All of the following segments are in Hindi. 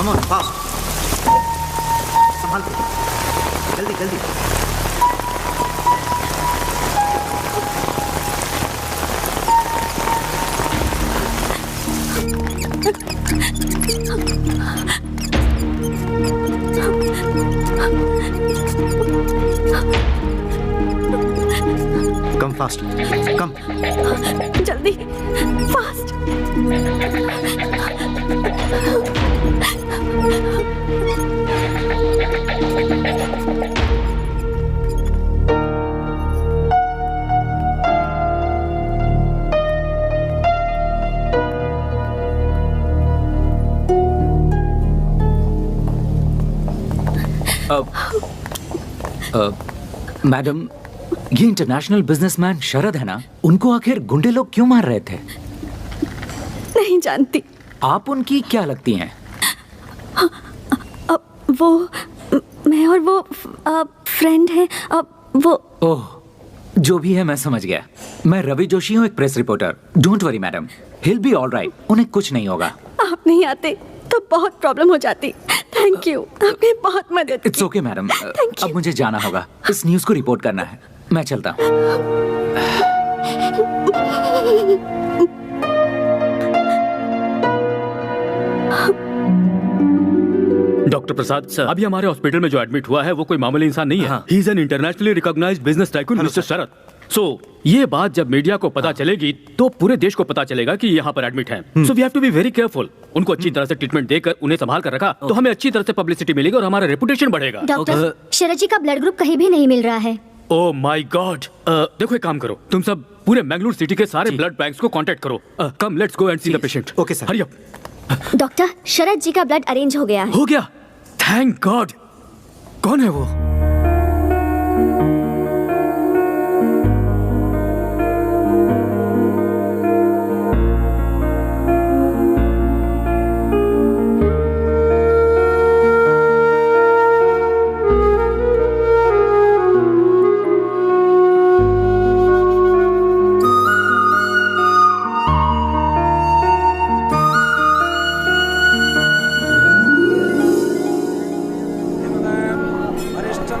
कम ऑन फास्ट, संभाल के, जल्दी जल्दी। कम फास्ट, कम जल्दी, फास्ट। मैडम, ये इंटरनेशनल बिजनेसमैन शरद है ना? उनको आखिर गुंडे लोग क्यों मार रहे थे? नहीं जानती। आप उनकी क्या लगती हैं? वो मैं और वो फ्रेंड है। वो ओह, जो भी है मैं समझ गया। मैं रवि जोशी हूँ, एक press reporter. Don't worry madam, hill be all right. उन्हें कुछ नहीं होगा। आप नहीं आते तो बहुत प्रॉब्लम हो जाती। थैंक यू, आपने बहुत मदद की। इट्स ओके मैडम, अब मुझे जाना होगा। इस न्यूज़ को रिपोर्ट करना है। मैं चलता हूँ। डॉक्टर प्रसाद सर, अभी हमारे हॉस्पिटल में जो एडमिट हुआ है वो कोई मामूली इंसान नहीं है। He is an internationally recognised business tycoon mister Sharad. So ये बात जब मीडिया को पता चलेगी तो पूरे देश को पता चलेगा कि यहाँ पर एडमिट हैं। So we have to be very careful. उनको अच्छी तरह से ट्रीटमेंट देकर उन्हें संभाल कर रखा तो हमें अच्छी तरह से पब्लिसिटी मिलेगी और हमारा रेपुटेशन बढ़ेगा। डॉक्टर, शरद जी का ब्लड ग्रुप कहीं भी नहीं मिल रहा है। ओह माय गॉड। देखो एक काम करो, तुम सब पूरे मैंगलोर सिटी के सारे ब्लड बैंक्स को कांटेक्ट करो। Come let's go and see the patient. Okay sir. Hurry up. Doctor, Sharad ji का ब्लड अरेंज हो गया है। हो गया? Thank god. कौन है वो?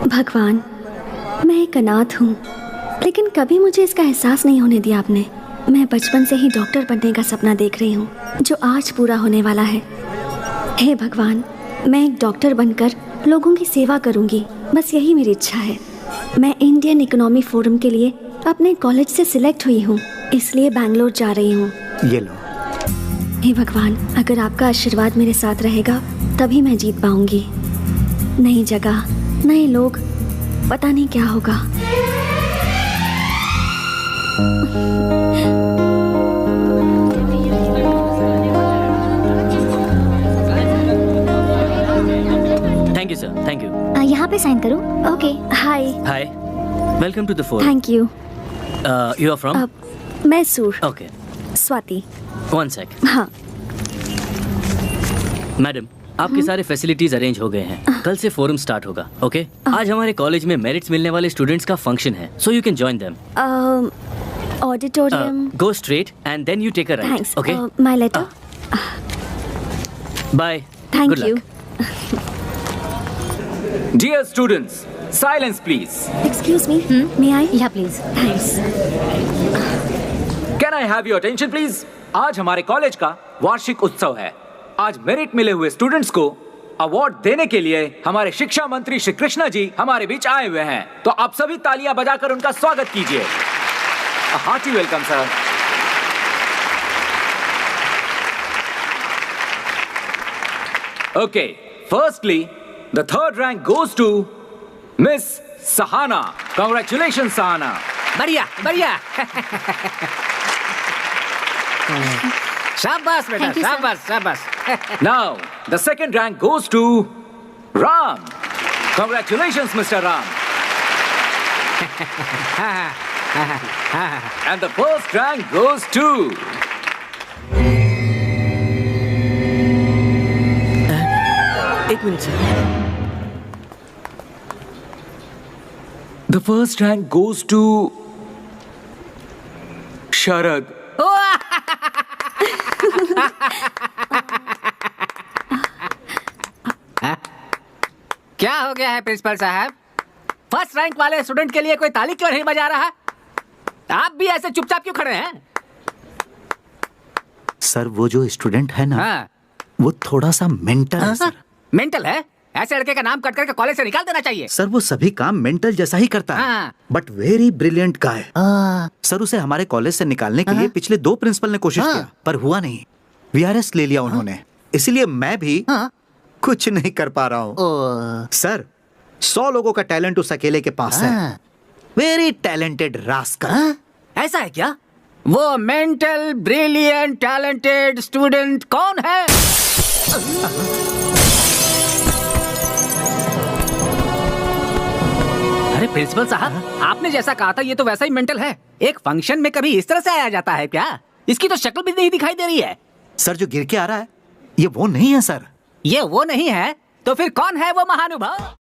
भगवान, मैं एक अनाथ हूँ, लेकिन कभी मुझे इसका एहसास नहीं होने दिया आपने। मैं बचपन से ही डॉक्टर बनने का सपना देख रही हूँ, जो आज पूरा होने वाला है। हे भगवान, मैं एक डॉक्टर बनकर लोगों की सेवा करूँगी, बस यही मेरी इच्छा है। मैं इंडियन इकोनॉमी फोरम के लिए अपने कॉलेज से सिलेक्ट हुई हूँ, इसलिए बैंगलोर जा रही हूँ। ये लो। हे भगवान, अगर आपका आशीर्वाद मेरे साथ रहेगा तभी मैं जीत पाऊंगी। नई जगह, नए लोग, पता नहीं क्या होगा। Thank you sir, thank you. यहाँ पे साइन करो। Okay. Hi. Hi, welcome to the forum. Thank you. You are from? Mysore. Okay, Swati. One sec. हाँ। मैडम, आपके सारे फैसिलिटीज अरेंज हो गए हैं। कल से फोरम स्टार्ट होगा। ओके? आज हमारे कॉलेज में मेरिट्स मिलने वाले स्टूडेंट्स का फंक्शन है, so you can join them. Auditorium. Go straight and then you take a right. Thanks. Okay? My letter. Bye. Thank you. Dear students, silence please. Excuse me, may I? Yeah please. Thanks. Can I have your attention please? आज हमारे कॉलेज का वार्षिक उत्सव है। आज मेरिट मिले हुए स्टूडेंट्स को अवार्ड देने के लिए हमारे शिक्षा मंत्री श्री कृष्णा जी हमारे बीच आए हुए हैं। तो आप सभी तालियां बजाकर उनका स्वागत कीजिए। A hearty welcome, sir. Okay, firstly, the third rank goes to Miss Sahana. Congratulations, Sahana. बढ़िया बढ़िया। शाबाश बेटा, Thank you, sir. शाबाश शाबाश। Now, the second rank goes to Ram. Congratulations, Mr. Ram. And the first rank goes to एक minute sir. the first rank goes to Sharad. क्या हो गया है प्रिंसिपल साहब? फर्स्ट रैंक वाले स्टूडेंट के लिए कोई ताली क्यों नहीं बजा रहा? आप भी ऐसे चुपचाप क्यों खड़े हैं? सर वो जो स्टूडेंट है ना, वो थोड़ा सा मेंटल है सर। मेंटल है? ऐसे लड़के का नाम कट करके कॉलेज से निकाल देना चाहिए। सर वो सभी काम मेंटल जैसा ही करता है, but very brilliant guy. Sir उसे हमारे कॉलेज से निकालने के लिए पिछले 2 प्रिंसिपल ने कोशिश किया, पर हुआ नहीं। VRS ले लिया उन्होंने, इसलिए मैं भी कुछ नहीं कर पा रहा हूँ। सर 100 लोगों का टैलेंट उस अकेले के पास है। Very talented rascal. ऐसा है क्या? वो मेंटल ब्रिलियंट टैलेंटेड स्टूडेंट कौन है? अरे प्रिंसिपल साहब, आपने जैसा कहा था ये तो वैसा ही मेंटल है। एक फंक्शन में कभी इस तरह से आया जाता है क्या? इसकी तो शक्ल भी नहीं दिखाई दे रही है। सर जो गिर के आ रहा है ये वो नहीं है सर। ये वो नहीं है तो फिर कौन है वो महानुभाव?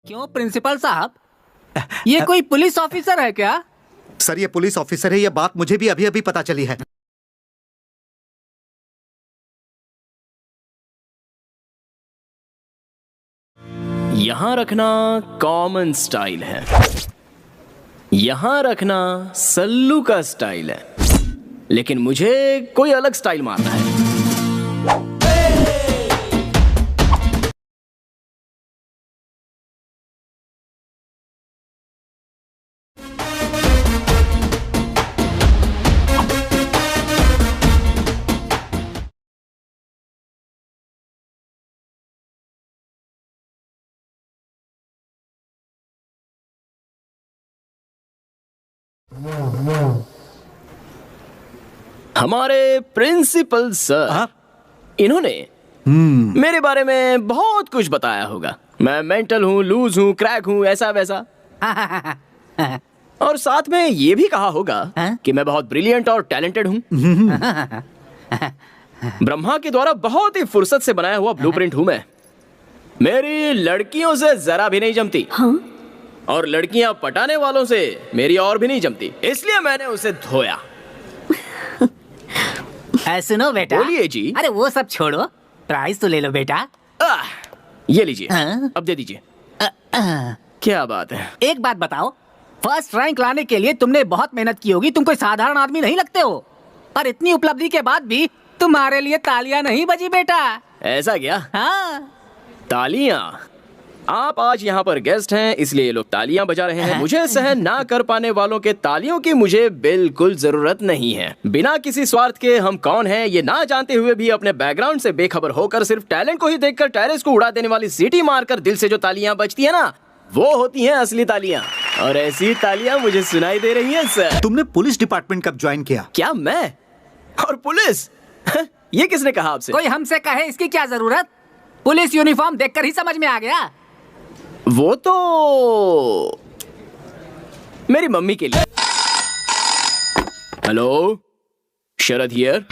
क्यों प्रिंसिपल साहब, ये कोई पुलिस ऑफिसर है क्या? सर ये पुलिस ऑफिसर है, ये बात मुझे भी अभी अभी पता चली है। यहां रखना कॉमन स्टाइल है, यहां रखना सल्लू का स्टाइल है, लेकिन मुझे कोई अलग स्टाइल मारना है। हमारे प्रिंसिपल सर, इन्होंने मेरे बारे में बहुत कुछ बताया होगा। मैं मेंटल हूँ, लूज हूँ, क्रैक हूँ, ऐसा वैसा। और साथ में ये भी कहा होगा कि मैं बहुत ब्रिलियंट और टैलेंटेड हूँ। ब्रह्मा के द्वारा बहुत ही फुर्सत से बनाया हुआ ब्लूप्रिंट हूँ मैं। मेरी लड़कियों से जरा भी नहीं जमती। और लड़कियां पटाने वालों से मेरी और भी नहीं जमती, इसलिए मैंने उसे धोया। सुनो बेटा। बोलिए जी। अरे वो सब छोड़ो, प्राइस तो ले लो बेटा। ये लीजिए। अब दे दीजिए। क्या बात है। एक बात बताओ, फर्स्ट रैंक लाने के लिए तुमने बहुत मेहनत की होगी, तुम कोई साधारण आदमी नहीं लगते हो। और इतनी उपलब्धि के बाद भी तुम्हारे लिए तालियां नहीं बजी बेटा। ऐसा क्या? तालियां? आप आज यहाँ पर गेस्ट हैं इसलिए ये लोग तालियां बजा रहे हैं। मुझे सहन ना कर पाने वालों के तालियों की मुझे बिल्कुल जरूरत नहीं है। बिना किसी स्वार्थ के हम कौन हैं ये ना जानते हुए भी अपने बैकग्राउंड से बेखबर होकर सिर्फ टैलेंट को ही देखकर टेरेस को उड़ा देने वाली सीटी मारकर दिल से जो तालियां बजती है ना, वो होती हैं असली तालियां। और ऐसी तालियां मुझे सुनाई दे रही हैं सर। तुमने पुलिस डिपार्टमेंट कब ज्वाइन किया? क्या मैं? और पुलिस? ये किसने कहा आपसे? कोई हमसे कहे इसकी क्या जरूरत? पुलिस यूनिफॉर्म देखकर ही समझ में आ गया। वो तो मेरी मम्मी के लिए। Hello, Sharad here.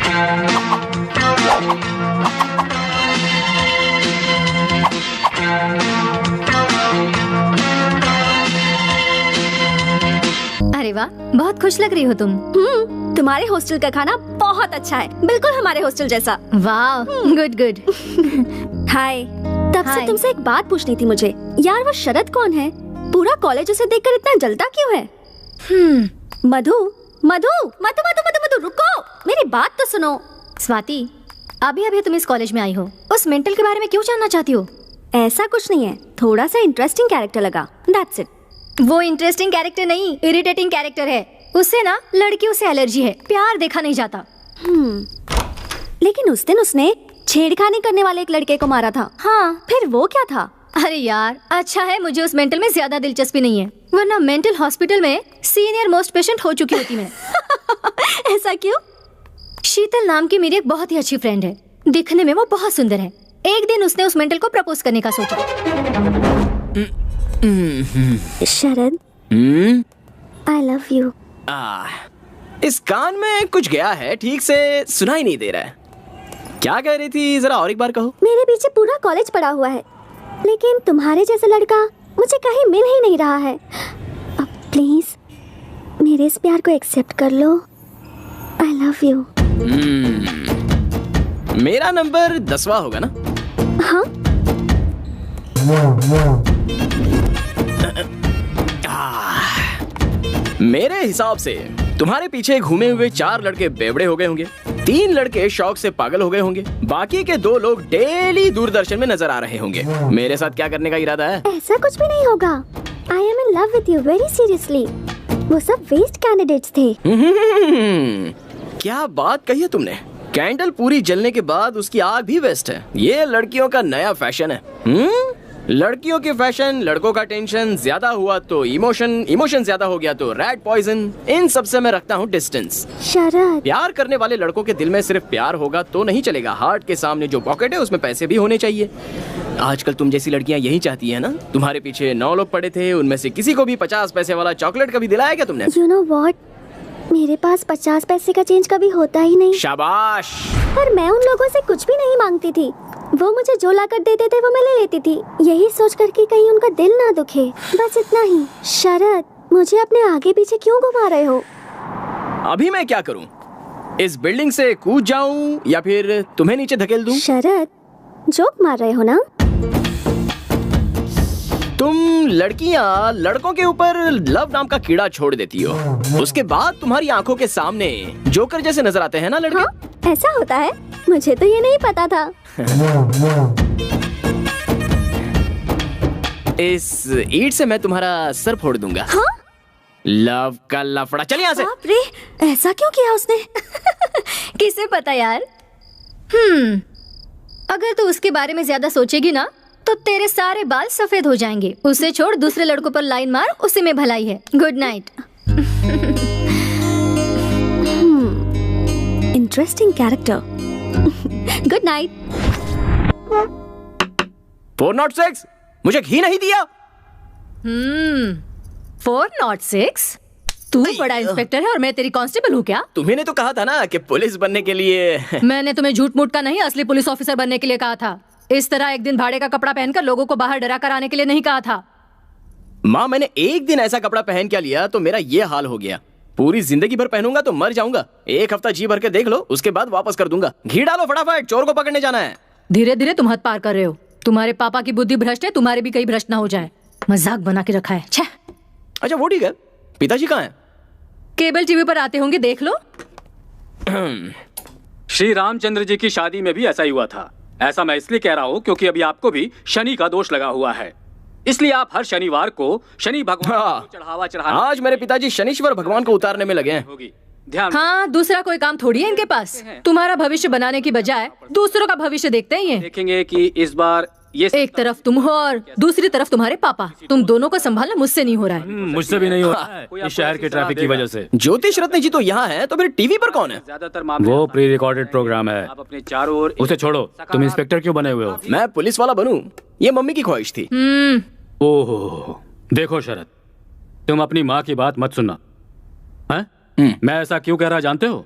अरे वाह, बहुत खुश लग रही हो तुम। तुम्हारे हॉस्टल का खाना बहुत अच्छा है, बिल्कुल हमारे हॉस्टल जैसा। वाह, गुड गुड। हाय। तब से तुमसे एक बात पूछनी थी मुझे। यार वो शरद कौन है? पूरा कॉलेज उसे देखकर इतना जलता क्यों है? मधु मधु मधु मधु मधु मधु रुको, मेरी बात तो सुनो। स्वाति, अभी अभी तुम इस कॉलेज में आई हो, उस मेंटल के बारे में क्यों जानना चाहती हो? ऐसा कुछ नहीं है, थोड़ा सा इंटरेस्टिंग कैरेक्टर लगा, दैट्स इट। वो इंटरेस्टिंग कैरेक्टर नहीं, इरिटेटिंग कैरेक्टर है। उससे ना लड़कियों से एलर्जी है, प्यार देखा नहीं जाता। लेकिन उस दिन उसने छेड़खानी करने वाले एक लड़के को मारा था। हाँ, फिर वो क्या था? अरे यार, अच्छा है मुझे उस मेंटल में ज्यादा दिलचस्पी नहीं है, वरना मेंटल हॉस्पिटल में सीनियर मोस्ट पेशेंट हो चुकी होती मैं। ऐसा क्यों? शीतल नाम की मेरी एक बहुत ही अच्छी फ्रेंड है, दिखने में वो बहुत सुंदर है। एक दिन उसने उस मेंटल को प्रपोज करने का सोचा। शरद, आई लव यू। इस कान में कुछ गया है, ठीक से सुनाई नहीं दे रहा है। क्या कह रही थी, जरा और एक बार कहो। मेरे पीछे पूरा कॉलेज पड़ा हुआ है, लेकिन तुम्हारे जैसा लड़का मुझे कहीं मिल ही नहीं रहा है। अब प्लीज मेरे इस प्यार को एक्सेप्ट कर लो। I love you. मेरा नंबर 10वां होगा ना? हाँ। मेरे हिसाब से तुम्हारे पीछे घूमे हुए 4 लड़के बेवड़े हो गए होंगे, 3 लड़के शौक से पागल हो गए होंगे, बाकी के 2 लोग डेली दूरदर्शन में नजर आ रहे होंगे। मेरे साथ क्या करने का इरादा है? ऐसा कुछ भी नहीं होगा। I am in love with you very seriously. वो सब वेस्ट कैंडिडेट्स थे। क्या बात कही है तुमने। कैंडल पूरी जलने के बाद उसकी आग भी वेस्ट है। ये लड़कियों का नया फैशन है। लड़कियों के फैशन, लड़कों का टेंशन, ज्यादा हुआ तो इमोशन ज्यादा हो गया तो रैट पॉइजन। इन सब से मैं रखता हूँ डिस्टेंस। शरद, प्यार करने वाले लड़कों के दिल में सिर्फ प्यार होगा तो नहीं चलेगा, हार्ट के सामने जो पॉकेट है उसमें पैसे भी होने चाहिए। आजकल तुम जैसी लड़कियां यही चाहती है ना। तुम्हारे पीछे 9 लोग पड़े थे, उनमें से किसी को भी 50 पैसे वाला चॉकलेट कभी दिलाया क्या तुमने? यू नो व्हाट, मेरे पास 50 पैसे का चेंज कभी होता ही नहीं। शाबाश। पर मैं उन लोगों से कुछ भी नहीं मांगती थी। वो मुझे जो ला कर देते थे वो मैं ले लेती थी, यही सोच कर कि कहीं उनका दिल ना दुखे, बस इतना ही। शरद, मुझे अपने आगे पीछे क्यों घुमा रहे हो? अभी मैं क्या करूं? इस बिल्डिंग से कूद जाऊं या फिर तुम्हें नीचे धकेल दूं? शरद, जोक मार रहे हो ना? तुम लड़कियां लड़कों के ऊपर लव नाम का कीड़ा छोड़ देती हो, उसके बाद तुम्हारी आंखों के सामने जोकर जैसे नजर आते हैं ना लड़के। हाँ, ऐसा होता है? मुझे तो ये नहीं पता था। इस ईंट से मैं तुम्हारा सर फोड़ दूंगा। हाँ? लव का लफड़ा। चल यहाँ से। बाप रे, ऐसा क्यों किया उसने? किसे पता यार। अगर तू उसके बारे में ज्यादा सोचेगी ना तो तेरे सारे बाल सफेद हो जाएंगे। उसे छोड़, दूसरे लड़कों पर लाइन मार, उसी में भलाई है। Good night. Interesting character. Good night. 406 मुझे घी नहीं दिया। 406? तू बड़ा इंस्पेक्टर है और मैं तेरी कांस्टेबल हूँ क्या? तुम्ही ने तो कहा था ना कि पुलिस बनने के लिए। मैंने तुम्हें झूठ मूठ का नहीं, असली पुलिस ऑफिसर बनने के लिए कहा था। इस तरह एक दिन भाड़े का कपड़ा पहनकर लोगों को बाहर डरा कर आने के लिए नहीं कहा था। माँ, मैंने एक दिन ऐसा कपड़ा पहन क्या लिया तो मेरा ये हाल हो गया। पूरी जिंदगी भर पहनूंगा तो मर जाऊंगा। 1 हफ्ता जी भर के देख लो, उसके बाद वापस कर दूंगा। घी डालो फटाफट, चोर को पकड़ने जाना है। धीरे धीरे तुम हद पार कर रहे हो। तुम्हारे पापा की बुद्धि भ्रष्ट है, तुम्हारे भी कहीं भ्रष्ट ना हो जाए। मजाक बना के रखा है। छे। अच्छा वो ठीक है, पिताजी कहाँ हैं? केबल टीवी पर आते होंगे, देख लो। श्री रामचंद्र जी की शादी में भी ऐसा ही हुआ था। ऐसा मैं इसलिए कह रहा हूँ क्योंकि अभी आपको भी शनि का दोष लगा हुआ है, इसलिए आप हर शनिवार को शनि भगवान को चढ़ावा चढ़ाना। आज मेरे पिताजी शनीश्वर भगवान को उतारने में लगे हैं। ध्यान। हाँ, दूसरा कोई काम थोड़ी है इनके पास। तुम्हारा भविष्य बनाने की बजाय दूसरों का भविष्य देखते हैं ये। देखेंगे कि इस बार ये एक तरफ तुम हो और दूसरी तरफ तुम्हारे पापा। तुम दोनों को संभालना मुझसे नहीं हो रहा है। मुझसे भी नहीं हो रहा है, इस शहर के ट्रैफिक की वजह से। ज्योतिष रत्न जी तो यहाँ है, तो फिर टीवी पर कौन है? ज्यादातर मामले वो प्री रिकॉर्डेड प्रोग्राम है। आप अपने चारों ओर उसे छोड़ो। तुम इंस्पेक्टर क्यों बने हुए हो? मैं पुलिस वाला बनूं, ये मम्मी की ख्वाहिश थी। ओहो, देखो शरद, तुम अपनी माँ की बात मत सुनना। मैं ऐसा क्यों कह रहा जानते हो?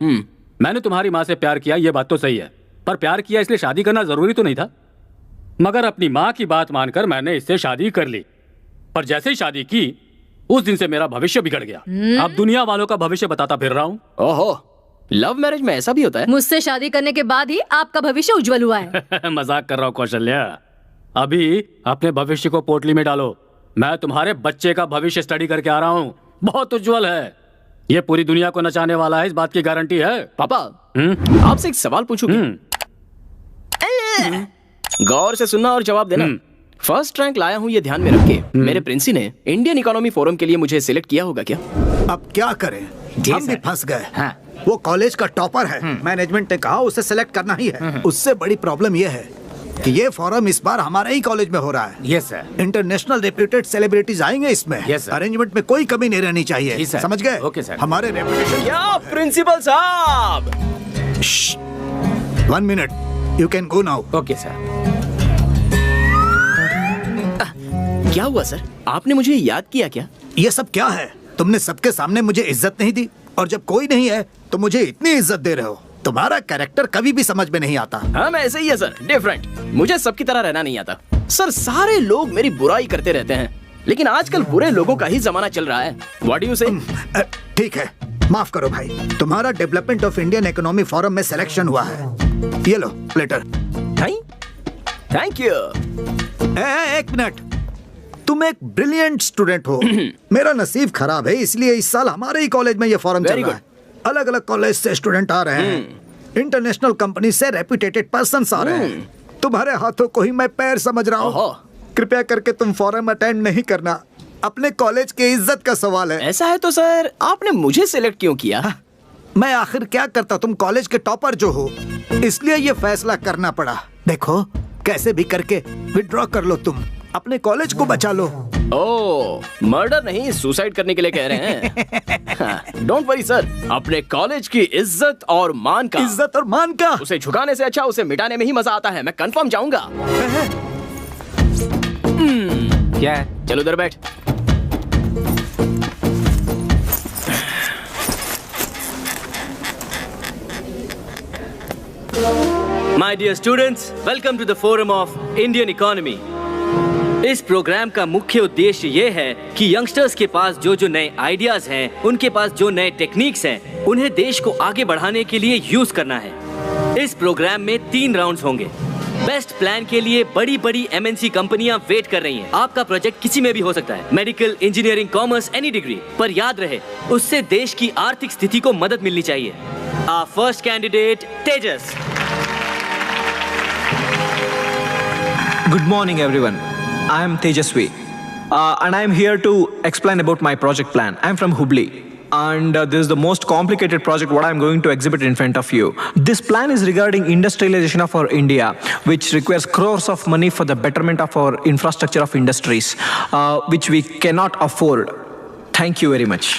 मैंने तुम्हारी माँ से प्यार किया, ये बात तो सही है, पर प्यार किया इसलिए शादी करना जरूरी तो नहीं था। मगर अपनी माँ की बात मानकर मैंने इससे शादी कर ली, पर जैसे ही शादी की उस दिन से मेरा भविष्य बिगड़ गया। अब दुनिया वालों का भविष्य बताता फिर रहा हूँ। ओहो, लव मैरिज में ऐसा भी होता है? मुझसे शादी करने के बाद ही आपका भविष्य उज्जवल हुआ है। मजाक कर रहा हूँ कौशल्या। अभी अपने भविष्य को पोटली में डालो। मैं तुम्हारे बच्चे का भविष्य स्टडी करके आ रहा हूँ, बहुत उज्जवल है। ये पूरी दुनिया को नचाने वाला है, इस बात की गारंटी है। पापा, आपसे एक सवाल पूछूं क्या? गौर से सुनना और जवाब देना। फर्स्ट रैंक लाया हूँ ये ध्यान में रख के। मेरे प्रिंसी ने इंडियन इकोनॉमी फोरम के लिए मुझे सिलेक्ट किया होगा क्या? अब क्या करें, हम भी फंस गए। वो कॉलेज का टॉपर है, मैनेजमेंट ने कहा उसे सिलेक्ट करना ही है। उससे बड़ी प्रॉब्लम ये है कि ये फोरम इस बार हमारे ही कॉलेज में हो रहा है। Yes sir. International reputed celebrities आएंगे इसमें। Yes, sir. अरेंजमेंट में कोई कमी नहीं रहनी चाहिए। जी, sir. समझ गए? Okay, sir. हमारे रेपुटेशन। क्या प्रिंसिपल साहब? 1 minute, you can go now. Okay sir. क्या हुआ सर, आपने मुझे याद किया क्या? ये सब क्या है? तुमने सबके सामने मुझे इज्जत नहीं दी, और जब कोई नहीं है तो मुझे इतनी इज्जत दे रहे हो। तुम्हारा कैरेक्टर कभी भी समझ में नहीं आता। हम ऐसे ही है सर, डिफरेंट। मुझे सबकी तरह रहना नहीं आता सर। सारे लोग मेरी बुराई करते रहते हैं, लेकिन आजकल बुरे लोगों का ही जमाना चल रहा है। व्हाट डू यू से? ठीक है, माफ करो भाई, तुम्हारा development of Indian economy forum में सिलेक्शन हुआ है। ये लो लेटर। Thank you. एक मिनट, तुम एक ब्रिलियंट स्टूडेंट हो। मेरा नसीब खराब है, इसलिए इस साल हमारे ही कॉलेज में ये फॉरम चल रहा है। अलग अलग कॉलेज से स्टूडेंट आ रहे हैं, इंटरनेशनल कंपनी से रेप्यूटेड पर्सन्स आ रहे हैं। तुम्हारे हाथों को ही मैं पैर समझ रहा हूँ। कृपया करके तुम फॉरम अटेंड नहीं करना, अपने कॉलेज की इज्जत का सवाल है। ऐसा है तो सर आपने मुझे सिलेक्ट क्यों किया? मैं आखिर क्या करता, तुम कॉलेज के टॉपर जो हो, इसलिए ये फैसला करना पड़ा। देखो कैसे भी करके विड्रॉ कर लो, तुम अपने कॉलेज को बचा लो। ओह, मर्डर नहीं, सुसाइड करने के लिए कह रहे हैं। डोंट वरी सर, अपने कॉलेज की इज्जत और मान का उसे झुकाने से अच्छा उसे मिटाने में ही मजा आता है। मैं कंफर्म जाऊंगा। क्या है? चलो उधर बैठ। My dear students, welcome to the forum of Indian economy. इस प्रोग्राम का मुख्य उद्देश्य ये है कि यंगस्टर्स के पास जो जो नए आइडियाज हैं, उनके पास जो नए टेक्निक्स हैं, उन्हें देश को आगे बढ़ाने के लिए यूज करना है। इस प्रोग्राम में 3 राउंड्स होंगे। बेस्ट प्लान के लिए बड़ी बड़ी MNC कंपनियां वेट कर रही हैं। आपका प्रोजेक्ट किसी में भी हो सकता है, medical, engineering, commerce, any degree. पर याद रहे, उससे देश की आर्थिक स्थिति को मदद मिलनी चाहिए। Our first candidate, Tejas. Good morning, everyone. I am Tejasvi, and I am here to explain about my project plan. I am from Hubli, and this is the most complicated project what I am going to exhibit in front of you. This plan is regarding industrialization of our India, which requires crores of money for the betterment of our infrastructure of industries, which we cannot afford. Thank you very much.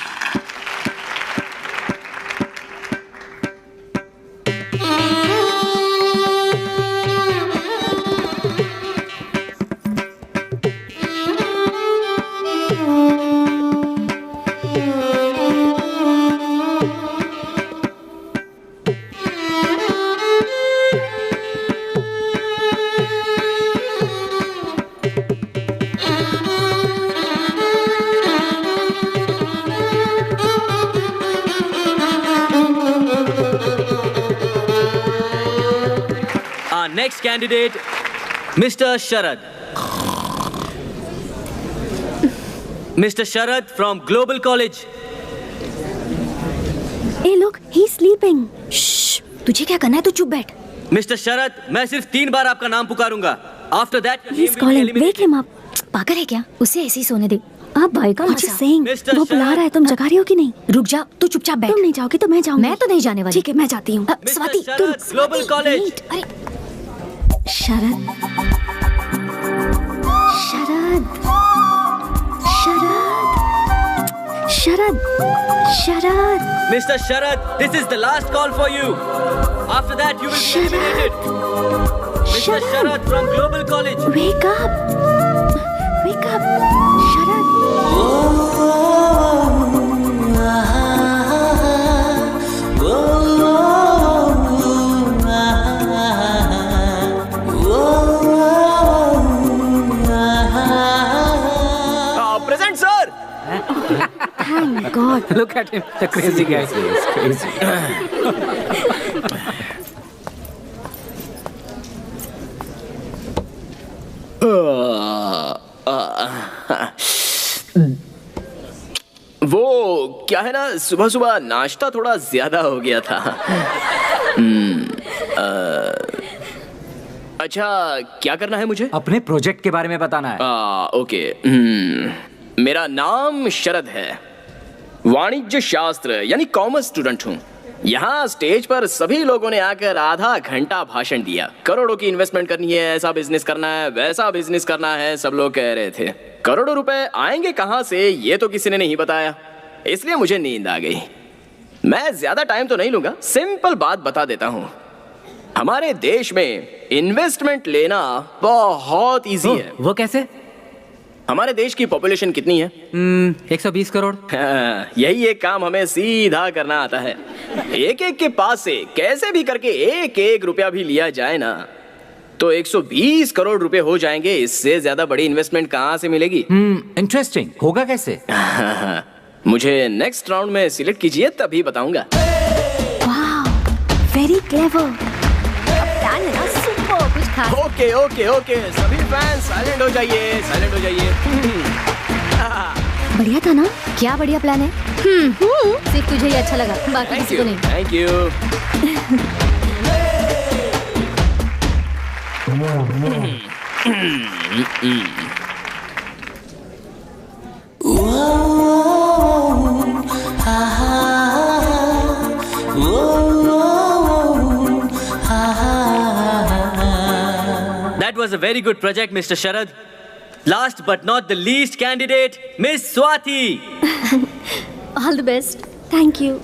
Next candidate, Mr. Sharad. Mr. Sharad from Global College. Hey, look, he's sleeping. Shh, तुझे क्या करना है? तू चुप बैठ। Mr. Sharad, मैं सिर्फ 3 बार आपका नाम पुकारूंगा। After that, He's calling. Wake him up. पागल है क्या? उसे ऐसे ही सोने दे। आप भाई का What you saying? Mr. वो बुला रहा है, तुम जगा रही हो कि नहीं? रुक जा, तू चुपचाप बैठ। तुम नहीं जाओगी तो मैं जाऊंगी। मैं तो नहीं जाने वाली। ठीक है, मैं जाती हूँ। Mr. Sharad, Global College. Sharad, Sharad, Sharad, Sharad, Sharad. Mr. Sharad, this is the last call for you. After that, you will be eliminated. Mr. Sharad from Global College. Wake up, wake up, Sharad. Present, sir. Thank God. Look at him, the crazy guy. Crazy. वो क्या है ना, सुबह सुबह नाश्ता थोड़ा ज्यादा हो गया था। अच्छा, क्या करना है मुझे? अपने प्रोजेक्ट के बारे में बताना है। ओके। मेरा नाम शरद है, वाणिज्य शास्त्र यानी कॉमर्स स्टूडेंट हूँ। यहाँ स्टेज पर सभी लोगों ने आकर आधा घंटा भाषण दिया। करोड़ों की इन्वेस्टमेंट करनी है, ऐसा बिजनेस करना है, वैसा बिजनेस करना है, सब लोग कह रहे थे। करोड़ों रुपए आएंगे कहाँ से, ये तो किसी ने नहीं बताया, इसलिए मुझे नींद आ गई। मैं ज्यादा टाइम तो नहीं लूंगा, सिंपल बात बता देता हूँ। हमारे देश में इन्वेस्टमेंट लेना बहुत इजी है। वो कैसे? हमारे देश की पॉपुलेशन कितनी है? 120 करोड़। हाँ, यही एक काम हमें सीधा करना आता है। एक एक के पास से कैसे भी करके एक एक रुपया भी लिया जाए ना, तो 120 करोड़ रुपए हो जाएंगे। इससे ज्यादा बड़ी इन्वेस्टमेंट कहाँ से मिलेगी? इंटरेस्टिंग। होगा कैसे? मुझे नेक्स्ट राउंड में सिलेक्ट कीजिए, तभी बताऊंगा। Very clever. प्लान है ना सुपर कुछ खास। ओके ओके ओके, सभी फैंस साइलेंट हो जाइए, साइलेंट हो जाइए। बढ़िया था ना? क्या बढ़िया प्लान है। सिर्फ तुझे ही अच्छा लगा, बाकी किसी को नहीं। Thank you. That was a very good project, Mr. Sharad. Last but not the least candidate, Miss Swati. All the best. Thank you.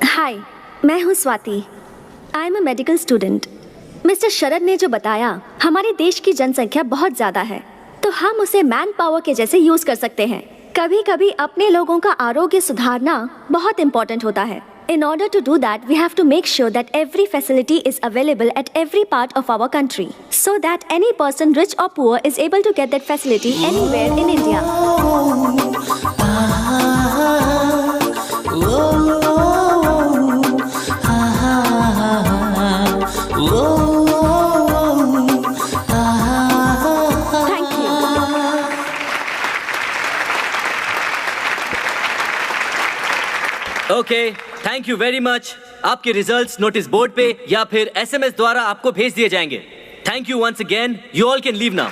Hi, मैं हूँ Swati. I am a medical student. Mister Sharad ने जो बताया, हमारे देश की जनसंख्या बहुत ज़्यादा है, तो हम उसे मैन पावर के जैसे यूज़ कर सकते हैं। कभी कभी अपने लोगों का आरोग्य सुधारना बहुत इम्पोर्टेंट होता है। In order to do that, we have to make sure that every facility is available at every part of our country, so that any person, rich or poor, is able to get that facility anywhere in India. Thank you. Okay, thank you very much. आपके रिजल्ट्स नोटिस बोर्ड पे या फिर SMS द्वारा आपको भेज दिए जाएंगे। Thank you once again. You all can leave now.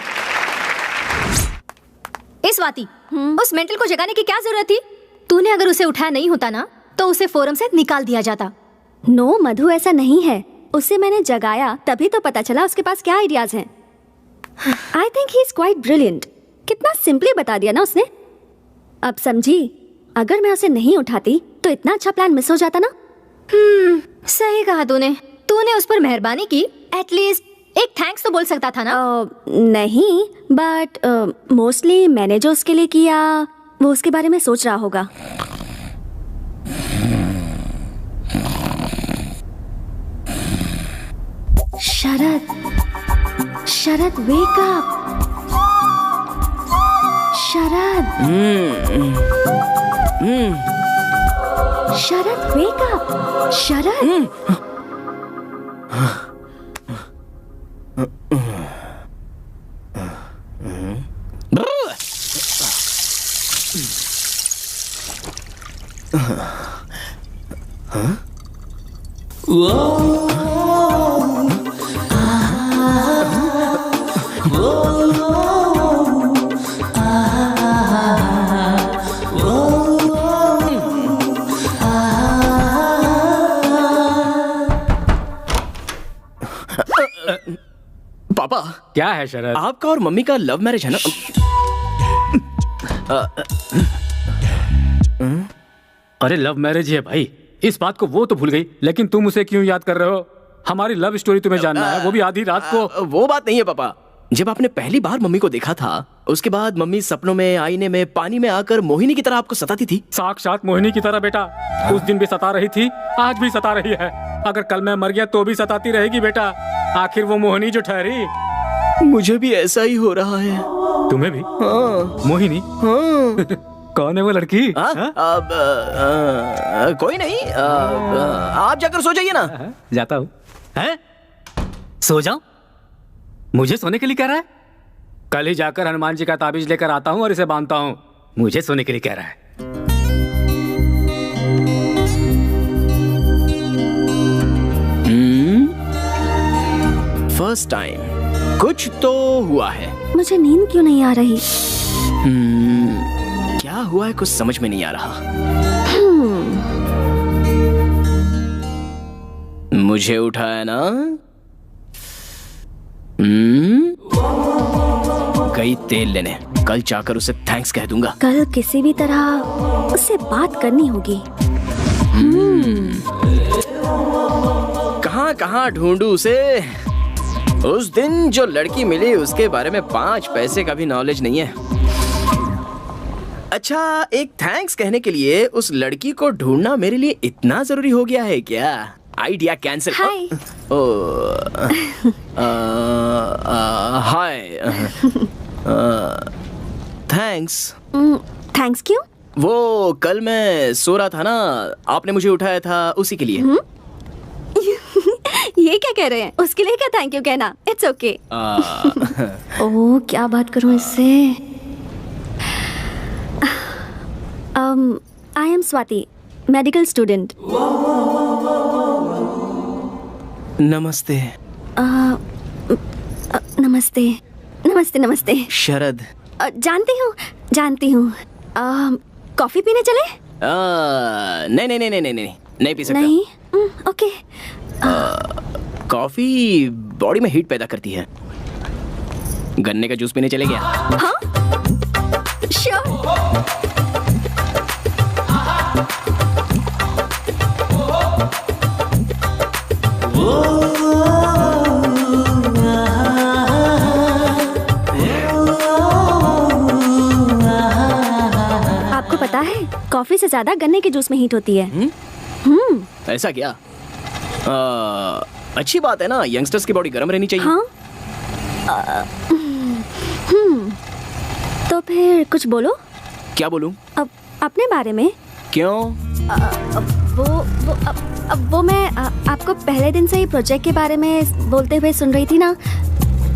ए स्वाति, उस मेंटल को जगाने की क्या जरूरत थी? तूने अगर उसे उठाया नहीं होता ना, तो उसे फोरम से निकाल दिया जाता। नो मधु, ऐसा नहीं है। उसे मैंने जगाया तभी तो पता चला उसके पास क्या आइडियाज हैं। I think he is quite brilliant. कितना सिंपली बता दिया ना उसने। अब समझी, अगर मैं उसे नहीं उठाती तो इतना अच्छा प्लान मिस हो जाता ना। सही कहा तूने। तूने उस पर मेहरबानी की, एटलीस्ट एक थैंक्स तो बोल सकता था ना। नहीं, बट मोस्टली मैंने जो उसके लिए किया वो उसके बारे में सोच रहा होगा। शरद, शरद वेक अप। शरद, शरद वेक अप। शरद, पापा, क्या है शरद? आपका और मम्मी का लव मैरिज है ना? अरे लव मैरिज है भाई, इस बात को वो तो भूल गई, लेकिन तुम उसे क्यों याद कर रहे हो? हमारी लव स्टोरी तुम्हें जानना है, वो भी आधी रात को। वो बात नहीं है पापा। जब आपने पहली बार मम्मी को देखा था, उसके बाद मम्मी सपनों में, आईने में, पानी में आकर मोहिनी की तरह आपको सताती थी। साक्षात मोहिनी की तरह बेटा। उस दिन भी सता रही थी, आज भी सता रही है। अगर कल मैं मर गया तो भी सताती रहेगी बेटा। आखिर वो मोहिनी जो ठहरी। मुझे भी ऐसा ही हो रहा है। तुम्हें भी? हाँ। मोहिनी? हाँ। कौन है वो लड़की? कोई नहीं। आप जाकर सो जाइए ना। जाता हूँ। हैं? सो जाऊं? मुझे सोने के लिए कह रहा है? कल ही जाकर हनुमान जी का ताबीज लेकर आता हूँ और इसे बांधता हूँ। मुझे सोने के लिए कह रहा है। फर्स्ट टाइम कुछ तो हुआ है। मुझे नींद क्यों नहीं आ रही? क्या हुआ है कुछ समझ में नहीं आ रहा। मुझे उठाया ना। गई तेल लेने। कल जाकर उसे थैंक्स कह दूंगा। कल किसी भी तरह उससे बात करनी होगी। कहाँ कहाँ ढूंढूं उसे? उस दिन जो लड़की मिली उसके बारे में 5 पैसे का भी नॉलेज नहीं है। अच्छा, एक थैंक्स कहने के लिए उस लड़की को ढूंढना मेरे लिए इतना जरूरी हो गया है क्या? Idea cancel. Hi. Hi. Thanks. Thanks क्यों? वो कल मैं सो रहा था ना, आपने मुझे उठाया था उसी के लिए। ये क्या कह रहे हैं? उसके लिए क्या थैंक यू कहना? It's okay. ओह, क्या बात करूं इससे? I am Swati, medical student. नमस्ते। नमस्ते नमस्ते नमस्ते। शरद। जानती हूँ। कॉफी पीने चले? नहीं पी सकता। नहीं? ओके। कॉफी बॉडी में हीट पैदा करती है। गन्ने का जूस पीने चले गया। हाँ? श्योर। आपको पता है, कॉफी से ज्यादा गन्ने के जूस में हीट होती है। ऐसा क्या? अच्छी बात है ना, यंगस्टर्स की बॉडी गर्म रहनी चाहिए। हाँ? तो फिर कुछ बोलो। क्या बोलूं? अब अपने बारे में। क्यों? वो मैं आपको पहले दिन से ही प्रोजेक्ट के बारे में बोलते हुए सुन रही थी ना।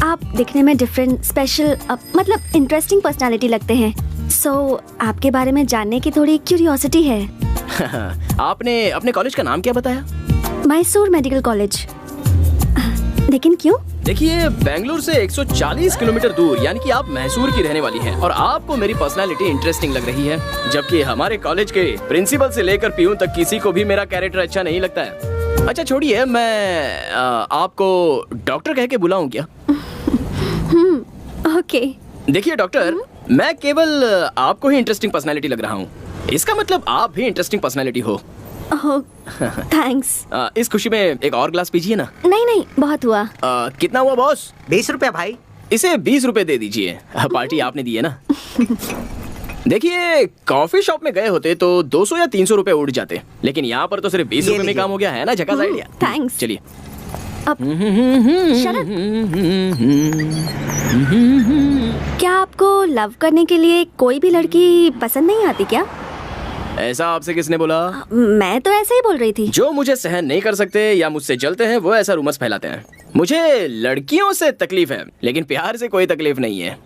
आप दिखने में डिफरेंट, स्पेशल, मतलब इंटरेस्टिंग पर्सनालिटी लगते हैं। सो आपके बारे में जानने की थोड़ी क्यूरियोसिटी है। आपने अपने कॉलेज का नाम क्या बताया? Mysore medical college. लेकिन क्यों? देखिए, बेंगलुरु से 140 किलोमीटर दूर, यानी कि आप मैसूर की रहने वाली हैं, और आपको मेरी पर्सनालिटी इंटरेस्टिंग लग रही है, जबकि हमारे कॉलेज के प्रिंसिपल से लेकर पीयून तक किसी को भी मेरा कैरेक्टर अच्छा नहीं लगता है। अच्छा छोड़िए, मैं आपको डॉक्टर कह के बुलाऊं क्या? ओके। देखिए डॉक्टर, मैं केवल आपको ही इंटरेस्टिंग पर्सनालिटी लग रहा हूँ, इसका मतलब आप भी इंटरेस्टिंग पर्सनालिटी हो। थैंक्स। इस खुशी में एक और ग्लास पीजिए ना। नहीं, बहुत हुआ। कितना हुआ बॉस? 20 रुपया भाई। इसे 20 रुपए दे दीजिए, पार्टी आपने दी है ना। देखिए, कॉफी शॉप में गए होते तो 200 या 300 रुपए उड़ जाते, लेकिन यहाँ पर तो सिर्फ 20 रुपए में काम हो गया है ना। झकास आइडिया। थैंक्स। चलिए। क्या आपको लव करने के लिए कोई भी लड़की पसंद नहीं आती क्या? ऐसा आपसे किसने बोला? मैं तो ऐसे ही बोल रही थी। जो मुझे सहन नहीं कर सकते या मुझसे जलते हैं वो ऐसा रूमर्स फैलाते हैं। मुझे लड़कियों से तकलीफ है, लेकिन प्यार से कोई तकलीफ नहीं है।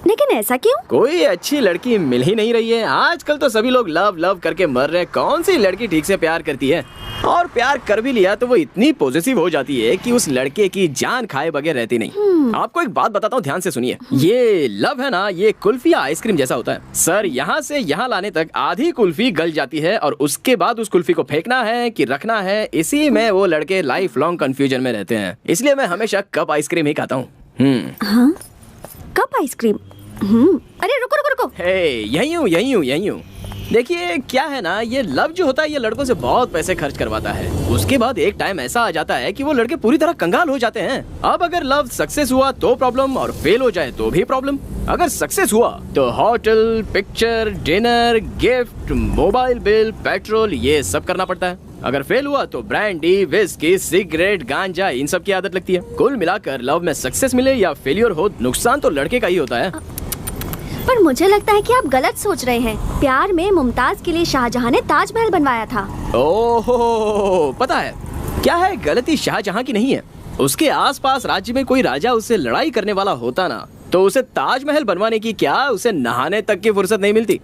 लेकिन ऐसा क्यों? कोई अच्छी लड़की मिल ही नहीं रही है। आजकल तो सभी लोग लव लव करके मर रहे हैं। कौन सी लड़की ठीक से प्यार करती है? और प्यार कर भी लिया तो वो इतनी पॉजिटिव हो जाती है कि उस लड़के की जान खाए बगैर रहती नहीं। आपको एक बात बताता हूँ, ध्यान से सुनिए। ये लव है ना, ये कुल्फी या आइसक्रीम जैसा होता है। सर, यहाँ से यहाँ लाने तक आधी कुल्फी गल जाती है और उसके बाद उस कुल्फी को फेंकना है कि रखना है, इसी में वो लड़के लाइफ लॉन्ग कंफ्यूजन में रहते हैं। इसलिए मैं हमेशा कप आइसक्रीम ही खाता हूँ। हाँ? Cup ice cream? अरे रुको। यही हूँ। देखिए क्या है ना, ये लव जो होता है ये लड़कों से बहुत पैसे खर्च करवाता है। उसके बाद एक टाइम ऐसा आ जाता है कि वो लड़के पूरी तरह कंगाल हो जाते हैं। अब अगर लव सक्सेस हुआ तो प्रॉब्लम, और फेल हो जाए तो भी प्रॉब्लम। अगर सक्सेस हुआ तो hotel, picture, dinner, gift, mobile bill, petrol, ये सब करना पड़ता है। अगर फेल हुआ तो ब्रांडी, विस्की, सिगरेट, गांजा, इन सब की आदत लगती है। कुल मिलाकर लव में सक्सेस मिले या फेलियर हो, नुकसान तो लड़के का ही होता है। पर मुझे लगता है कि आप गलत सोच रहे हैं। प्यार में मुमताज के लिए शाहजहां ने ताजमहल बनवाया था। ओहो, पता है क्या है, गलती शाहजहां की नहीं है। उसके आसपास राज्य में कोई राजा उससे लड़ाई करने वाला होता ना, तो उसे ताजमहल बनवाने की क्या, उसे नहाने तक की फुर्सत नहीं मिलती।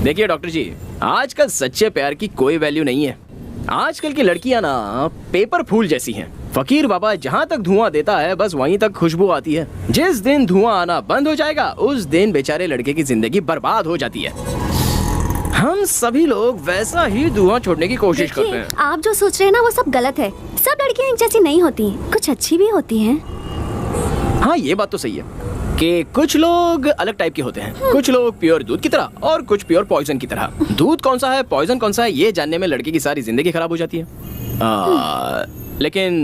देखिए डॉक्टर जी, आजकल सच्चे प्यार की कोई वैल्यू नहीं है। आजकल की लड़कियां ना पेपर फूल जैसी हैं। फकीर बाबा जहाँ तक धुआं देता है बस वहीं तक खुशबू आती है। जिस दिन धुआं आना बंद हो जाएगा उस दिन बेचारे लड़के की जिंदगी बर्बाद हो जाती है। हम सभी लोग वैसा ही धुआं छोड़ने की कोशिश करते हैं। आप जो सोच रहे हैं ना वो सब गलत है। सब लड़कियां एक जैसी नहीं होती, कुछ अच्छी भी होती हैं। हाँ, ये बात तो सही है कि कुछ लोग अलग टाइप के होते हैं। कुछ लोग प्योर दूध की तरह और कुछ प्योर पॉइजन की तरह। दूध कौन सा है, पॉइजन कौन सा है, ये जानने में लड़के की सारी जिंदगी खराब हो जाती है। लेकिन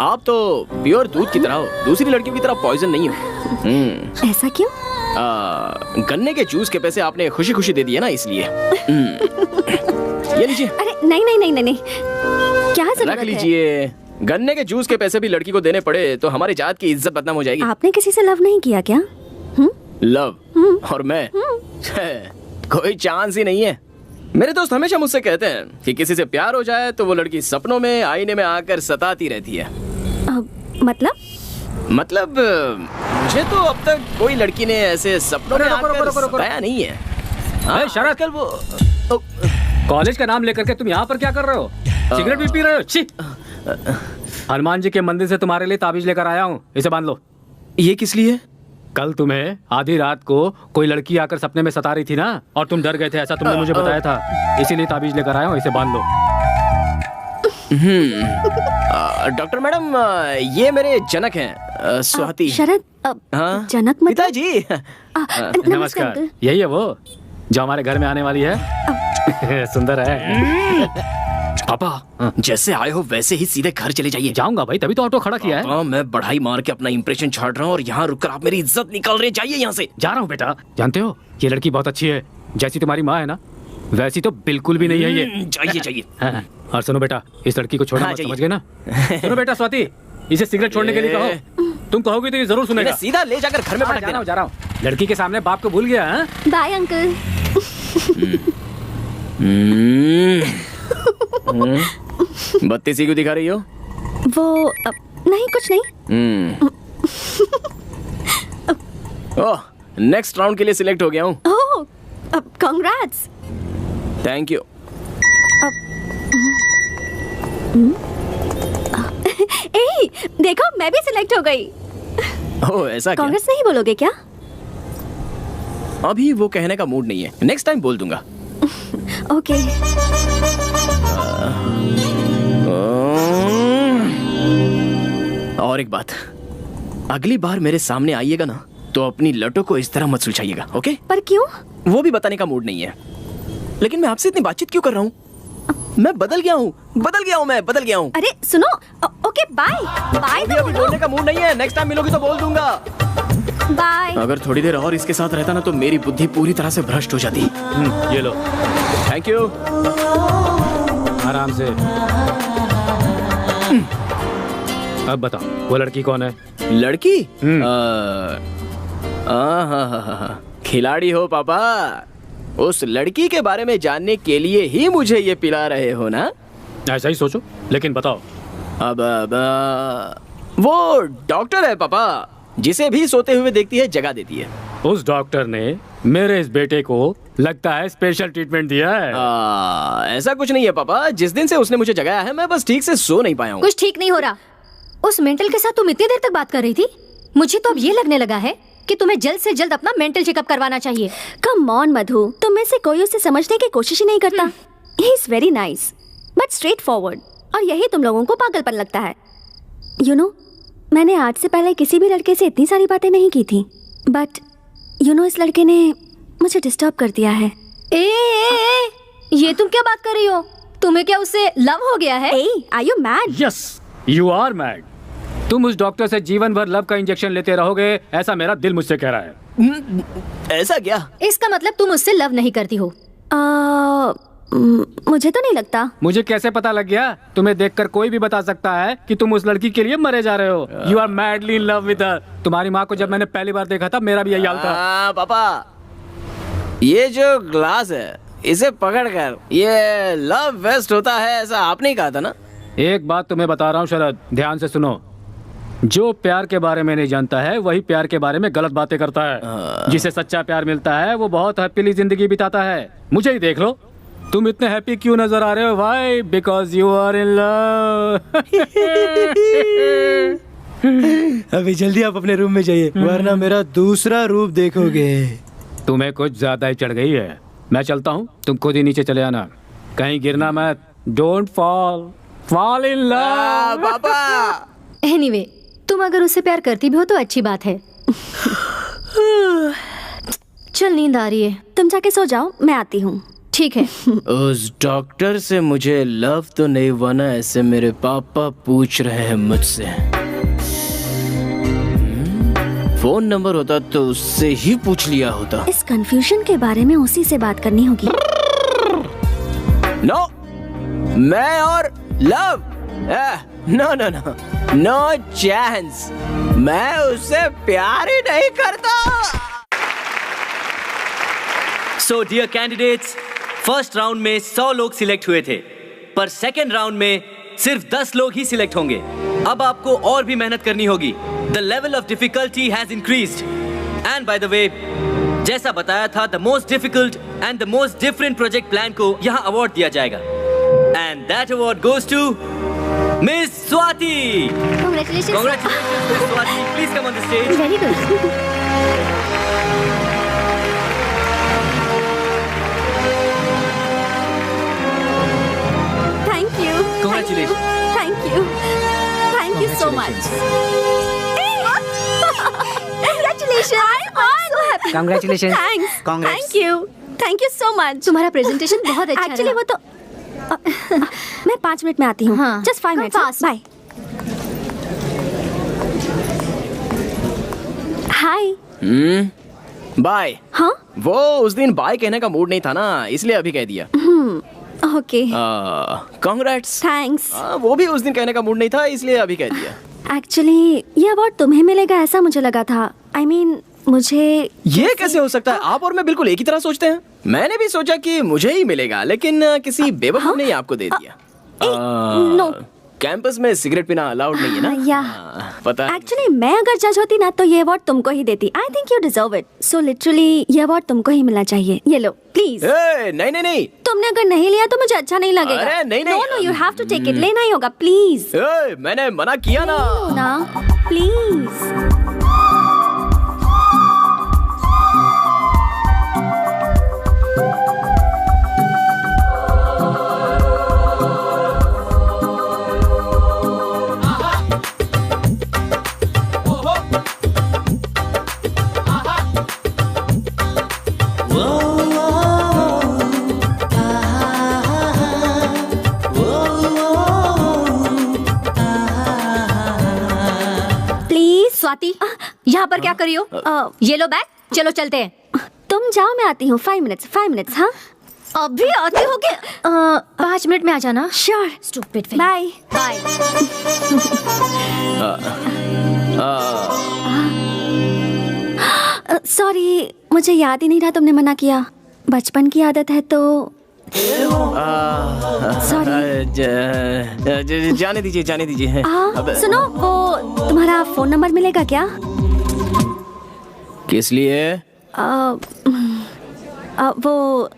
आप तो प्योर दूध की तरह हो, दूसरी लड़कियों की तरह पॉइजन नहीं हो। ऐसा क्यों? गन्ने के जूस के पैसे आपने खुशी खुशी दे दिए ना, इसलिए। ये लीजिए। अरे नहीं नहीं नहीं नहीं नहीं, क्या जरूरत रख है? लीजिए। गन्ने के जूस के पैसे भी लड़की को देने पड़े तो हमारी जात की इज्जत बदनाम हो जाएगी। आपने किसी से लव नहीं किया क्या? लव और मैं कोई चांस ही नहीं है। मेरे दोस्त हमेशा मुझसे कहते हैं कि किसी से प्यार हो जाए तो वो लड़की सपनों में आईने में आकर सताती रहती है। मतलब मुझे तो अब तक कोई लड़की ने ऐसे सपनों में आकर सताया नहीं है। शरद, कल वो कॉलेज का नाम लेकर के तुम यहाँ पर क्या कर रहे हो? सिगरेट भी पी रहे हो? छी! हनुमान जी के मंदिर से तुम्हारे लिए ताबीज लेकर आया हूँ, इसे बांध लो। ये किस लिए? कल तुम्हें आधी रात को कोई लड़की आकर सपने में सता रही थी ना, और तुम डर गए थे, ऐसा तुमने मुझे बताया था, इसीलिए ताबीज लेकर आया हूँ, इसे बांध लो। डॉक्टर मैडम, ये मेरे जनक हैं, स्वाति। शरद, जनक मतलब? पिताजी। नमस्कार। यही है वो जो हमारे घर में आने वाली है। सुंदर है। पापा, जैसे आए हो वैसे ही सीधे घर चले जाइए। जाऊंगा भाई, तभी तो ऑटो खड़ा किया है। मैं बढ़ाई मार के अपना इंप्रेशन छाड़ रहा हूँ और यहाँ रुककर आप मेरी इज्जत निकाल रहे। जाइए यहाँ से। जा रहा हूँ बेटा। जानते हो ये लड़की बहुत अच्छी है, जैसी तुम्हारी माँ है ना वैसी तो बिल्कुल भी नहीं है ये। जाइए जाइए। हाँ, और सुनो बेटा, इस लड़की को छोड़ना मत, समझ गए ना? सुनो बेटा स्वाति, इसे सिगरेट छोड़ने के लिए कहो। तुम कहोगे तो ये जरूर सुनेगा। सीधा ले जाकर घर में पटक देना। जा रहा हूँ। लड़की के सामने बाप को भूल गया। Bye uncle. बत्तीसी क्यों दिखा रही हो? वो नहीं, कुछ नहीं। ओह, नेक्स्ट राउंड के लिए सिलेक्ट हो गया हूँ। ओह, कांग्रेट्स। Thank you. ए, देखो मैं भी सिलेक्ट हो गई। ओह, ऐसा क्या? कांग्रेस नहीं बोलोगे क्या? अभी वो कहने का मूड नहीं है, नेक्स्ट टाइम बोल दूंगा। ओके। और एक बात, अगली बार मेरे सामने आइएगा ना तो अपनी लटों को इस तरह मत सुलझाइएगा, ओके? पर क्यों? वो भी बताने का मूड नहीं है, लेकिन मैं आपसे इतनी बातचीत क्यों कर रहा हूँ? मैं बदल गया हूँ, मैं बदल गया हूँ। अरे सुनो, ओके बाय बाय। अभी बोलने का मूड नहीं है, नेक्स्ट टाइम मिलोगी तो बोल दूंगा। बाय। अगर थोड़ी देर और इसके साथ रहता ना तो मेरी बुद्धि पूरी तरह से भ्रष्ट हो जाती। ये लो। Thank you. आराम से। अब बताओ वो लड़की कौन है? लड़की? खिलाड़ी हो पापा। उस लड़की के बारे में जानने के लिए ही मुझे ये पिला रहे हो ना? ऐसा ही सोचो, लेकिन बताओ। अब वो डॉक्टर है पापा, जिसे भी सोते हुए देखती है जगा देती है। उस डॉक्टर ने मेरे इस बेटे को लगता है स्पेशल ट्रीटमेंट दिया है। ऐसा कुछ नहीं है पापा, जिस दिन से उसने मुझे जगाया है मैं बस ठीक से सो नहीं पाया हूँ। कुछ ठीक नहीं हो रहा। उस मेंटल के साथ तुम इतनी देर तक बात कर रही थी, मुझे तो अब ये लगने लगा है कि तुम्हें जल्द से जल्द अपना मेंटल चेकअप करवाना चाहिए। कम ऑन मधु, तुम में से कोई उसे समझने की कोशिश ही नहीं करता। He is very nice but straight forward, और यही तुम लोगों को पागलपन लगता है। यू नो, मैंने आज से पहले किसी भी लड़के से इतनी सारी बातें नहीं की थी, बट यू नो इस लड़के ने मुझे डिस्टर्ब कर दिया है। ये तुम क्या बात कर रही हो? तुम्हें क्या उससे लव हो गया है? Are you mad? Yes, you are mad. तुम उस डॉक्टर से जीवन भर लव का इंजेक्शन लेते रहोगे, ऐसा मेरा दिल मुझसे कह रहा है। ऐसा क्या? इसका मतलब तुम उससे लव नहीं करती हो? मुझे तो नहीं लगता। मुझे कैसे पता लग गया? तुम्हें देखकर कोई भी बता सकता है कि तुम उस लड़की के लिए मरे जा रहे हो। You are madly in love with her. तुम्हारी माँ को जब मैंने पहली बार देखा था मेरा भी यही हाल था। पापा, ये जो ग्लास है इसे पकड़कर ये लव वेस्ट होता है, ऐसा आपने ही कहा था ना? एक बात तुम्हें बता रहा हूँ शरद, ध्यान से सुनो। जो प्यार के बारे में नहीं जानता है वही प्यार के बारे में गलत बातें करता है। जिसे सच्चा प्यार मिलता है वो बहुत हैप्पीली जिंदगी बिताता है। मुझे ही देख लो, तुम इतने हैप्पी क्यों नजर आ रहे हो? Why? Because you are in love. अभी जल्दी आप अपने रूम में जाइए, वरना मेरा दूसरा रूप देखोगे। तुम्हें कुछ ज्यादा ही चढ़ गई है। मैं चलता हूँ, तुम खुद ही नीचे चले आना, कहीं गिरना मत। Don't fall in love. पापा। एनीवे, तुम अगर उससे प्यार करती भी हो तो अच्छी बात है। चल, नींद आ रही है, तुम जाके सो जाओ, मैं आती हूँ। ठीक है। उस डॉक्टर से मुझे लव तो नहीं हुआ ना, ऐसे मेरे पापा पूछ रहे हैं मुझसे। फोन नंबर होता तो उससे ही पूछ लिया होता। इस कंफ्यूजन के बारे में उसी से बात करनी होगी। नो, मैं और love, no no no, no chance. मैं उससे प्यार ही नहीं करता। So dear candidates, first round में 100 लोग सिलेक्ट हुए थे, पर सेकेंड राउंड में सिर्फ 10 लोग ही सिलेक्ट होंगे। अब आपको और भी मेहनत करनी होगी। The level of difficulty has increased. And by the way, जैसा बताया था, the most difficult and the most different project plan को यहाँ अवार्ड दिया जाएगा। And that award goes to miss Swati. Congratulations. Congratulations, Miss Swati. Please come on the stage. Very good. Thank you. Congratulations. Thank you. Thank you so much. Congratulations. I'm so happy. Congratulations. Thanks. Congrats. Thank you. Thank you so much. तुम्हारा प्रेजेंटेशन बहुत अच्छा एक्चुअली रहा। वो तो मैं 5 मिनट में आती हूँ। हाँ। Just 5 Come minute. fast. Bye. Hi. Bye. हाँ। वो उस दिन बाय कहने का मूड नहीं था ना, इसलिए अभी कह दिया। ओके। कांग्रेट्स। थैंक्स। वो भी उस दिन कहने का मूड नहीं था, इसलिए अभी कह दिया। एक्चुअली ये अवार्ड तुम्हें मिलेगा ऐसा मुझे लगा था। I mean, मुझे ये कैसे हो सकता है? आप और मैं बिल्कुल एक ही तरह सोचते हैं। मैंने भी सोचा कि मुझे ही मिलेगा, लेकिन किसी बेवकूफ ने ही आपको दे दिया। नो। कैंपस में सिगरेट पीना अलाउड नहीं है ना? या पता है। एक्चुअली मैं अगर जज होती ना तो ये अवार्ड तुमको ही देती। I think you deserve it. So literally ये अवार्ड तुमको ही मिलना चाहिए। ये लो प्लीज। नहीं नहीं नहीं। तुमने अगर नहीं लिया तो मुझे अच्छा नहीं लगेगा। अरे नहीं no no, you have to take it. लेना ही होगा प्लीज। मैंने मना किया ना। ना प्लीज। स्वाति, यहाँ पर क्या करी हो? ये लो बैग, चलो चलते हैं। तुम जाओ, मैं आती हूँ। 5 मिनट्स। हाँ अभी आते हो क्या? 5 मिनट में आ जाना। Sure. Stupid. Bye bye. Sorry, मुझे याद ही नहीं रहा तुमने मना किया। बचपन की आदत है तो सॉरी। जाने दीजिए। सुनो, वो तुम्हारा फोन नंबर मिलेगा क्या? किस लिए? वो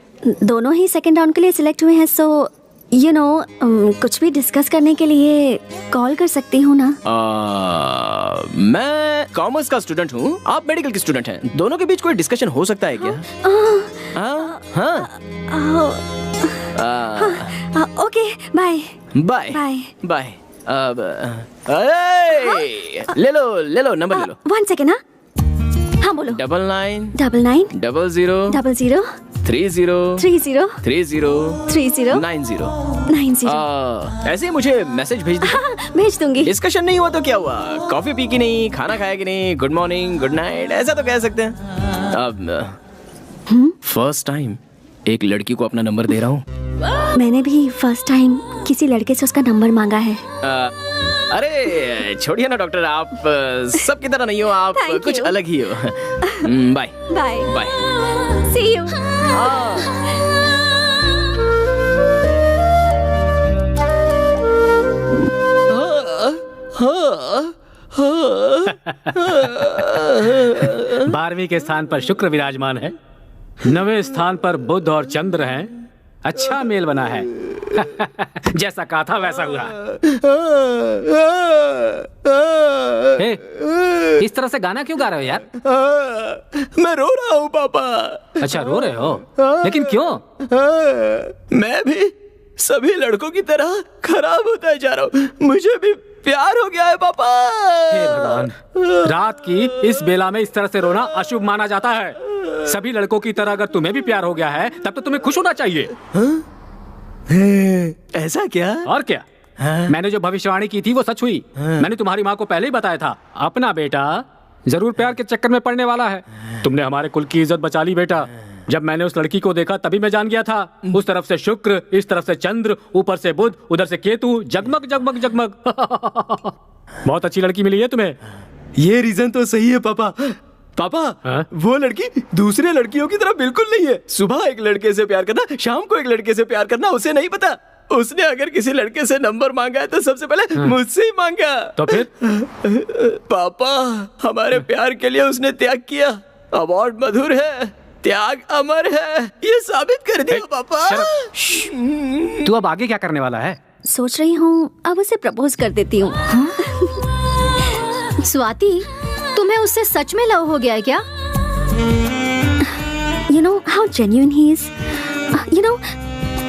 दोनों ही सेकंड राउंड के लिए सिलेक्ट हुए हैं, सो यू नो कुछ भी डिस्कस करने के लिए कॉल कर सकती हूँ ना? मैं कॉमर्स का स्टूडेंट हूँ, आप मेडिकल के स्टूडेंट हैं। दोनों के बीच कोई डिस्कशन हो सकता है क्या? Okay, bye bye bye. ले लो नंबर ले लो। 1 सेकेंड। हाँ बोलो। 99 00 00 30 90 ऐसे ही मुझे मैसेज भेज दीजिए। भेज दूंगी। डिस्कशन नहीं हुआ तो क्या हुआ? कॉफी पी की नहीं, खाना खाया कि नहीं, गुड मॉर्निंग गुड नाइट ऐसा तो कह सकते हैं। अब फर्स्ट टाइम एक लड़की को अपना नंबर दे रहा हूँ। मैंने भी फर्स्ट टाइम किसी लड़के से उसका नंबर मांगा है। अरे छोड़िए ना डॉक्टर, आप सबकी तरह नहीं हो, आप कुछ अलग ही हो। Bye bye. See you. बारहवीं के स्थान पर शुक्र विराजमान है, 9वें स्थान पर बुध और चंद्र हैं। अच्छा मेल बना है। जैसा कहा था वैसा हुआ। इस तरह से गाना क्यों गा रहे हो यार? मैं रो रहा हूँ पापा। अच्छा रो रहे हो, लेकिन क्यों? मैं भी सभी लड़कों की तरह खराब होता जा रहा हूँ। मुझे भी प्यार हो गया है पापा। हे भगवान, रात की इस बेला में इस तरह से रोना अशुभ माना जाता है। सभी लड़कों की तरह अगर तुम्हें भी प्यार हो गया है तब तो तुम्हें खुश होना चाहिए। ऐसा क्या? और क्या? मैंने जो भविष्यवाणी की थी वो सच हुई। मैंने तुम्हारी माँ को पहले ही बताया था, अपना बेटा जरूर प्यार के चक्कर में पड़ने वाला है। तुमने हमारे कुल की इज्जत बचा ली बेटा। जब मैंने उस लड़की को देखा तभी मैं जान गया था। उस तरफ से शुक्र, इस तरफ से चंद्र, ऊपर से बुध, उधर से केतु, जगमग जगमग जगमग। बहुत अच्छी लड़की मिली है तुम्हें। ये रीजन तो सही है पापा। पापा, वो लड़की दूसरे लड़कियों की तरह बिल्कुल नहीं है। सुबह एक लड़के से प्यार करना, शाम को एक लड़के से प्यार करना उसे नहीं पता। उसने अगर किसी लड़के से नंबर मांगा है तो सबसे पहले मुझसे ही मांगा। तो फिर? पापा, हमारे प्यार के लिए उसने त्याग किया। अवार्ड मधुर है, त्याग अमर है, ये साबित कर दिया पापा। तू अब आगे क्या करने वाला है? सोच रही हूँ अब उसे प्रपोज कर देती हूँ। स्वाति, तुम्हें उससे सच में लव हो गया है क्या? You know how genuine he is. You know,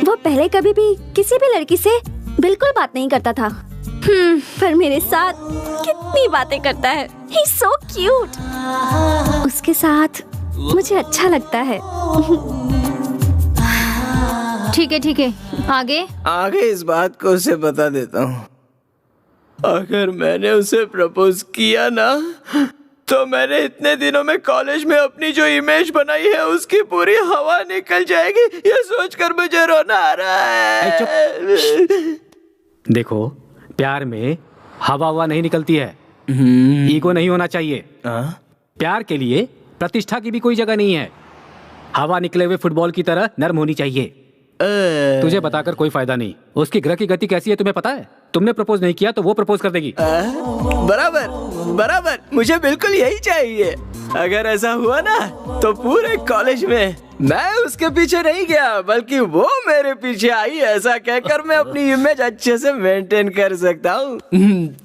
वो पहले कभी भी किसी भी लड़की से बिल्कुल बात नहीं करता था। पर मेरे साथ कितनी बातें करता है। He's so cute. उसके साथ मुझे अच्छा लगता है। ठीक है, आगे? आगे इस बात को उसे बता देता हूँ। अगर मैंने उसे प्रपोज किया ना, तो मैंने इतने दिनों में कॉलेज में अपनी जो इमेज बनाई है उसकी पूरी हवा निकल जाएगी। ये सोचकर मुझे रोना आ रहा है। देखो, प्यार में हवा नहीं निकलती है। ईगो नहीं होना चाहिए। प्यार के लिए प्रतिष्ठा की भी कोई जगह नहीं है। हवा निकले हुए फुटबॉल की तरह नर्म होनी चाहिए। तुझे बताकर कोई फायदा नहीं। उसकी ग्रह की गति कैसी है तुम्हें पता है? तुमने प्रपोज नहीं किया तो वो प्रपोज कर देगी। बराबर, मुझे बिल्कुल यही चाहिए। अगर ऐसा हुआ ना तो पूरे कॉलेज में मैं उसके पीछे नहीं गया बल्कि वो मेरे पीछे आई। ऐसा कहकर मैं अपनी इमेज अच्छे से मेंटेन कर सकता हूँ।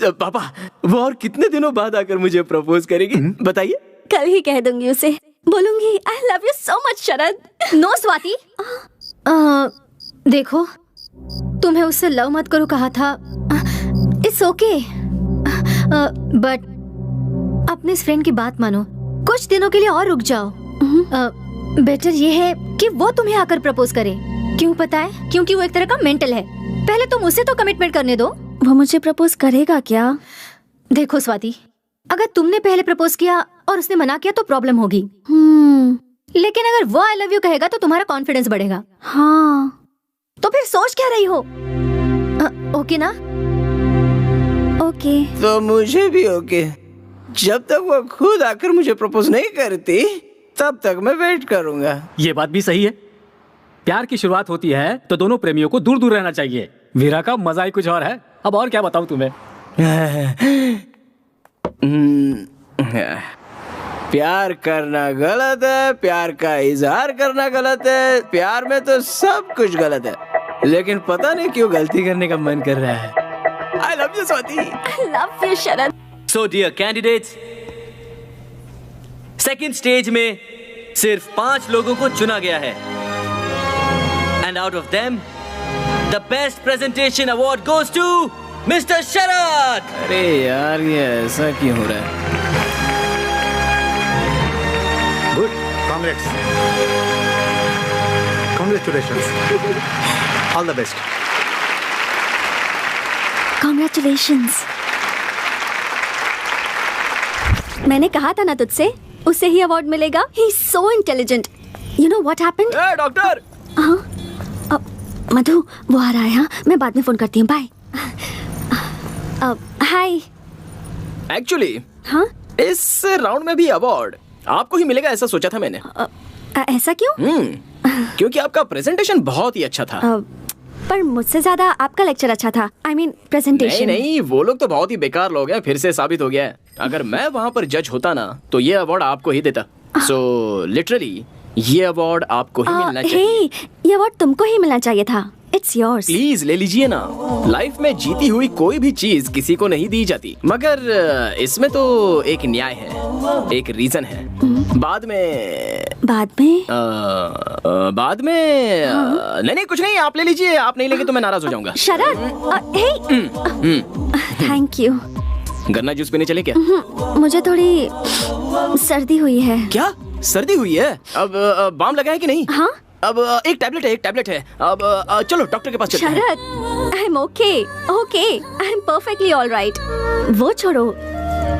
पापा, वो और कितने दिनों बाद आकर मुझे प्रपोज करेगी बताइए? कल ही कह दूंगी उसे। बोलूंगी I love you so much Sharad. No Swati, देखो, तुम्हें उससे लव मत करो कहा था। इट्स ओके, बट अपने इस फ्रेंड की बात मानो। कुछ दिनों के लिए और रुक जाओ। बेटर ये है कि वो तुम्हें आकर प्रपोज करे। क्यों पता है? क्योंकि वो एक तरह का मेंटल है। पहले तुम उसे तो कमिटमेंट करने दो। वो मुझे प्रपोज करेगा क्या? देखो स्वाति, अगर तुमने पहले प्रपोज किया और उसने मना किया तो प्रॉब्लम होगी। लेकिन अगर वो आई लव यू कहेगा तो तुम्हारा कॉन्फिडेंस बढ़ेगा। हाँ, तो फिर सोच क्या रही हो? ओके ना? ओके। तो मुझे भी ओके। जब तक वो खुद आकर मुझे प्रपोज नहीं करती तब तक मैं वेट करूंगा। ये बात भी सही है। प्यार की शुरुआत होती है तो दोनों प्रेमियों को दूर दूर रहना चाहिए। वीरा का मजा ही कुछ और है। अब और क्या बताऊं तुम्हें? प्यार करना गलत है, प्यार का इजहार करना गलत है, प्यार में तो सब कुछ गलत है। लेकिन पता नहीं क्यों गलती करने का मन कर रहा है। I love you Swati. I love you Sharad. So dear candidates, second stage में सिर्फ 5 लोगों को चुना गया है। And out of them, the best presentation award goes to Mr. शरद। अरे यार, ये ऐसा क्यों हो रहा है? Good, congrats, congratulations, all the best. Congratulations। मैंने कहा था ना तुझसे, उसे ही अवार्ड मिलेगा। He is so intelligent। You know what happened? Doctor. हाँ, मधु, वो आ रहा है। हाँ, मैं बाद में फोन करती हूँ। बाय। हाय। एक्चुअली हाँ, इस राउंड में भी अवार्ड आपको ही मिलेगा ऐसा सोचा था मैंने। ऐसा क्यों? क्योंकि आपका प्रेजेंटेशन बहुत ही अच्छा था। पर मुझसे ज्यादा आपका लेक्चर अच्छा था। I mean presentation. नहीं, वो लोग तो बहुत ही बेकार लोग हैं। फिर से साबित हो गया है। अगर मैं वहाँ पर जज होता ना तो ये अवार्ड आपको ही देता। सो लिटरली ये अवार्ड आपको ही मिलना चाहिए। ये अवार्ड तुमको ही मिलना चाहिए था। It's yours। प्लीज ले लीजिए ना। लाइफ में जीती हुई कोई भी चीज किसी को नहीं दी जाती, मगर इसमें तो एक न्याय है, एक रीजन है। बाद में नहीं कुछ नहीं, आप ले लीजिए। आप नहीं लेंगे तो मैं नाराज हो जाऊंगा। शरद, थैंक यू। गन्ना जूस पीने चले क्या? मुझे थोड़ी सर्दी हुई है। क्या सर्दी हुई है? अब बाम लगा है कि नहीं? हाँ। अब एक टैबलेट है। अब चलो डॉक्टर के पास चलते हैं। Sharad, I am okay, I am perfectly all right. वो छोड़ो,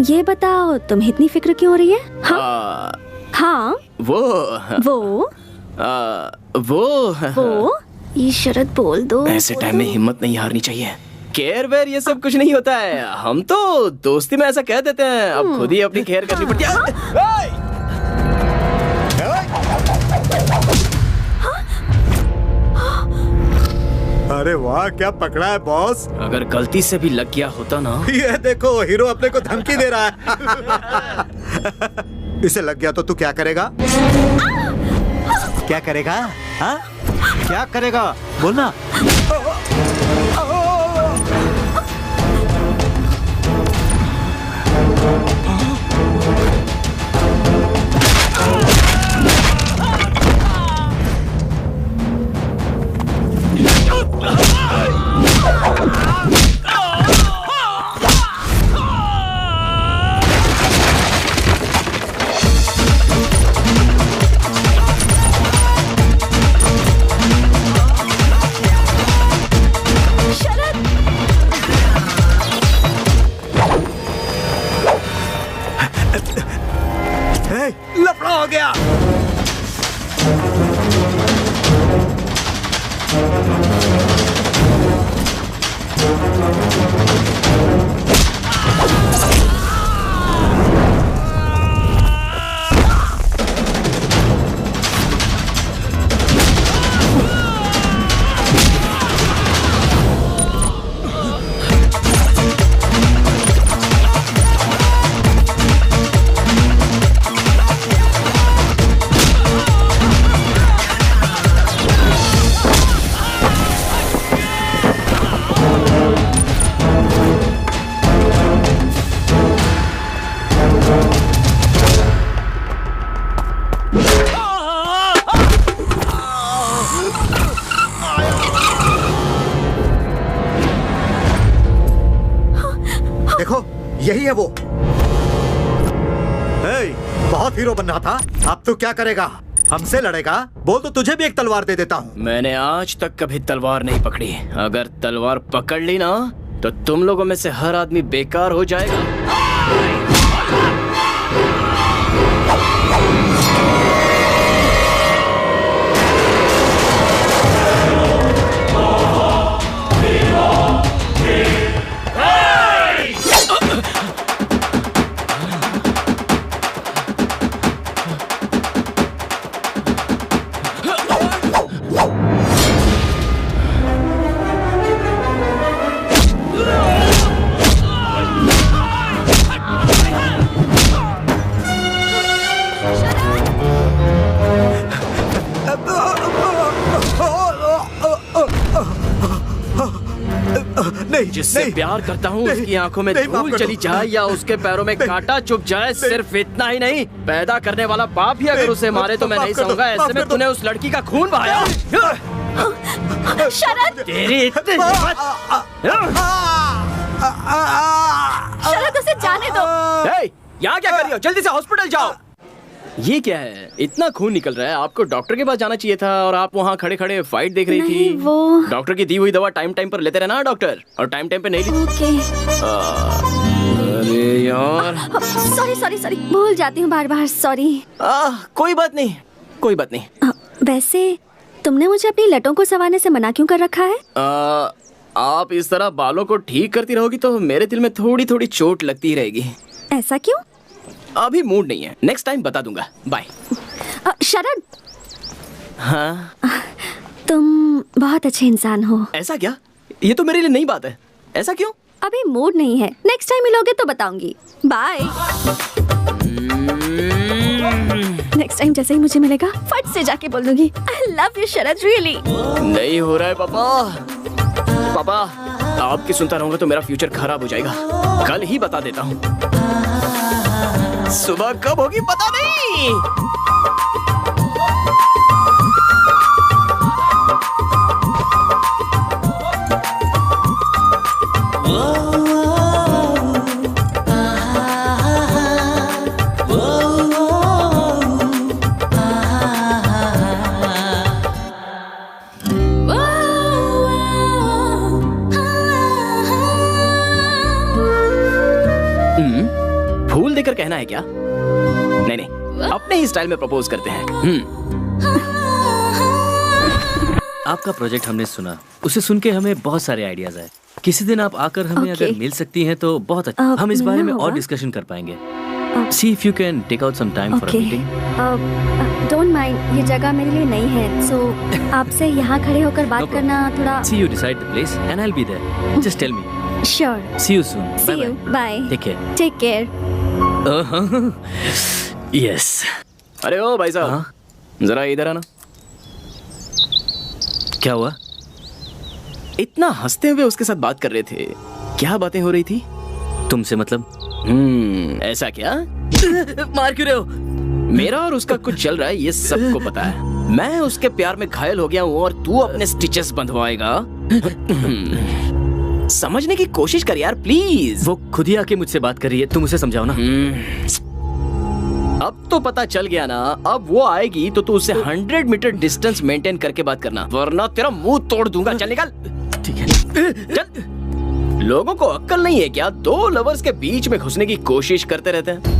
ये बताओ तुम्हें इतनी फिक्र क्यों हो रही है? हाँ, वो ये शरद बोल दो। ऐसे टाइम में हिम्मत नहीं हारनी चाहिए। केयर वेयर ये सब कुछ नहीं होता है, हम तो दोस्ती में ऐसा कह देते हैं, अब खुद ही अपनी केयर करनी पड़ती है। अरे वाह, क्या पकड़ा है बॉस। अगर गलती से भी लग गया होता ना। ये देखो, हीरो अपने को धमकी दे रहा है। इसे लग गया तो तू क्या करेगा? क्या करेगा? हाँ? क्या करेगा? बोलना। लफड़ा हो गया। देखो, यही है वो। बहुत हीरो बनना था, अब तू क्या करेगा? हमसे लड़ेगा? बोल तो तुझे भी एक तलवार दे देता हूँ। मैंने आज तक कभी तलवार नहीं पकड़ी, अगर तलवार पकड़ ली ना तो तुम लोगों में से हर आदमी बेकार हो जाएगा। जिससे प्यार करता हूँ उसकी आंखों में धूल चली जाए या उसके पैरों में कांटा चुभ जाए, सिर्फ इतना ही नहीं, पैदा करने वाला बाप भी अगर उसे मारे तो मैं नहीं सहूंगा। ऐसे में तूने उस लड़की का खून बहाया। शरद, तेरी शरद, उसे जाने दो। यहाँ क्या कर रही हो? जल्दी से हॉस्पिटल जाओ। ये क्या है? इतना खून निकल रहा है, आपको डॉक्टर के पास जाना चाहिए था और आप वहाँ खड़े खड़े फाइट देख रही थी। वो डॉक्टर की दी हुई दवा टाइम टाइम पर लेते रहना डॉक्टर, और टाइम टाइम पे नहीं ली। अरे यार, सॉरी, भूल जाती हूँ बार बार, सॉरी। कोई बात नहीं। वैसे तुमने मुझे अपनी लटों को संवारने से मना क्यों कर रखा है? आप इस तरह बालों को ठीक करती रहोगी तो मेरे दिल में थोड़ी थोड़ी चोट लगती रहेगी। ऐसा क्यों? अभी मूड नहीं है, नेक्स्ट टाइम बता दूंगा। बाय। शरद। हाँ? तुम बहुत अच्छे इंसान हो। ऐसा क्या? ये तो मेरे लिए नई बात है। ऐसा क्यों? अभी मूड नहीं है, नेक्स्ट टाइम मिलोगे तो बताऊंगी। बाय। नेक्स्ट टाइम जैसे ही मुझे मिलेगा फट से जाके बोल दूंगी आई लव यू शरद, रियली। नहीं हो रहा है पापा, आपकी सुनता रहूंगा तो मेरा फ्यूचर खराब हो जाएगा। कल ही बता देता हूँ, सुबह कब होगी पता नहीं। कहना है क्या? नहीं नहीं, अपने ही स्टाइल में प्रपोज करते हैं। आपका प्रोजेक्ट हमने सुना, उसे सुन के हमें बहुत सारे आइडियाज आए। किसी दिन आप आकर हमें Okay. अगर मिल सकती हैं तो बहुत अच्छा। हम इस बारे में और डिस्कशन कर पाएंगे। See if you can take out some time for a okay meeting. Don't mind, ये जगह मेरे लिए नई है, सो आपसे यहाँ खड़े होकर बात No करना थोड़ा। See you decide the place and I'll be there. Just tell me. Sure, See you soon. See Bye you, bye. Bye, Take care. Take care. Yes. अरे ओ भाई साहब, हाँ? जरा इधर आना। क्या हुआ? इतना हंसते हुए उसके साथ बात कर रहे थे, क्या बातें हो रही थी? तुमसे मतलब? ऐसा क्या? मार क्यों रहे हो? मेरा और उसका कुछ चल रहा है, ये सबको पता है। मैं उसके प्यार में घायल हो गया हूँ और तू अपने स्टिचेस बंधवाएगा। समझने की कोशिश कर यार, प्लीज। वो खुद ही आके मुझसे बात कर रही है, तुम उसे समझाओ ना। अब तो पता चल गया ना। अब वो आएगी तो तू उससे 100 मीटर डिस्टेंस मेंटेन करके बात करना, वरना तेरा मुंह तोड़ दूंगा। चल निकल। ठीक है। चल। लोगों को अक्ल नहीं है क्या? दो लवर्स के बीच में घुसने की कोशिश करते रहते हैं।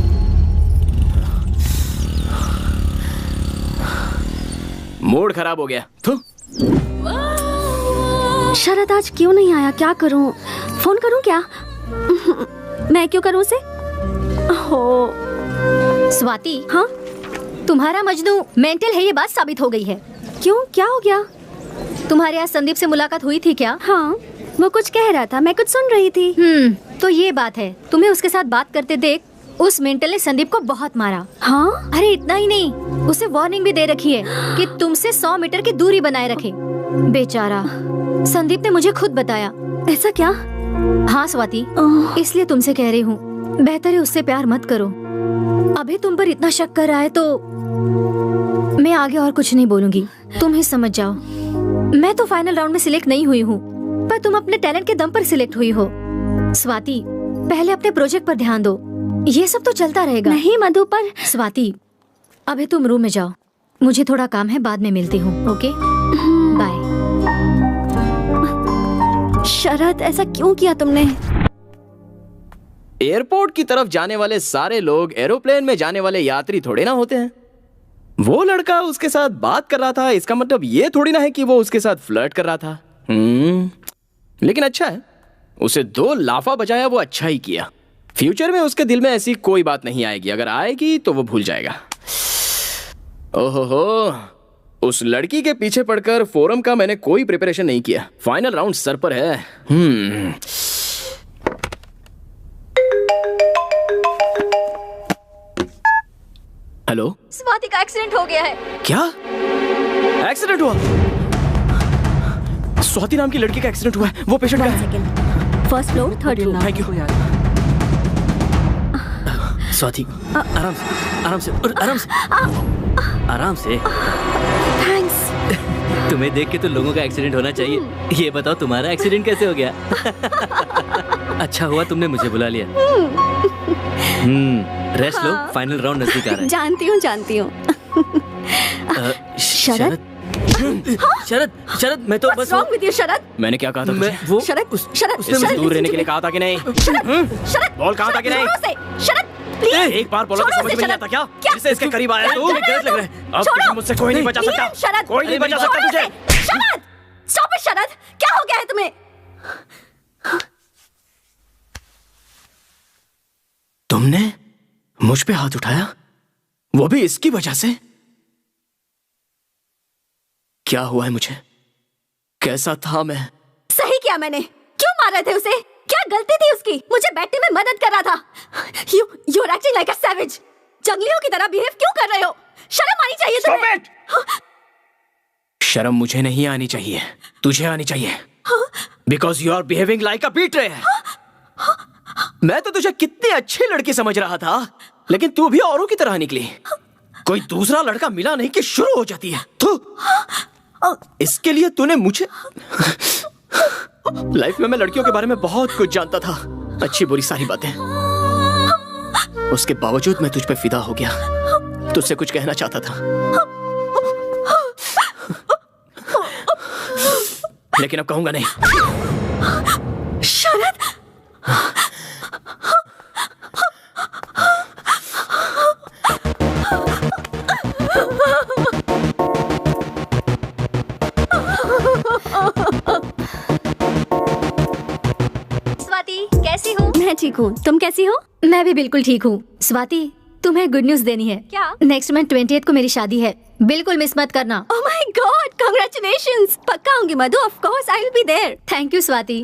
मूड खराब हो गया। थू। शरद आज क्यों नहीं आया? क्या करूं? फोन करूं क्या? मैं क्यों करूं उसे? हो स्वाति, हाँ, तुम्हारा मजनू मेंटल है, ये बात साबित हो गई है। क्यों, क्या हो गया? तुम्हारे यहाँ संदीप से मुलाकात हुई थी क्या? हाँ, वो कुछ कह रहा था, मैं कुछ सुन रही थी। तो ये बात है, तुम्हें उसके साथ बात करते देख उस मेंटल ने संदीप को बहुत मारा। हाँ, अरे इतना ही नहीं, उसे वार्निंग भी दे रखी है कि तुमसे 100 मीटर की दूरी बनाए रखे। बेचारा संदीप ने मुझे खुद बताया। ऐसा क्या? हाँ स्वाति, इसलिए तुमसे कह रही हूँ, बेहतर है उससे प्यार मत करो। अभी तुम पर इतना शक कर रहा है तो मैं आगे और कुछ नहीं बोलूंगी, तुम ही समझ जाओ। मैं तो फाइनल राउंड में सिलेक्ट नहीं हुई हूँ, पर तुम अपने टैलेंट के दम पर सिलेक्ट हुई हो। स्वाति, पहले अपने प्रोजेक्ट पर ध्यान दो, ये सब तो चलता रहेगा। नहीं मधु, पर स्वाति अभी तुम रूम में जाओ, मुझे थोड़ा काम है, बाद में मिलती हूँ। Okay bye. शरद, ऐसा क्यों किया तुमने? एयरपोर्ट की तरफ जाने वाले सारे लोग एरोप्लेन में जाने वाले यात्री थोड़े ना होते हैं। वो लड़का उसके साथ बात कर रहा था, इसका मतलब ये थोड़ी ना है कि वो उसके साथ फ्लर्ट कर रहा था। लेकिन अच्छा है, उसे 2 लाफा बजाया, वो अच्छा ही किया। फ्यूचर में उसके दिल में ऐसी कोई बात नहीं आएगी, अगर आएगी तो वो भूल जाएगा। ओहो, उस लड़की के पीछे पड़कर फोरम का मैंने कोई प्रिपरेशन नहीं किया। फाइनल राउंड सर पर है। हेलो, स्वाति का एक्सीडेंट हो गया है। क्या एक्सीडेंट हुआ? स्वाति नाम की लड़की का एक्सीडेंट हुआ है। वो पेशेंट का है। First floor, third room. Thank you. Swati, आराम से, आराम से, आराम से, आराम से। थैंक्स। तुम्हें देख के तो लोगों का एक्सीडेंट होना चाहिए। ये बताओ तुम्हारा एक्सीडेंट कैसे हो गया? अच्छा हुआ तुमने मुझे बुला लिया। रेस्ट लो, फाइनल राउंड नजदीक आ रहा है। जानती हूँ। शरद, शरद, शरद, मैं तो बस Wrong with you, शरद? मैंने क्या कहा था तुझे? वो शरद, शरद, इससे शरद, दूर रहने के लिए कहा था कि नहीं? शरद, बोल, कहा था कि नहीं? छोड़ो उसे, शरद, please, एक बार बोला तो छोड़ो समझ उसे, में नहीं शरद। आता क्या? क्या? जिससे इसके करीब आया तू, शरद, गलत लग रहा है। अब छोड़ो। तुझे मुझसे कोई नहीं बचा सकता। Please, शरद, कोई नहीं बचा सकता छोड़ो तुझे। उसे। शरद, stop it, शरद, क्या हो गया है तुम्हें? तुमने मुझ पे हाथ उठाया, वो भी इसकी वजह से? क्या हुआ है मुझे? कैसा था मैं? सही किया मैंने। क्यों मार रहे थे उसे? क्या गलती थी उसकी? मुझे बैठने में मदद कर रहा था। You're acting like a savage. जंगलियों की तरह बिहेव क्यों कर रहे हो? शर्म आनी चाहिए तुम्हें। शर्म मुझे नहीं आनी चाहिए, तुझे आनी चाहिए। Because you are behaving like a betrayer. मैं तो तुझे कितनी अच्छी लड़की समझ रहा था, लेकिन तू भी औरों की तरह निकली। कोई दूसरा लड़का मिला नहीं कि शुरू हो जाती है। तू इसके लिए तूने मुझे लाइफ में मैं लड़कियों के बारे में बहुत कुछ जानता था, अच्छी बुरी सारी बातें। उसके बावजूद मैं तुझ पे फिदा हो गया, तुझसे कुछ कहना चाहता था, लेकिन अब कहूंगा नहीं। शरद, ठीक हूँ, तुम कैसी हो? मैं भी बिल्कुल ठीक हूँ। स्वाति, तुम्हें गुड न्यूज देनी है। क्या? नेक्स्ट मंथ 28 को मेरी शादी है, बिल्कुल मिस मत करना। Oh my God, congratulations. पक्का आऊंगी Madhu, of course I will be there. Thank you Swati.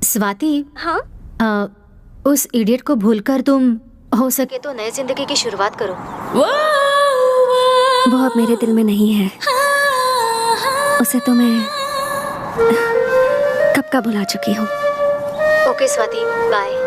Swati, हाँ? उस इडियट को भूलकर तुम हो सके तो नई जिंदगी की शुरुआत करो। वो अब मेरे दिल में नहीं है, उसे तो मैं कब का भुला चुकी हूँ। Okay Swati, bye.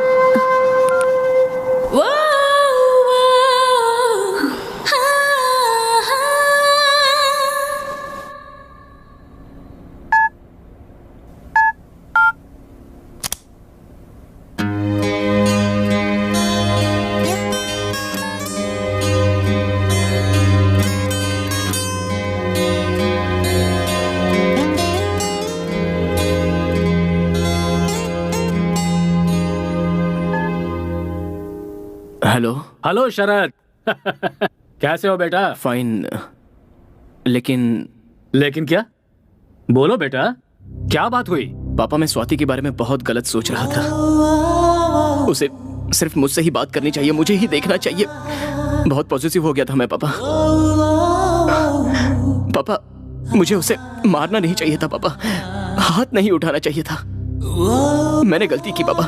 Hello. Hello Sharad. कैसे हो बेटा? फाइन, लेकिन क्या? बोलो बेटा, क्या बात हुई? पापा, मैं स्वाति के बारे में बहुत गलत सोच रहा था। उसे सिर्फ मुझसे ही बात करनी चाहिए, मुझे ही देखना चाहिए। बहुत पॉजिटिव हो गया था मैं पापा। पापा, मुझे उसे मारना नहीं चाहिए था पापा, हाथ नहीं उठाना चाहिए था। मैंने गलती की पापा,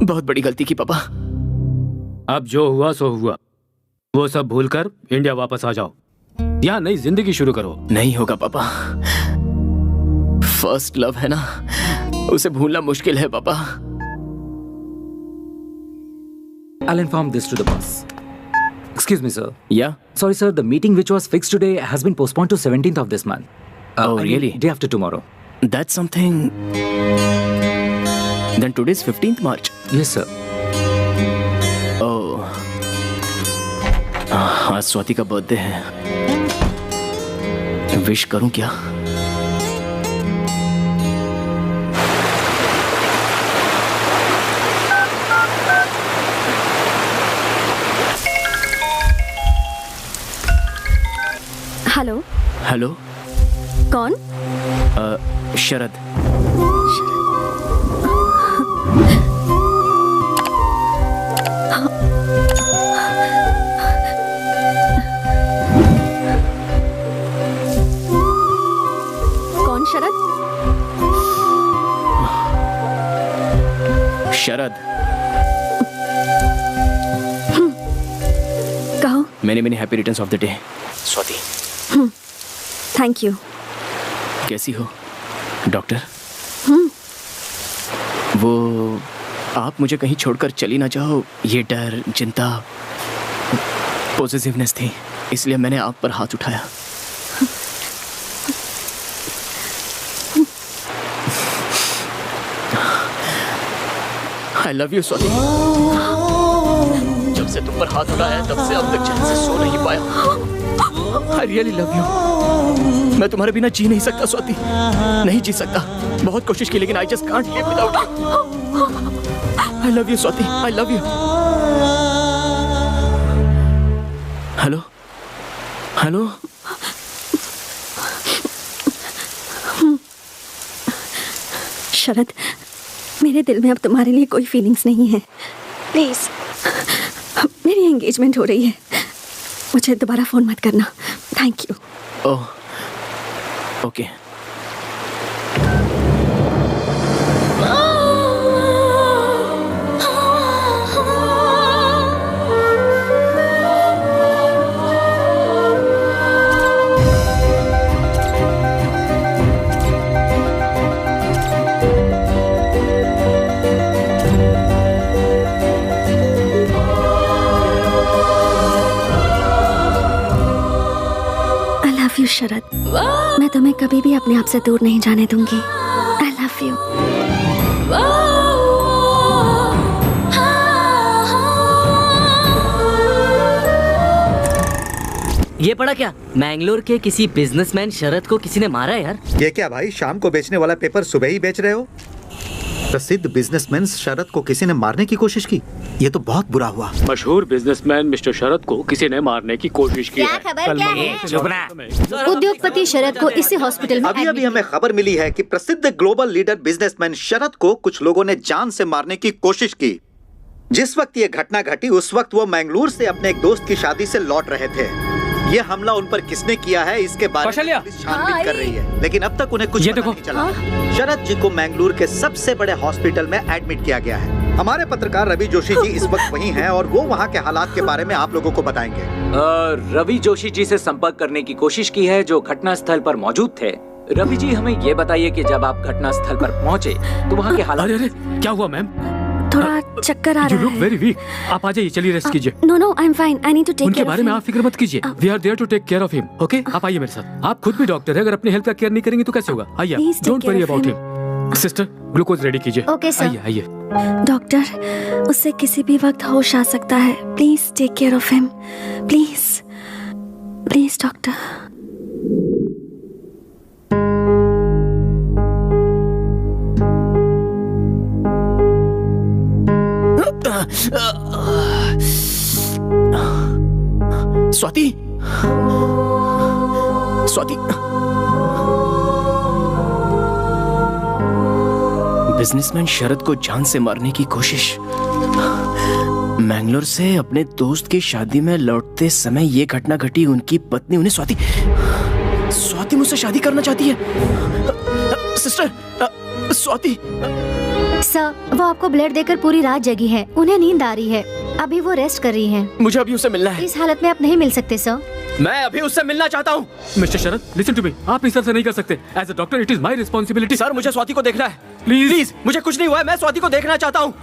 बहुत बड़ी गलती की पापा। अब जो हुआ सो हुआ, वो सब भूलकर इंडिया वापस आ जाओ, यहाँ नई जिंदगी शुरू करो। नहीं होगा पापा, फर्स्ट लव है ना, उसे भूलना मुश्किल है पापा। I'll inform this to the boss. Excuse me, sir. Yeah? Sorry, sir. The meeting which was fixed today has been postponed to 17th of this month. Oh, I mean, really? Day after tomorrow. That's something. Then today's 15th March. Yes, sir. Oh. आज स्वाति का बर्थडे है। विश करूं क्या? हेलो। हेलो। कौन? शरद। कौन शरद? शरद। कहो। Many happy returns of the day Swati. Thank you. कैसी हो डॉक्टर? वो आप मुझे कहीं छोड़कर चली ना जाओ, ये डर, चिंता, पॉजिटिवनेस थी, इसलिए मैंने आप पर हाथ उठाया। आई लव यू स्वाति। जब से तुम पर हाथ उठाया तब से अब तक चैन से सो नहीं पाया। I really love you. मैं तुम्हारे बिना जी नहीं सकता स्वाति, नहीं जी सकता। बहुत कोशिश की लेकिन I just can't live without you. I love you Swati, I love you. Hello, hello. Sharad, मेरे दिल में अब तुम्हारे लिए कोई फीलिंग्स नहीं है। प्लीज, मेरी एंगेजमेंट हो रही है, मुझे दोबारा फोन मत करना। Thank you. Oh, okay. Sharad, मैं तुम्हें कभी भी अपने आप से दूर नहीं जाने दूंगी। आई लव यू। ये पढ़ा क्या? मैंगलोर के किसी बिजनेसमैन शरद को किसी ने मारा है यार। ये क्या भाई, शाम को बेचने वाला पेपर सुबह ही बेच रहे हो? प्रसिद्ध बिजनेसमैन शरद को किसी ने मारने की कोशिश की। ये तो बहुत बुरा हुआ। मशहूर बिजनेसमैन मिस्टर शरद को किसी ने मारने की कोशिश की है। खबर क्या है? चुप ना। उद्योगपति शरद को इसी हॉस्पिटल में अभी अभी हमें खबर मिली है कि प्रसिद्ध ग्लोबल लीडर बिजनेसमैन शरद को कुछ लोगों ने जान से मारने की कोशिश की। जिस वक्त ये घटना घटी उस वक्त वो मैंगलोर से अपने एक दोस्त की शादी से लौट रहे थे। ये हमला उन पर किसने किया है इसके बारे में पुलिस छानबीन कर रही है, लेकिन अब तक उन्हें कुछ पता नहीं चला। शरद जी को मैंगलोर के सबसे बड़े हॉस्पिटल में एडमिट किया गया है। हमारे पत्रकार रवि जोशी जी इस वक्त वहीं हैं और वो वहाँ के हालात के बारे में आप लोगों को बताएंगे। रवि जोशी जी से संपर्क करने की कोशिश की है जो घटना स्थल पर मौजूद थे। रवि जी हमें ये बताइए कि जब आप घटना स्थल पर पहुँचे तो वहाँ के हालात। अरे क्या हुआ मैम? थोड़ा चक्कर आ You रहा look है। very weak. आप आ जाइए, चलिए रेस्ट कीजिए। No no I am fine, I need to take उनके केयर बारे में आप फिक्र मत कीजिए। We are there to take care of him. Okay, आप आइए मेरे साथ। आप खुद भी डॉक्टर है, अगर अपनी हेल्थ का केयर नहीं करेंगे तो कैसे होगा? आइए, Please take don't care worry of about him. Him. Sister, glucose ready कीजिए। Okay, sir. आइए आइए। डॉक्टर, उससे किसी भी वक्त होश आ सकता है। Please take care of him, please please doctor. Swati, Swati, businessman Sharad को जान से मारने की कोशिश। मैंगलोर से अपने दोस्त की शादी में लौटते समय ये घटना घटी। उनकी पत्नी उन्हें स्वाति मुझसे शादी करना चाहती है। सिस्टर, स्वाति। सर, वो आपको ब्लड देकर पूरी रात जगी है। उन्हें नींद आ रही है। अभी वो रेस्ट कर रही हैं। मुझे अभी उससे मिलना है। इस हालत में आप नहीं मिल सकते सर। मैं अभी उससे मिलना चाहता हूँ। Mister Sharad, listen to me. आप इस तरह से नहीं कर सकते। As a doctor it is my responsibility. Sir, मुझे स्वाति को देखना है। प्लीज, मुझे कुछ नहीं हुआ है। मैं स्वाति को देखना चाहता हूँ।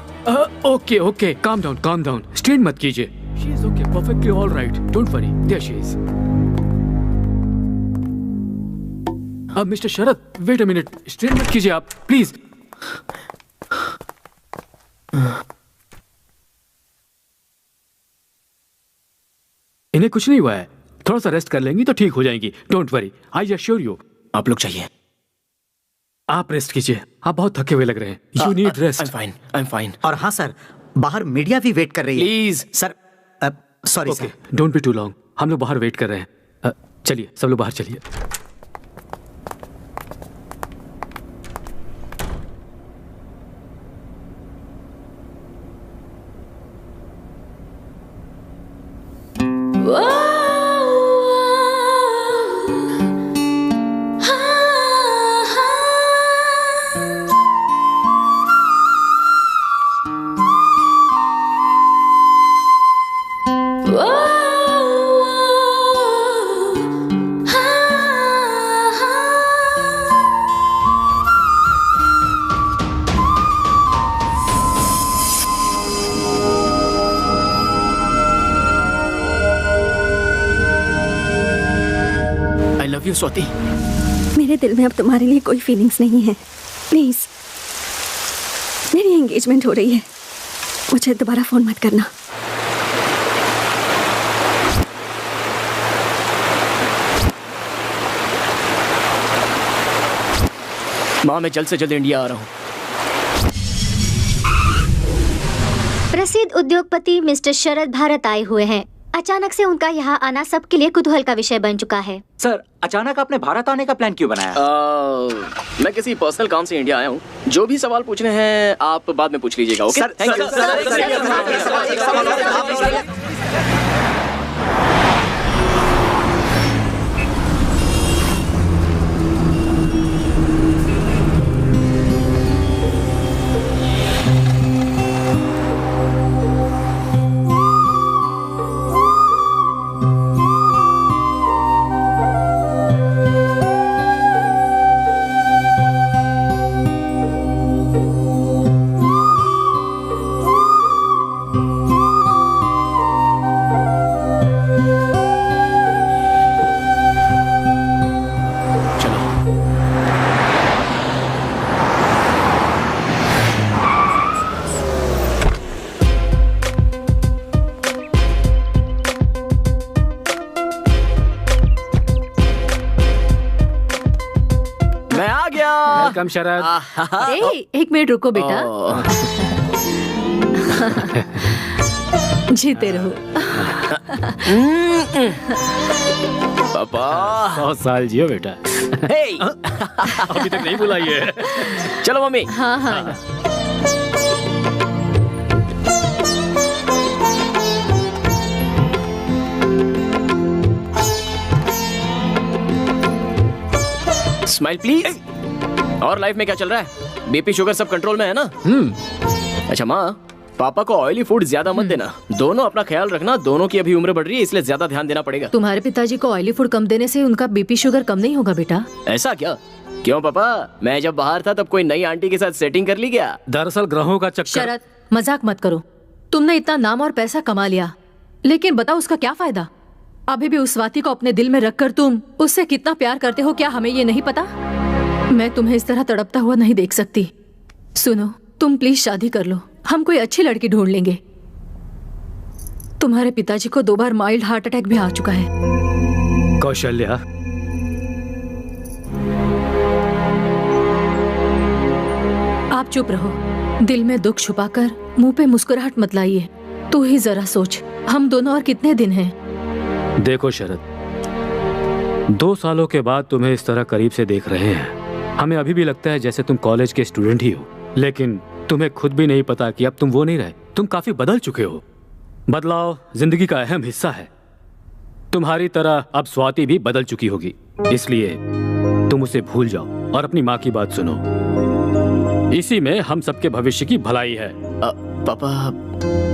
Okay okay, calm down. Strain मत कीजिए। She is okay, perfectly all right. Don't worry, there she is. अब mister Sharad, wait a minute. Strain मत कीजिए आप, प्लीज। इन्हें कुछ नहीं हुआ है। थोड़ा सा रेस्ट कर लेंगी तो ठीक हो जाएंगी। Don't worry, I assure you. आप लोग चाहिए। आप रेस्ट कीजिए। आप बहुत थके हुए लग रहे हैं। You need rest. I am fine. और हाँ सर, बाहर मीडिया भी वेट कर रही है। Please sir, sorry okay, sir. Don't be too long. हम लोग बाहर वेट कर रहे हैं। चलिए, सब लोग बाहर चलिए। स्वाति, मेरे दिल में अब तुम्हारे लिए कोई फीलिंग्स नहीं है। प्लीज, मेरी एंगेजमेंट हो रही है। मुझे दोबारा फोन मत करना। माँ, मैं जल्द से जल्द इंडिया आ रहा हूँ। प्रसिद्ध उद्योगपति मिस्टर शरद भारत आए हुए हैं। अचानक से उनका यहाँ आना सबके लिए कुतूहल का विषय बन चुका है। सर, अचानक आपने भारत आने का प्लान क्यों बनाया? मैं किसी पर्सनल काम से इंडिया आया हूँ। जो भी सवाल पूछने हैं आप बाद में पूछ लीजिएगा। Okay, thank you. तालियां। वेलकम शरद। एक मिनट रुको बेटा। जीते रहो। पापा 100 साल जियो बेटा। हे अभी तक नहीं बुलाई है। चलो मम्मी। हाँ हाँ। Smile please. और लाइफ में क्या चल रहा है? बीपी शुगर सब कंट्रोल में है ना? अच्छा माँ, पापा को ऑयली फूड ज्यादा मत देना। दोनों अपना ख्याल रखना। दोनों की अभी उम्र बढ़ रही है, इसलिए ज्यादा ध्यान देना पड़ेगा। तुम्हारे पिताजी को ऑयली फूड कम देने से उनका बीपी शुगर कम नहीं होगा बेटा। ऐसा क्या? क्यों पापा, मैं जब बाहर था तब कोई नई आंटी के साथ सेटिंग कर ली क्या? दरअसल ग्रहों का चक्कर। शरद, मजाक मत करो। तुमने इतना नाम और पैसा कमा लिया, लेकिन बताओ उसका क्या फायदा? अभी भी उस स्वाति को अपने दिल में रखकर तुम उससे कितना प्यार करते हो, क्या हमें ये नहीं पता? मैं तुम्हें इस तरह तड़पता हुआ नहीं देख सकती। सुनो, तुम प्लीज शादी कर लो। हम कोई अच्छी लड़की ढूंढ लेंगे। तुम्हारे पिताजी को 2 बार माइल्ड हार्ट अटैक भी आ चुका है। कौशल्या, आप चुप रहो। दिल में दुख छुपाकर मुंह पे मुस्कुराहट मत लाइए। तू ही जरा सोच, हम दोनों और कितने दिन हैं? देखो शरद, 2 सालों के बाद तुम्हें इस तरह करीब से देख रहे हैं। हमें अभी भी लगता है जैसे तुम कॉलेज के स्टूडेंट ही हो, लेकिन तुम्हें खुद भी नहीं पता कि अब तुम वो नहीं रहे। तुम काफी बदल चुके हो। बदलाव जिंदगी का अहम हिस्सा है। तुम्हारी तरह अब स्वाति भी बदल चुकी होगी, इसलिए तुम उसे भूल जाओ और अपनी माँ की बात सुनो। इसी में हम सबके भविष्य की भलाई है। पापा,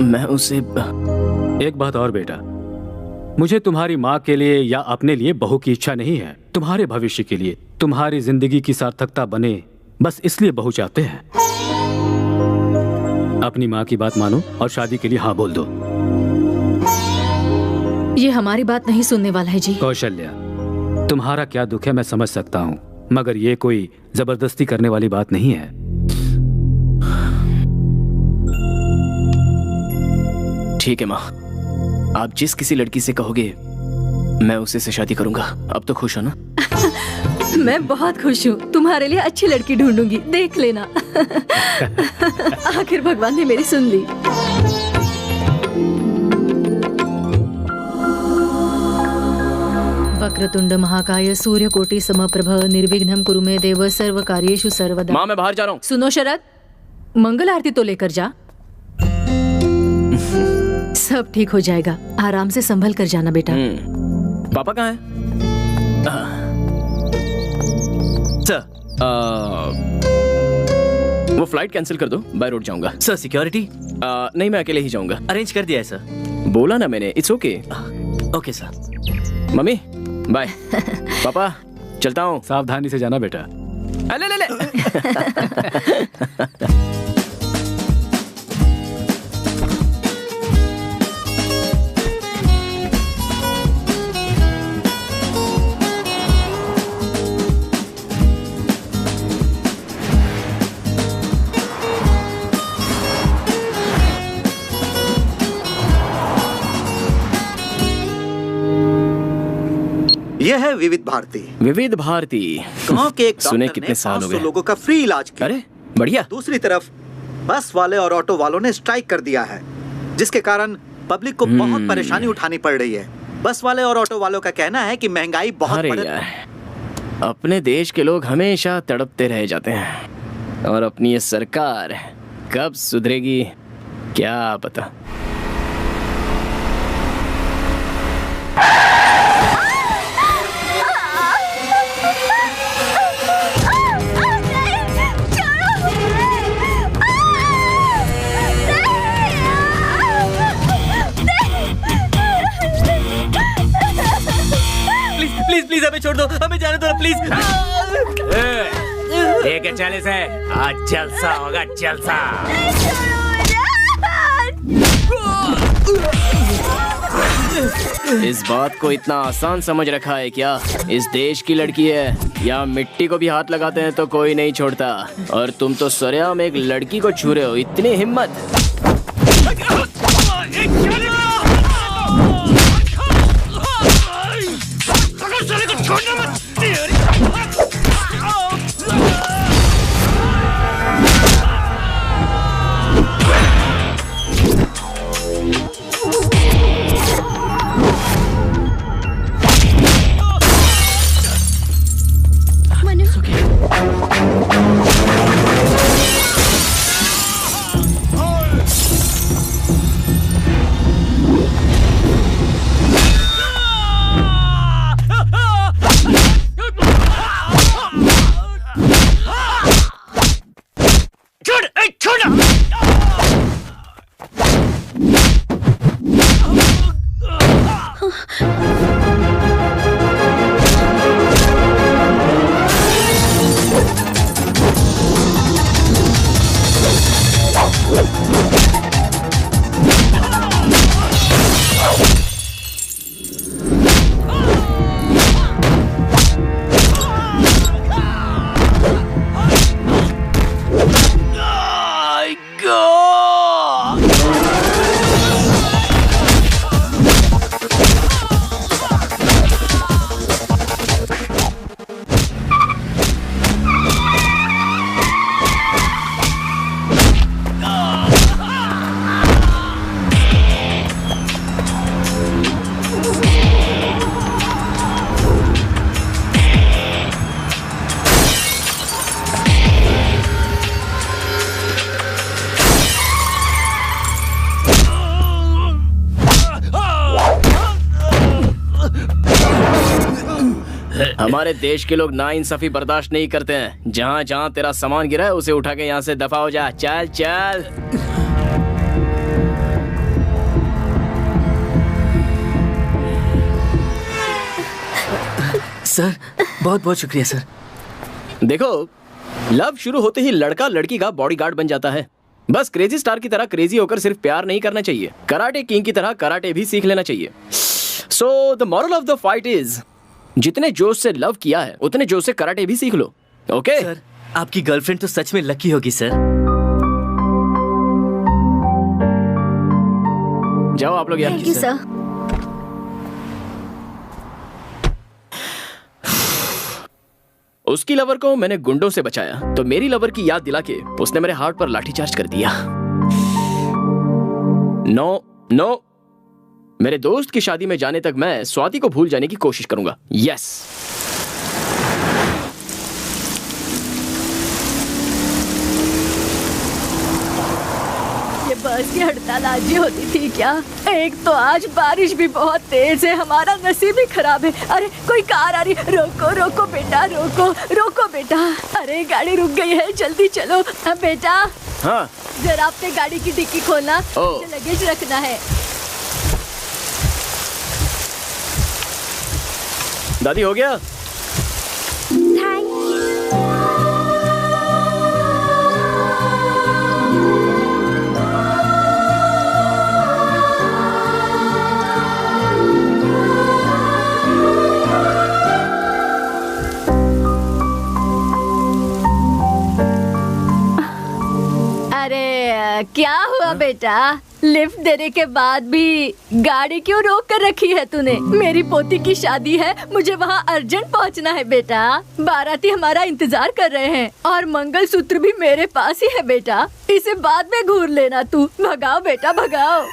मैं उसे एक बात और बेटा, मुझे तुम्हारी माँ के लिए या अपने लिए बहू की इच्छा नहीं है। तुम्हारे भविष्य के लिए, तुम्हारी जिंदगी की सार्थकता बने, बस इसलिए बहू चाहते हैं। अपनी माँ की बात मानो और शादी के लिए हाँ बोल दो। ये हमारी बात नहीं सुनने वाला है जी। कौशल्या, तुम्हारा क्या दुख है मैं समझ सकता हूँ, मगर ये कोई जबरदस्ती करने वाली बात नहीं है। ठीक है माँ, आप जिस किसी लड़की से कहोगे मैं उसी से शादी करूंगा। अब तो खुश हो ना? मैं बहुत खुश हूँ। तुम्हारे लिए अच्छी लड़की ढूंढूंगी, देख लेना। आखिर भगवान ने मेरी सुन ली। वक्रतुंड महाकाय सूर्यकोटि समप्रभ निर्विघ्नं कुरु मे देव सर्व कार्येषु सर्वदा। माँ, मैं बाहर जा रहा हूँ। सुनो शरद, मंगल आरती तो लेकर जा। सब ठीक हो जाएगा। आराम से संभल कर जाना बेटा। पापा कहाँ हैं? सर, वो फ्लाइट कैंसिल कर दो, बाय रोड जाऊंगा। Sir security? नहीं, मैं अकेले ही जाऊंगा। अरेंज कर दिया है सर। बोला ना मैंने, it's okay. Okay sir. Mummy bye. Papa चलता हूँ। सावधानी से जाना बेटा। ले ले ले। यह है विविध भारती। विविध भारती गांव के एक सुने डॉक्टर कितने ने साल हो 500 गए। लोगों का फ्री इलाज किया। अरे बढ़िया। दूसरी तरफ बस वाले और ऑटो वालों ने स्ट्राइक कर दिया है, जिसके कारण पब्लिक को बहुत परेशानी उठानी पड़ रही है। बस वाले और ऑटो वालों का कहना है कि महंगाई बहुत अरे बढ़ यार, अपने देश के लोग हमेशा तड़पते रह जाते हैं और अपनी ये सरकार कब सुधरेगी क्या पता। प्लीज प्लीज हमें छोड़ दो, हमें जाने दो प्लीज। ठीक है, चले से आज जलसा होगा, जलसा। इस बात को इतना आसान समझ रखा है क्या? इस देश की लड़की है, या मिट्टी को भी हाथ लगाते हैं तो कोई नहीं छोड़ता, और तुम तो सरेआम एक लड़की को छू रहे हो। इतनी हिम्मत! हमारे देश के लोग नाइंसाफी बर्दाश्त नहीं करते हैं। जहाँ जहाँ तेरा सामान गिरा है उसे उठा के यहाँ से दफा हो जा। चल चल। सर बहुत बहुत शुक्रिया सर। देखो, लव शुरू होते ही लड़का लड़की का बॉडीगार्ड बन जाता है। बस क्रेजी स्टार की तरह क्रेजी होकर सिर्फ प्यार नहीं करना चाहिए, कराटे किंग की तरह कराटे भी सीख लेना चाहिए। So the moral of the fight is, जितने जोश से लव किया है उतने जोश से कराटे भी सीख लो। ओके सर, आपकी गर्लफ्रेंड तो सच में लकी होगी सर। जाओ आप लोग यार। Thank you sir. उसकी लवर को मैंने गुंडों से बचाया तो मेरी लवर की याद दिला के उसने मेरे हार्ट पर लाठीचार्ज कर दिया। नो नो, मेरे दोस्त की शादी में जाने तक मैं स्वाति को भूल जाने की कोशिश करूंगा। यस। ये बस की हड़ताल आज ही होती थी क्या? एक तो आज बारिश भी बहुत तेज है, हमारा नसीब ही खराब है। अरे कोई कार आ रही, रोको रोको बेटा, रोको रोको बेटा। अरे गाड़ी रुक गई है, जल्दी चलो। बेटा हाँ, जरा अपने गाड़ी की डिक्की खोलना, ओ। मुझे लगेज रखना है। दादी हो गया? अरे क्या हुआ बेटा? लिफ्ट देने के बाद भी गाड़ी क्यों रोक कर रखी है तूने? मेरी पोती की शादी है, मुझे वहाँ अर्जेंट पहुँचना है बेटा। बाराती हमारा इंतजार कर रहे हैं और मंगलसूत्र भी मेरे पास ही है बेटा। इसे बाद में घूर लेना तू। भगाओ बेटा भगाओ।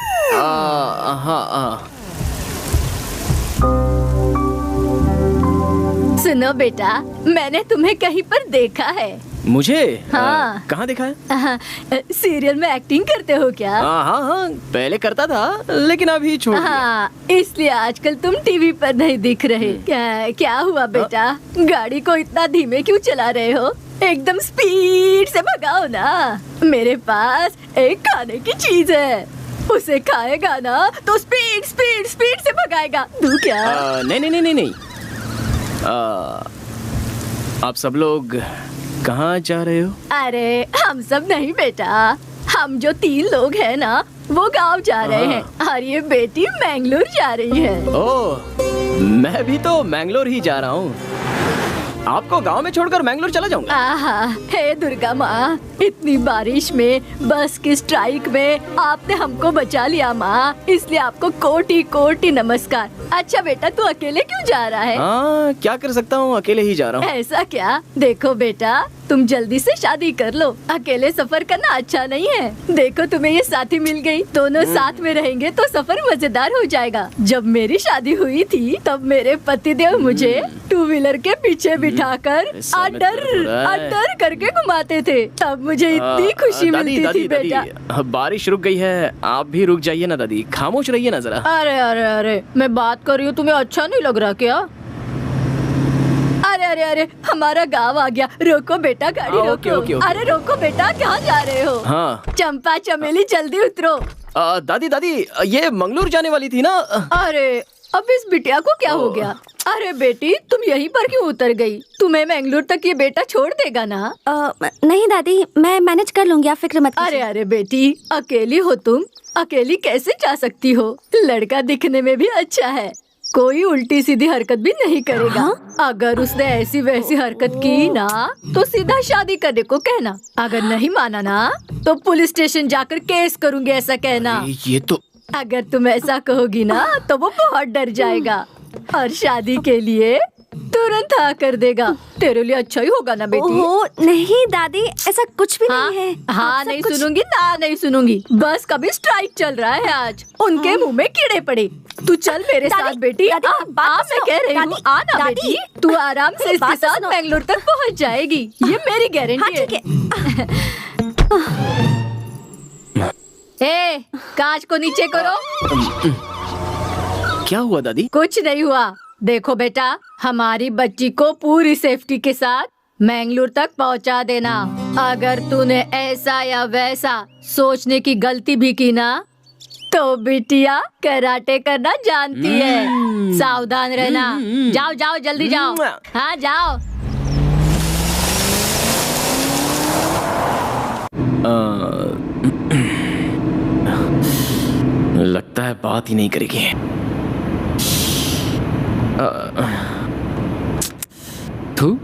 सुनो बेटा, मैंने तुम्हें कहीं पर देखा है। मुझे? हाँ। कहाँ देखा है? सीरियल में एक्टिंग करते हो क्या? हाँ, पहले करता था लेकिन अभी छोड़ दिया। हाँ, इसलिए आजकल तुम टीवी पर नहीं दिख रहे। क्या हुआ बेटा? गाड़ी को इतना धीमे क्यों चला रहे हो? एकदम स्पीड से भगाओ ना। मेरे पास एक खाने की चीज है, उसे खाएगा ना तो स्पीड स्पीड स्पीड से भगाएगा। दूं क्या? नहीं। आप सब लोग कहाँ जा रहे हो? अरे हम सब नहीं बेटा, हम जो 3 लोग हैं ना वो गांव जा रहे हैं और ये बेटी मैंगलोर जा रही है। ओह, मैं भी तो मैंगलोर ही जा रहा हूँ। आपको गांव में छोड़कर मैंगलोर चला जाऊंगा। आहा, हे दुर्गा माँ, इतनी बारिश में बस की स्ट्राइक में आपने हमको बचा लिया माँ, इसलिए आपको कोटि कोटि नमस्कार। अच्छा बेटा, तू अकेले क्यों जा रहा है? हाँ, क्या कर सकता हूँ, अकेले ही जा रहा हूँ। ऐसा क्या? देखो बेटा, तुम जल्दी से शादी कर लो, अकेले सफर करना अच्छा नहीं है। देखो तुम्हें ये साथी मिल गई, दोनों साथ में रहेंगे तो सफर मजेदार हो जाएगा। जब मेरी शादी हुई थी तब मेरे पतिदेव मुझे 2 व्हीलर के पीछे बिठाकर अडर करके घुमाते थे, तब मुझे इतनी खुशी मिलती थी बेटा। बारिश रुक गई है, आप भी रुक जाइए ना दादी, खामोश रहिए ना जरा। अरे अरे अरे, मैं बात कर रही हूँ, तुम्हें अच्छा नहीं लग रहा क्या? अरे अरे अरे, हमारा गांव आ गया। रोको बेटा, गाड़ी रोको। ओके। अरे रोको बेटा, कहाँ जा रहे हो? हाँ। चंपा चमेली जल्दी उतरो। दादी ये मंगलोर जाने वाली थी ना? अरे अब इस बिटिया को क्या हो गया? अरे बेटी, तुम यहीं पर क्यों उतर गई? तुम्हें मैंगलोर तक ये बेटा छोड़ देगा ना? नहीं दादी, मैं मैनेज कर लूंगी, आप फिक्र मत कीजिए। अरे अरे बेटी, अकेली हो तुम, अकेली कैसे जा सकती हो? लड़का दिखने में भी अच्छा है, कोई उल्टी सीधी हरकत भी नहीं करेगा। अगर उसने ऐसी वैसी हरकत की ना तो सीधा शादी करने को कहना। अगर नहीं माना ना तो पुलिस स्टेशन जाकर केस करूंगी, ऐसा कहना। ये तो अगर तुम ऐसा कहोगी ना तो वो बहुत डर जाएगा और शादी के लिए तुरंत हाँ कर देगा। तेरे लिए अच्छा ही होगा ना बेटी? ओह नहीं दादी, ऐसा कुछ भी नहीं है। हाँ नहीं सुनूंगी ना, नहीं सुनूंगी। बस कभी स्ट्राइक चल रहा है आज, उनके मुंह में कीड़े पड़े। तू चल मेरे साथ बेटी। मैं कह रही हूँ, आना बेटी, तू आराम से इसके साथ बेंगलोर तक पहुँच जाएगी, ये मेरी गारंटी है। ए, कांच को नीचे करो। क्या हुआ दादी? कुछ नहीं हुआ, देखो बेटा, हमारी बच्ची को पूरी सेफ्टी के साथ मैंगलोर तक पहुंचा देना। अगर तूने ऐसा या वैसा सोचने की गलती भी की ना, तो बिटिया कराटे करना जानती है। सावधान रहना। जाओ जाओ जल्दी जाओ। हाँ जाओ। लगता है बात ही नहीं करेगी। तू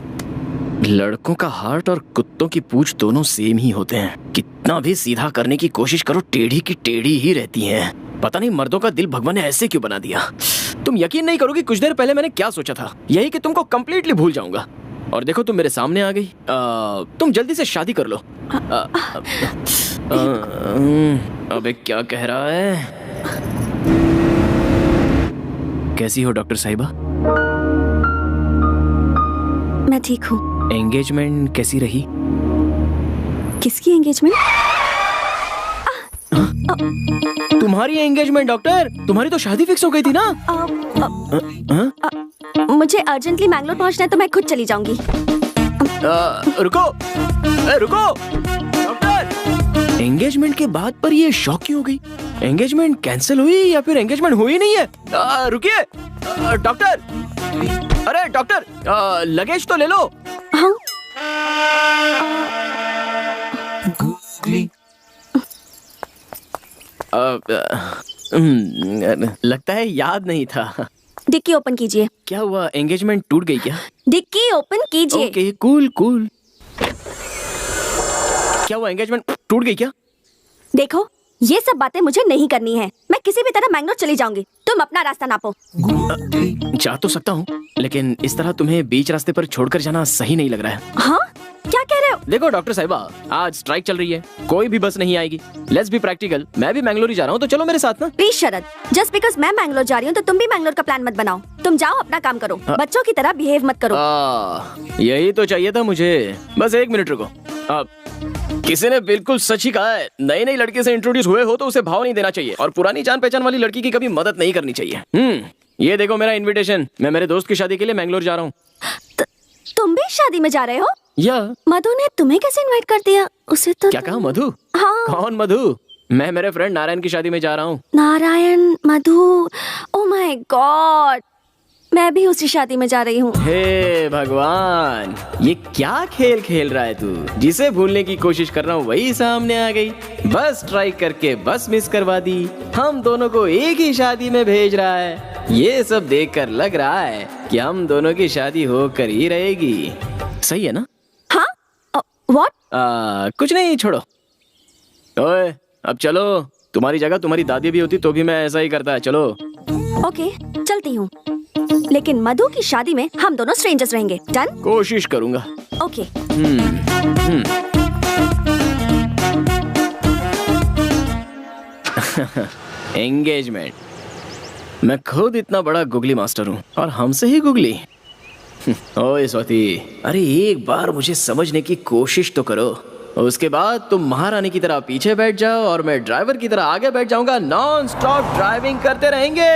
लड़कों का हार्ट और कुत्तों की पूंछ दोनों सेम ही होते हैं। कितना भी सीधा करने की कोशिश करो, टेढ़ी की टेढ़ी ही रहती हैं। पता नहीं मर्दों का दिल भगवान ने ऐसे क्यों बना दिया। तुम यकीन नहीं करोगी कुछ देर पहले मैंने क्या सोचा था, यही कि तुमको कंप्लीटली भूल जाऊंगा, और देखो तुम मेरे सामने आ गई। तुम जल्दी से शादी कर लो। अबे क्या कह रहा है। कैसी हो डॉक्टर साहिबा? मैं ठीक हूँ। एंगेजमेंट कैसी रही? किसकी एंगेजमेंट? तुम्हारी एंगेजमेंट डॉक्टर, तुम्हारी तो शादी फिक्स हो गई थी ना। मुझे अर्जेंटली मैंगलोर पहुंचना है, तो मैं खुद चली जाऊंगी। रुको रुको डॉक्टर, एंगेजमेंट के बाद पर ये शॉक क्यों हो गई? एंगेजमेंट कैंसिल हुई या फिर एंगेजमेंट हुई नहीं है? रुकिए डॉक्टर, अरे डॉक्टर, लगेज तो ले लो। हाँ। लगता है याद नहीं था। डिक्की ओपन कीजिए। क्या हुआ, एंगेजमेंट टूट गई क्या? डिक्की ओपन कीजिए। Okay cool cool. क्या हुआ, एंगेजमेंट टूट गई क्या? देखो, ये सब बातें मुझे नहीं करनी है। मैं किसी भी तरह मैंगलोर चली जाऊंगी। तुम अपना रास्ता नापो। जा तो सकता हूँ, लेकिन इस तरह तुम्हें बीच रास्ते पर छोड़कर जाना सही नहीं लग रहा है। हाँ, क्या कह रहे हो? देखो डॉक्टर साहिबा, आज स्ट्राइक चल रही है, कोई भी बस नहीं आएगी। लेट्स बी प्रैक्टिकल, मैं भी मैंगलोर ही जा रहा हूँ, तो चलो मेरे साथ ना। प्लीज शरद, जस्ट बिकॉज मैं मैंगलोर जा रही हूँ तो तुम भी मैंगलोर का प्लान मत बनाओ। तुम जाओ अपना काम करो, बच्चों की तरह बिहेव मत करो। यही तो चाहिए था मुझे। बस एक मिनट रुको। किसी ने बिल्कुल सच ही कहा है, नई नई लड़की से इंट्रोड्यूस हुए हो तो उसे भाव नहीं देना चाहिए, और पुरानी जान पहचान वाली लड़की की कभी मदद नहीं करनी चाहिए। ये देखो मेरा इनविटेशन, मैं मेरे दोस्त की शादी के लिए मैंगलोर जा रहा हूँ। तुम भी शादी में जा रहे हो? या मधु ने तुम्हें कैसे इनवाइट कर दिया? उसे तो क्या कहा? मधु? हाँ। कौन मधु? मैं मेरे फ्रेंड नारायण की शादी में जा रहा हूँ। नारायण, मधु, ओह माय गॉड, मैं भी उसी शादी में जा रही हूँ। हे भगवान, ये क्या खेल खेल रहा है तू? जिसे भूलने की कोशिश कर रहा हूँ वही सामने आ गई। बस ट्राई करके बस मिस करवा दी। हम दोनों को एक ही शादी में भेज रहा है। ये सब देखकर लग रहा है कि हम दोनों की शादी होकर ही रहेगी। सही है ना? हाँ? व्हाट? कुछ नहीं, छोड़ो। ओए, अब चलो। तुम्हारी जगह तुम्हारी दादी भी होती तो भी मैं ऐसा ही करता है। चलो। ओके, चलती हूँ, लेकिन मधु की शादी में हम दोनों स्ट्रेंजर्स रहेंगे। डन? कोशिश करूंगा। ओके। एंगेजमेंट। मैं खुद इतना बड़ा गुगली मास्टर हूँ और हमसे ही गुगली। ओए स्वाति, अरे एक बार मुझे समझने की कोशिश तो करो। उसके बाद तुम महारानी की तरह पीछे बैठ जाओ और मैं ड्राइवर की तरह आगे बैठ जाऊंगा। नॉन स्टॉप ड्राइविंग करते रहेंगे।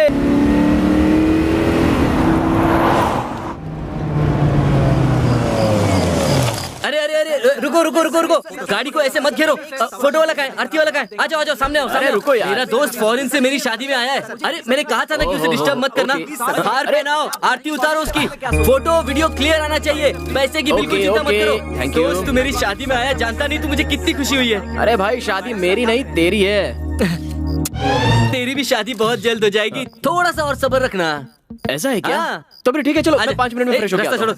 अरे अरे अरे, रुको रुको रुको रुको, गाड़ी को ऐसे मत घेरो। फोटो वाला कहाँ है? आरती वाला कहाँ है? आ जाओ आ जाओ, सामने आओ। अरे रुको यार, मेरा दोस्त फॉरेन से मेरी शादी में आया है। अरे मैंने कहा था ना कि उसे डिस्टर्ब मत करना। हार पहनाओ, आरती उतारो उसकी। फोटो वीडियो क्लियर आना चाहिए। पैसे की बिल्कुल चिंता मत करो। Thank you. दोस्त, तू मेरी शादी में आया, जानता नहीं तू मुझे कितनी खुशी हुई है। अरे भाई, शादी मेरी नहीं तेरी है। तेरी भी शादी बहुत जल्द हो जाएगी, थोड़ा सा और सब्र रखना। ऐसा है क्या? हाँ। तो फिर ठीक है, चलो मैं 5 मिनट में फ्रेश हो रास्ता छोड़ो।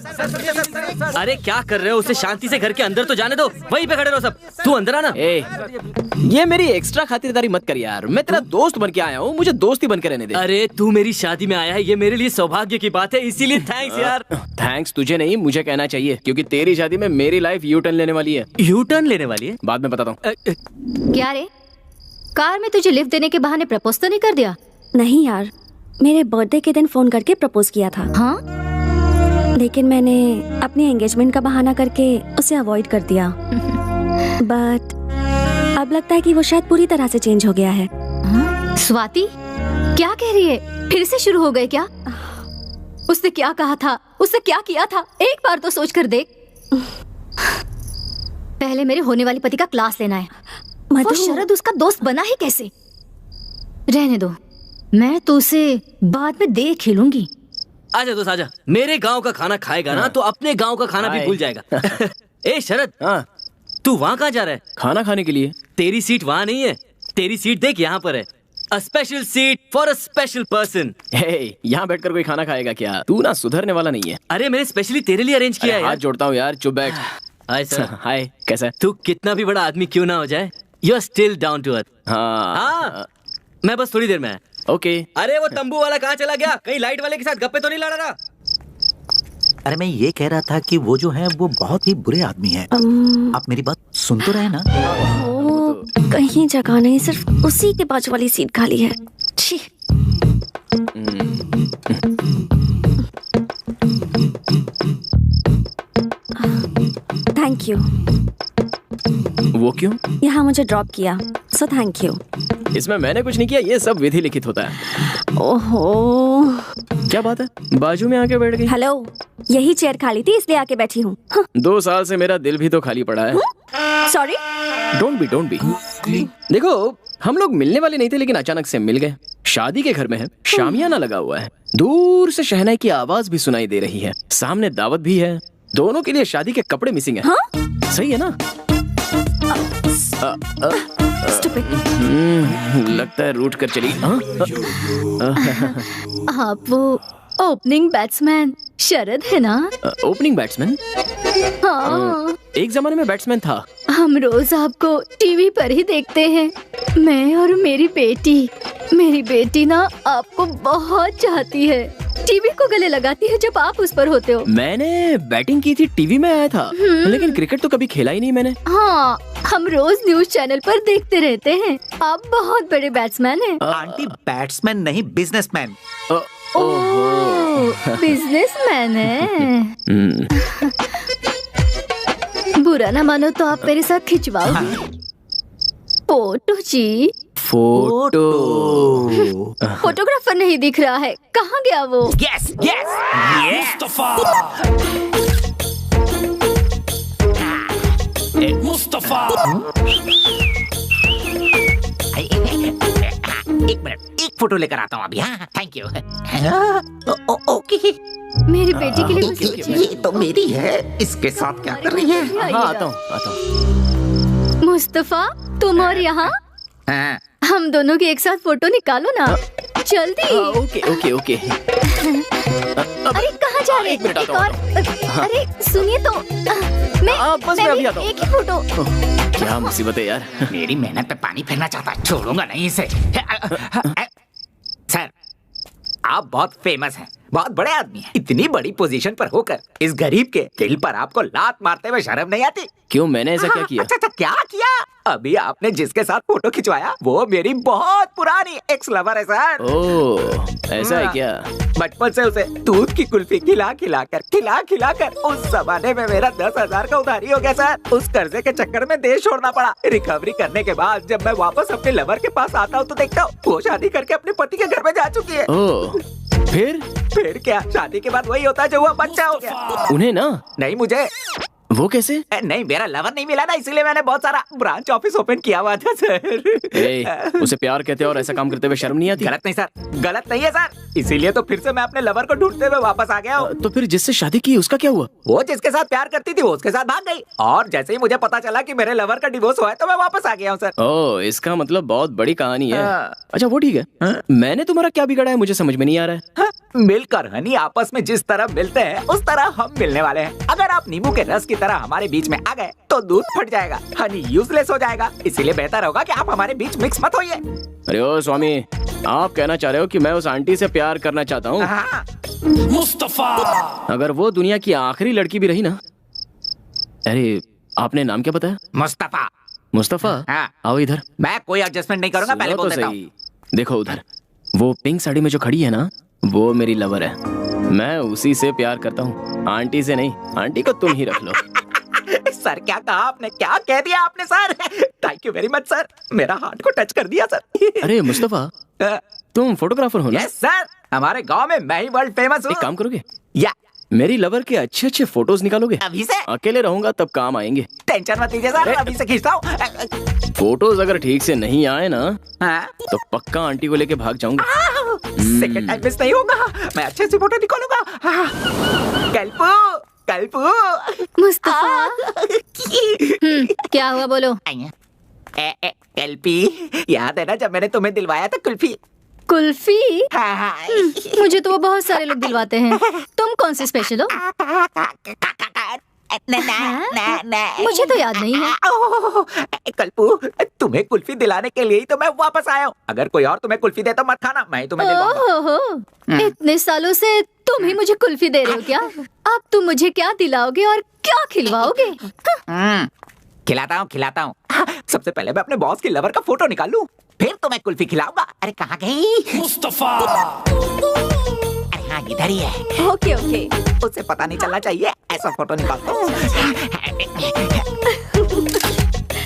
अरे क्या कर रहे हो? उसे शांति से घर के अंदर तो जाने दो। वहीं पे खड़े रहो सब। तू अंदर आना। ये मेरी एक्स्ट्रा खातिरदारी मत कर यार। मैं तेरा दोस्त बन के आया हूँ, मुझे दोस्ती बन के रहने दे। अरे तू मेरी शादी में आया है, ये मेरे लिए सौभाग्य की बात है, इसीलिए थैंक्स यार। थैंक्स तुझे नहीं, मुझे कहना चाहिए, क्योंकि तेरी शादी में मेरी लाइफ यू टर्न लेने वाली है। यू टर्न लेने वाली है? बाद में बताता हूँ। क्या रे, कार में तुझे लिफ्ट देने के बहाने प्रपोज तो नहीं कर दिया? नहीं यार, मेरे बर्थडे के दिन फोन करके प्रपोज किया था। हाँ? लेकिन मैंने अपनी एंगेजमेंट का बहाना करके उसे अवॉइड कर दिया। बट अब लगता है कि वो शायद पूरी तरह से चेंज हो गया है। स्वाति, क्या कह रही है? फिर से शुरू हो गए क्या? उसने क्या कहा था, उसने क्या किया था, एक बार तो सोच कर देख। पहले मेरे होने वाले पति का क्लास लेना है। वो शरद उसका दोस्त बना ही कैसे? रहने दो, मैं तो उसे बाद में देख खेलूंगी। आजा दोस्त आजा, मेरे गांव का खाना खाएगा ना तो अपने गांव का खाना भी भूल जाएगा। ए शरद, तू वहाँ कहाँ जा रहा है? खाना खाने के लिए। तेरी सीट वहाँ नहीं है, तेरी सीट देख यहाँ पर है। A special seat for a special person। यहाँ बैठकर कोई खाना खाएगा क्या? तू ना सुधरने वाला नहीं है। अरे मैंने स्पेशली तेरे लिए अरेंज किया है। हाथ जोड़ता हूँ यार, चुप बैठ। Hi sir. हाय, कैसा? तू कितना भी बड़ा आदमी क्यों ना हो जाए, you are still down to earth. हाँ, मैं बस थोड़ी देर में। ओके। अरे वो तंबू वाला कहाँ चला गया? कहीं लाइट वाले के साथ गप्पे तो नहीं लड़ा रहा? अरे मैं ये कह रहा था कि वो जो है वो बहुत ही बुरे आदमी हैं। आप मेरी बात सुन तो रहे ना? कहीं जगह नहीं, सिर्फ उसी के बाजू वाली सीट खाली है। छी। Thank you. वो क्यों? यहाँ मुझे ड्रॉप किया, सो थैंक यू। इसमें मैंने कुछ नहीं किया, ये सब विधि लिखित होता है। ओहो, क्या बात है, बाजू में आके बैठ गई? हेलो, यही चेयर खाली थी इसलिए आके बैठी हूँ। 2 साल से मेरा दिल भी तो खाली पड़ा है। सॉरी। Don't be. देखो, हम लोग मिलने वाले नहीं थे लेकिन अचानक से मिल गए। शादी के घर में है, शामियाना लगा हुआ है, दूर से शहनाई की आवाज भी सुनाई दे रही है, सामने दावत भी है, दोनों के लिए शादी के कपड़े मिसिंग है। सही है ना? लगता है रूठ कर चली। आप वो ओपनिंग बैट्समैन शरद है ना? Opening batsman? हाँ। एक जमाने में बैट्समैन था। हम रोज आपको टीवी पर ही देखते हैं, मैं और मेरी बेटी। मेरी बेटी ना आपको बहुत चाहती है, टीवी को गले लगाती है जब आप उस पर होते हो। मैंने बैटिंग की थी, टीवी में आया था, लेकिन क्रिकेट तो कभी खेला ही नहीं मैंने। हाँ, हम रोज न्यूज चैनल पर देखते रहते हैं। आप बहुत बड़े बैट्समैन हैं। आंटी बैट्समैन नहीं, बिजनेसमैन। बिजनेसमैन है। बुरा ना मानो तो आप मेरे साथ खिंचवाओगे फोटो जी? फोटो। फोटोग्राफर नहीं दिख रहा है, कहाँ गया वो? Yes yes Mustafa. मुस्तफा, एक मिनट, एक फोटो लेकर आता हूँ अभी। हाँ, थैंक यू। ओके, मेरी बेटी के लिए कुछ सोचिए। ये तो मेरी है, इसके साथ क्या कर रही है? हाँ, आता हूँ। मुस्तफा, तुम और यहाँ? हम दोनों की एक साथ फोटो निकालो ना, जल्दी। ओके। अरे कहाँ जा रहे? एक और। अरे सुनिए तो, मैं अभी आता हूँ। एक ही फोटो। क्या मुसीबत है यार। मेरी मेहनत पे पानी फेरना चाहता है, छोड़ूंगा नहीं इसे। सर, आप बहुत फेमस हैं, बहुत बड़े आदमी हैं। इतनी बड़ी पोजीशन पर होकर इस गरीब के दिल पर आपको लात मारते हुए शर्म नहीं आती? क्यों, मैंने ऐसा क्या किया? अच्छा, क्या किया? अभी आपने जिसके साथ फोटो खिंचवाया वो मेरी बहुत पुरानी एक्स लवर है सर। ओह, ऐसा है क्या? बचपन से उसे दूध की कुल्फी खिला कर उस जमाने में मेरा 10,000 का उधारी हो गया सर। उस कर्जे के चक्कर में देश छोड़ना पड़ा। रिकवरी करने के बाद जब मैं वापस अपने लवर के पास आता हूँ तो देखता हूँ वो शादी करके अपने पति के घर में जा चुकी है। ओह, फिर क्या? शादी के बाद वही होता है जो हुआ, बच्चा हो गया। उन्हें ना? नहीं, मुझे। वो कैसे? नहीं, मेरा लवर नहीं मिला ना, इसलिए मैंने बहुत सारा ब्रांच ऑफिस ओपन किया हुआ था सर। उसे प्यार कहते हैं और ऐसा काम करते हुए शर्म नहीं आती? गलत नहीं सर, गलत नहीं है सर, इसीलिए तो फिर से मैं अपने लवर को ढूंढते हुए वापस आ गया हूँ। तो फिर जिससे शादी की उसका क्या हुआ? वो जिसके साथ प्यार करती थी वो उसके साथ भाग गई, और जैसे ही मुझे पता चला कि मेरे लवर का डिवोर्स हुआ है तो मैं वापस आ गया हूँ सर। ओह, इसका मतलब बहुत बड़ी कहानी है। अच्छा वो ठीक है, मैंने तुम्हारा क्या बिगाड़ा है मुझे समझ में नहीं आ रहा है। मिलकर हनी आपस में जिस तरह मिलते हैं उस तरह हम मिलने वाले हैं। अगर आप नींबू के रस की तरह हमारे बीच में आ गए तो दूध फट जाएगा, हनी यूजलेस हो जाएगा। इसीलिए बेहतर होगा कि आप हमारे बीच मिक्स मत होइए। अरे ओ स्वामी, आप कहना चाह रहे हो कि मैं उस आंटी से प्यार करना चाहता हूँ? हाँ। मुस्तफा, अगर वो दुनिया की आखिरी लड़की भी रही ना। अरे आपने नाम क्या बताया? मुस्तफा। मुस्तफा, हाँ। आओ इधर। मैं कोई एडजस्टमेंट नहीं करूंगा, पहले बोल देता हूँ। देखो उधर, वो पिंक साड़ी में जो खड़ी है ना, वो मेरी लवर है। मैं उसी से प्यार करता हूँ, आंटी से नहीं। आंटी को तुम ही रख लो। सर क्या कहा आपने, क्या कह दिया आपने sir? Thank you very much sir, मेरा हार्ट को टच कर दिया सर। अरे मुस्तफा, तुम फोटोग्राफर हो ना? Yes sir. हमारे गांव में मैं ही वर्ल्ड फेमस हूँ। एक काम करोगे, या मेरी लवर के अच्छे अच्छे फोटोज निकालोगे? अभी से? अकेले रहूंगा तब काम आएंगे। टेंशन मत लीजिए सर, अभी से खींचता हूँ। फोटोज अगर ठीक से नहीं आए ना हाँ? तो पक्का आंटी को लेके भाग जाऊंगा। सेकंड टाइम मिस नहीं होगा, मैं अच्छे से फोटो निकालूंगा। कल्पू कल्पू मुस्तफा। क्या हुआ बोलो। कल्पी, याद है ना जब मैंने तुम्हें दिलवाया था कुल्फी? कुल्फी? हाँ। मुझे तो वो बहुत सारे लोग दिलवाते हैं, तुम कौन से स्पेशल हो? मुझे तो याद नहीं है। कल्पू, तुम्हें कुल्फी दिलाने के लिए ही तो मैं वापस आया हूँ। अगर कोई और तुम्हें कुल्फी दे तो मत खाना, मैं ही तुम्हें दिलवाऊंगा। इतने सालों से तुम ही मुझे कुल्फी दे रहे हो क्या? अब तुम मुझे क्या दिलाओगे और क्या खिलवाओगे? खिलाता हूँ। सबसे पहले मैं अपने बॉस की लवर का फोटो निकालूं, फिर तो मैं कुल्फी खिलाऊंगा। अरे कहाँ गई मुस्तफा? अरे हाँ, इधर ही है। ओके ओके, उसे पता नहीं चलना चाहिए, ऐसा फोटो निकालता हूँ।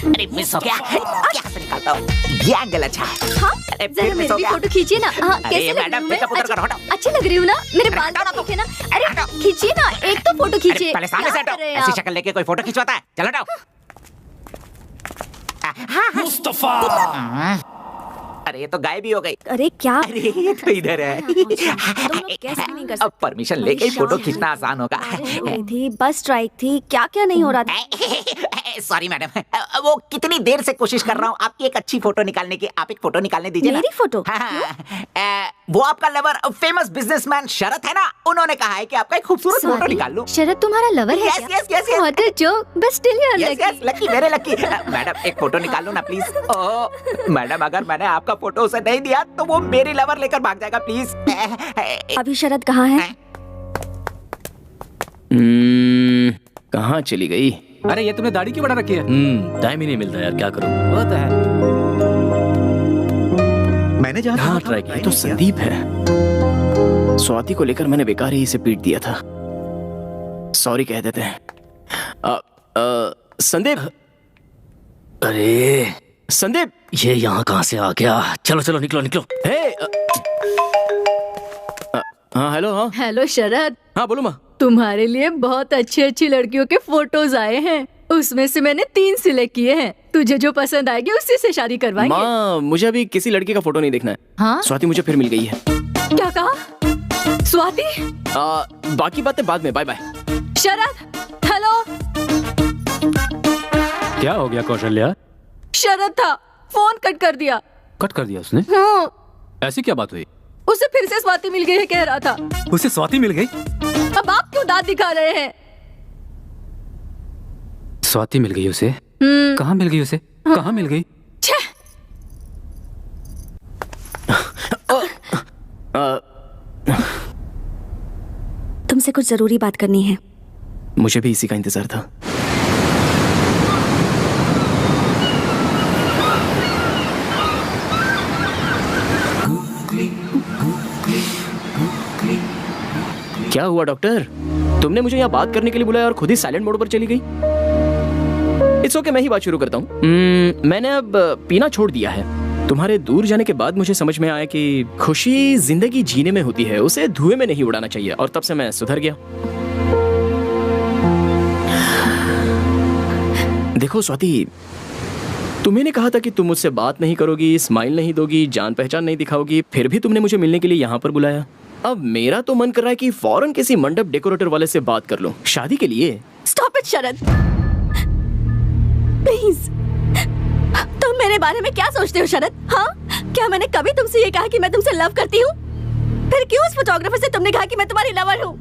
अरे मिस हो गया, क्या से निकालता हूँ? ये एंगल अच्छा है। हाँ, अरे जरा फिर मिस मेरी हो भी गया। फोटो खींचिए ना। हाँ, अरे कैसे लग रही मैडम, हूँ मैं? मेकअप उतर कर हटाओ। अच्छी लग रही हूँ ना? मेरे बाल देखे ना? अरे खींचिए ना, एक तो फोटो खींचिए। पहले सामने से क्या हटो, कर रहे हैं ऐसी आप? शक्ल लेके कोई फोटो खिंचवाता है? चलो हटाओ। मुस्तफा। अरे ये तो गायब ही हो गई। अरे क्या? अरे ये तो इधर है। तुम लोग कैसे नहीं कर अब परमिशन लेके ही फोटो खींचना आसान होगा। सकते थी, बस स्ट्राइक थी, क्या क्या नहीं हो रहा था। सॉरी मैडम, वो कितनी देर से कोशिश कर रहा हूँ आपकी एक अच्छी फोटो निकालने की। आप एक फोटो निकालने दीजिए ना। मेरी फोटो? वो आपका लवर फेमस बिजनेसमैन शरद है ना, उन्होंने कहा है कि आपका एक खूबसूरत फोटो निकाल लूं। शरद तुम्हारा लवर है? Yes, yes, yes, yes. What a joke, but still you're yes lucky. Yes, lucky, very lucky. Madam एक फोटो निकाल लो ना प्लीज। ओह मैडम, अगर मैंने आपका फोटो उसे नहीं दिया तो वो मेरी लवर लेकर भाग जाएगा, प्लीज। अभी शरद कहाँ है? कहाँ चली गई? अरे ये तुमने दाढ़ी क्यों बढ़ा रखी है? टाइम ही नहीं मिलता यार, क्या करूं। वो तो है। मैंने जहाँ हाँ ट्राई किया। तो संदीप है। स्वाति को लेकर मैंने बेकार ही इसे पीट दिया था। सॉरी कह देते हैं। संदीप। अरे संदीप, ये यहाँ कहाँ से आ गया? चलो चलो निकलो निकलो। हाँ हेलो। हाँ हेलो शरद। हाँ बोलो माँ। तुम्हारे लिए बहुत अच्छी अच्छी लड़कियों के फोटोज आए हैं, उसमें से मैंने 3 सिलेक्ट किए हैं। तुझे जो पसंद आएगी उसी से शादी करवाएंगे। माँ मुझे अभी किसी लड़की का फोटो नहीं देखना है। हाँ? स्वाति मुझे फिर मिल गई है। क्या कहा? स्वाति? बाकी बातें बाद में। Bye bye. शरद, हेलो। क्या हो गया कौशल्या? शरद था, फोन कट कर दिया। कट कर दिया उसने? हाँ। ऐसी क्या बात हुई? उसे फिर से स्वाति मिल गई है कह रहा था। उसे स्वाति मिल गई? अब आप क्यों दांत दिखा रहे हैं? स्वाति मिल गई उसे? कहाँ मिल गई उसे? कहाँ मिल गई? तुमसे कुछ जरूरी बात करनी है। मुझे भी इसी का इंतजार था। क्या हुआ डॉक्टर? तुमने मुझे यहाँ बात करने के लिए बुलाया और खुद ही साइलेंट मोड पर चली गई। इट्स ओके, मैं ही बात शुरू करता हूँ। मैंने अब पीना छोड़ दिया है। तुम्हारे दूर जाने के बाद मुझे समझ में आया कि खुशी जिंदगी जीने में होती है, उसे धुएं में नहीं उड़ाना चाहिए। और तब से मैं सुधर गया। देखो स्वाति, तुम्हें कहा था कि तुम मुझसे बात नहीं करोगी, स्माइल नहीं दोगी, जान पहचान नहीं दिखाओगी, फिर भी तुमने मुझे मिलने के लिए यहाँ पर बुलाया। अब मेरा तो मन कर रहा है कि फौरन किसी मंडप डेकोरेटर वाले से बात कर लूं, शादी के लिए। Stop it Sharad, please. तुम मेरे बारे में क्या सोचते हो शरद? हाँ, क्या मैंने कभी तुमसे ये कहा कि मैं तुमसे लव करती हूँ? फिर क्यों उस फोटोग्राफर से तुमने कहा कि मैं तुम्हारी लवर हूँ?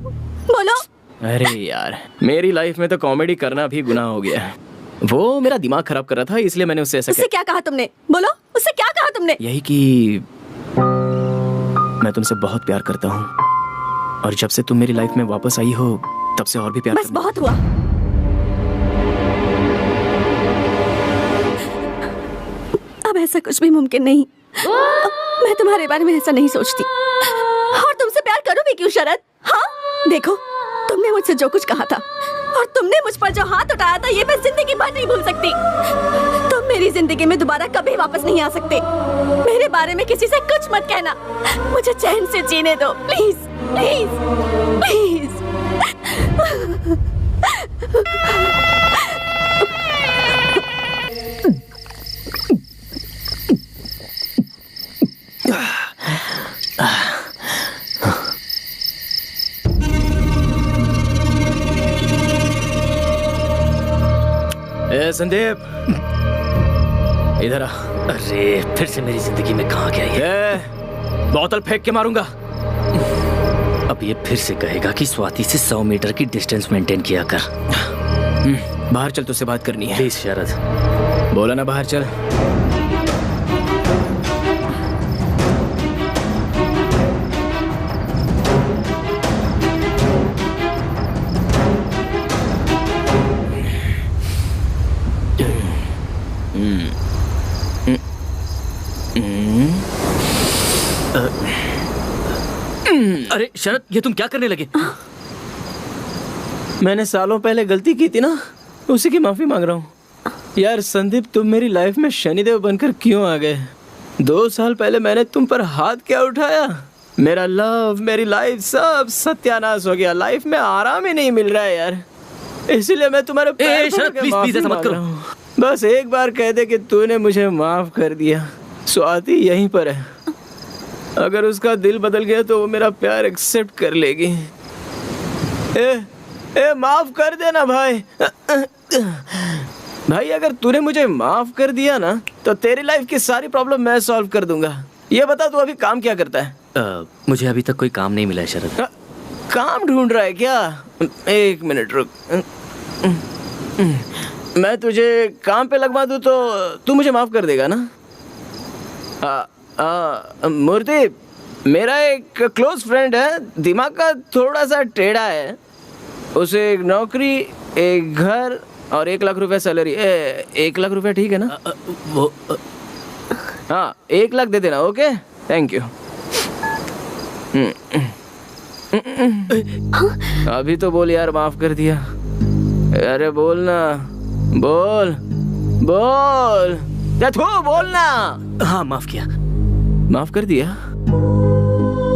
बोलो। अरे यार, मेरी लाइफ में तो कॉमेडी करना भी गुनाह हो गया है। वो मेरा दिमाग खराब कर रहा था, इसलिए मैंने उससे ऐसा उससे क्या कहा तुमने? बोलो, उससे क्या कहा तुमने? यही कि मैं तुमसे बहुत प्यार करता हूँ और जब से तुम मेरी लाइफ में वापस आई हो तब से और भी प्यार। बस बहुत हुआ। अब ऐसा कुछ भी मुमकिन नहीं। मैं तुम्हारे बारे में ऐसा नहीं सोचती। और तुमसे प्यार करूं भी क्यों शरद? हाँ, देखो, तुमने मुझसे जो कुछ कहा था और तुमने मुझ पर जो हाथ उठाया था, ये मैं जिंदगी भर नहीं भूल सकती। तुम मेरी जिंदगी में दोबारा कभी वापस नहीं आ सकते। मेरे बारे में किसी से कुछ मत कहना। मुझे चैन से जीने दो, प्लीज प्लीज प्लीज। ए संदीप, इधर आ। अरे फिर से मेरी जिंदगी में कहाँ गया ये? बोतल फेंक के मारूंगा। अब ये फिर से कहेगा कि स्वाति से 100 मीटर की डिस्टेंस मेंटेन किया कर। बाहर चल, तुझसे बात करनी है। प्लीज शरद। बोला ना बाहर चल। अरे शरद, ये तुम क्या करने लगे? मैंने सालों पहले गलती की थी ना, उसी की माफी मांग रहा हूँ। यार संदीप, तुम मेरी लाइफ में शनिदेव बनकर क्यों आ गए? 2 साल पहले मैंने तुम पर हाथ क्या उठाया? मेरा लव, मेरी लाइफ सब सत्यानाश हो गया। लाइफ में आराम ही नहीं मिल रहा है यार, इसलिए मैं तुम्हारे पैर पकड़ के माफी मांग रहा हूँ। बस एक बार कह दे कि तूने मुझे माफ कर दिया। स्वाति यहीं पर है, अगर उसका दिल बदल गया तो वो मेरा प्यार एक्सेप्ट कर लेगी। ए माफ कर देना भाई। भाई अगर तूने मुझे माफ कर दिया ना तो तेरी लाइफ की सारी प्रॉब्लम मैं सॉल्व कर दूंगा। ये बता, तू अभी काम क्या करता है? मुझे अभी तक कोई काम नहीं मिला है शरद। काम ढूंढ रहा है क्या? 1 मिनट रुक, मैं तुझे काम पे लगवा दूं तो तू मुझे माफ कर देगा ना? मूर्ति, मेरा एक क्लोज फ्रेंड है, दिमाग का थोड़ा सा टेढ़ा है। उसे एक नौकरी, एक घर और 1 लाख रुपए सैलरी। 1 लाख रुपए ठीक है ना? हाँ 1 लाख दे देना। Okay, thank you. अभी तो बोल यार, माफ कर दिया। अरे बोल ना, बोल बोल, बोल ना। हाँ माफ किया। माफ कर दिया,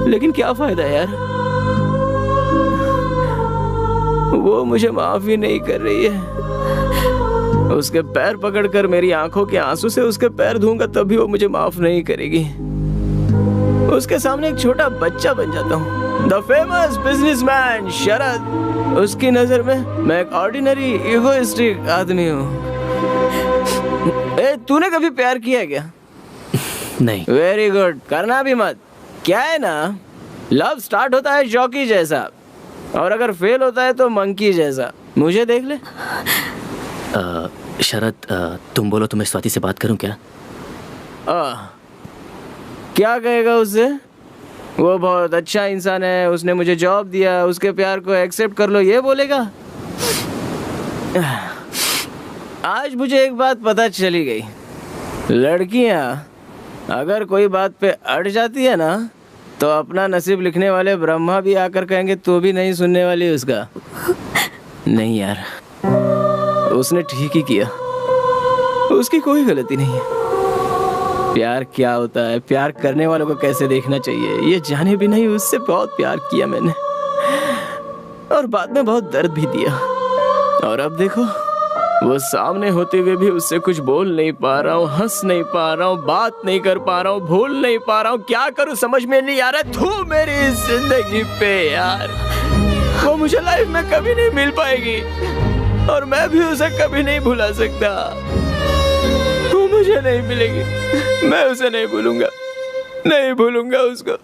लेकिन क्या फायदा यार, वो मुझे माफ ही नहीं कर रही है। उसके पैर पकड़कर मेरी आंखों के आंसू से उसके पैर धोऊंगा तब भी वो मुझे माफ नहीं करेगी। उसके सामने एक छोटा बच्चा बन जाता हूँ। द फेमस बिजनेसमैन शरद, उसकी नजर में मैं एक ऑर्डिनरी इगोइस्टिक आदमी हूँ। तूने कभी प्यार किया है क्या? नहीं। वेरी गुड, करना भी मत। क्या है ना, लव स्टार्ट होता है जॉकी जैसा, और अगर फेल होता है तो मंकी जैसा। मुझे देख ले। शरद, तुम बोलो तो मैं स्वाति से बात करूं क्या? क्या कहेगा उससे? वो बहुत अच्छा इंसान है, उसने मुझे जॉब दिया, उसके प्यार को एक्सेप्ट कर लो, ये बोलेगा? आज मुझे एक बात पता चली गई, लड़कियां अगर कोई बात पे अड़ जाती है ना तो अपना नसीब लिखने वाले ब्रह्मा भी आकर कहेंगे तो भी नहीं सुनने वाली उसका। नहीं यार, उसने ठीक ही किया, उसकी कोई गलती नहीं है। प्यार क्या होता है, प्यार करने वालों को कैसे देखना चाहिए, ये जाने भी नहीं उससे बहुत प्यार किया मैंने, और बाद में बहुत दर्द भी दिया। और अब देखो, वो सामने होते हुए भी उससे कुछ बोल नहीं पा रहा हूँ, हंस नहीं पा रहा हूँ, बात नहीं कर पा रहा हूँ, भूल नहीं पा रहा हूँ। क्या करूँ समझ में नहीं आ रहा। तू मेरी जिंदगी पे यार, वो मुझे लाइफ में कभी नहीं मिल पाएगी और मैं भी उसे कभी नहीं भुला सकता। वो मुझे नहीं मिलेगी, मैं उसे नहीं भूलूंगा, नहीं भूलूंगा उसको।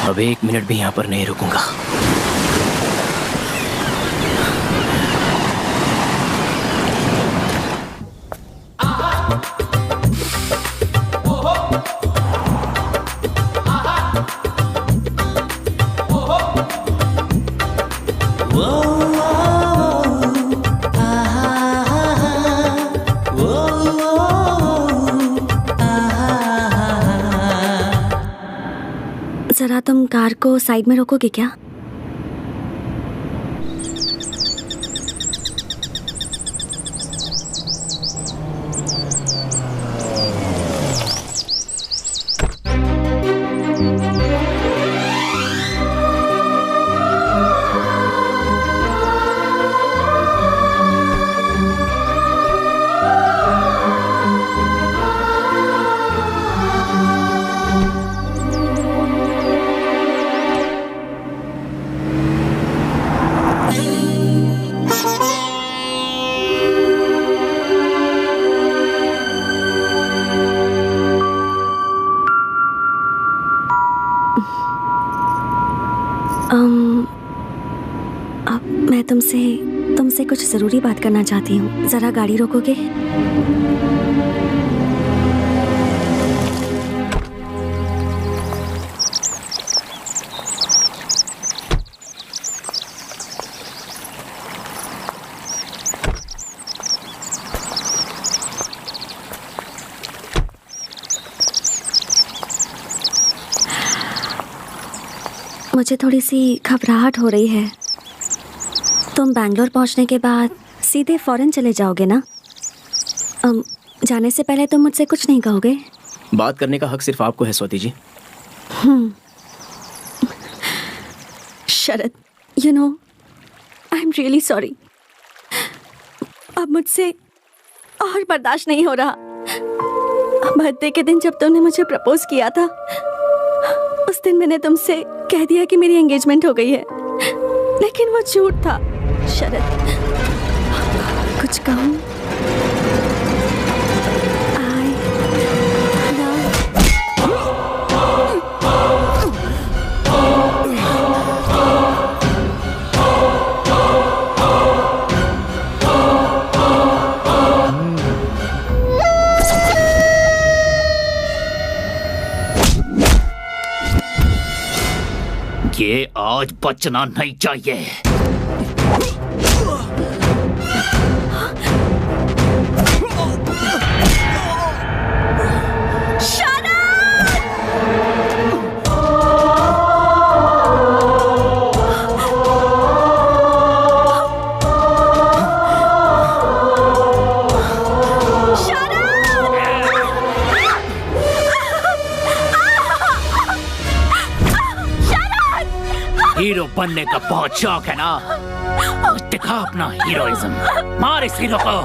अब 1 मिनट भी यहाँ पर नहीं रुकूंगा। तुम कार को साइड में रोकोगे क्या? मैं तुमसे कुछ जरूरी बात करना चाहती हूँ। जरा गाड़ी रोकोगे? मुझे थोड़ी सी घबराहट हो रही है। तुम बैंगलोर पहुंचने के बाद सीधे फॉरेन चले जाओगे ना? जाने से पहले तुम मुझसे कुछ नहीं कहोगे? बात करने का हक सिर्फ आपको है Swati ji. Sharad, you know, I am really sorry. अब मुझसे और बर्दाश्त नहीं हो रहा। बर्थडे के दिन जब तुमने मुझे प्रपोज किया था, उस दिन मैंने तुमसे कह दिया कि मेरी एंगेजमेंट हो गई है, लेकिन वो झूठ था। शरद, कुछ कहूँ? ये आज बचना नहीं चाहिए। हीरो बनने का बहुत शौक है ना? दिखा अपना हीरोइज्म। मार इस हीरो को।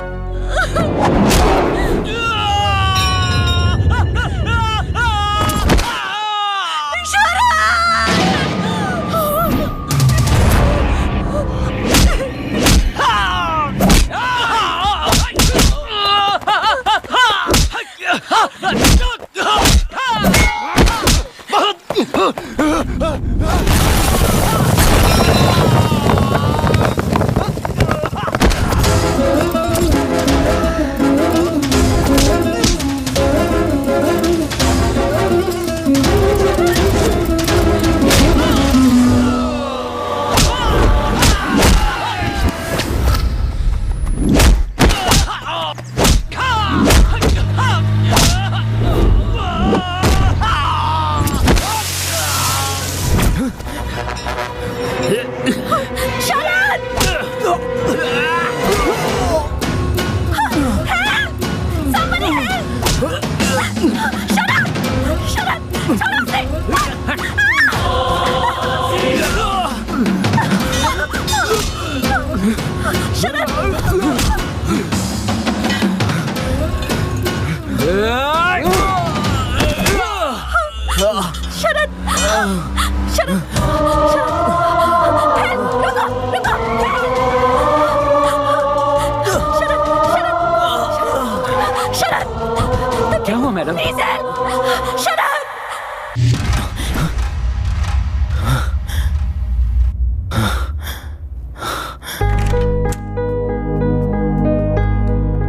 क्या हुआ madam?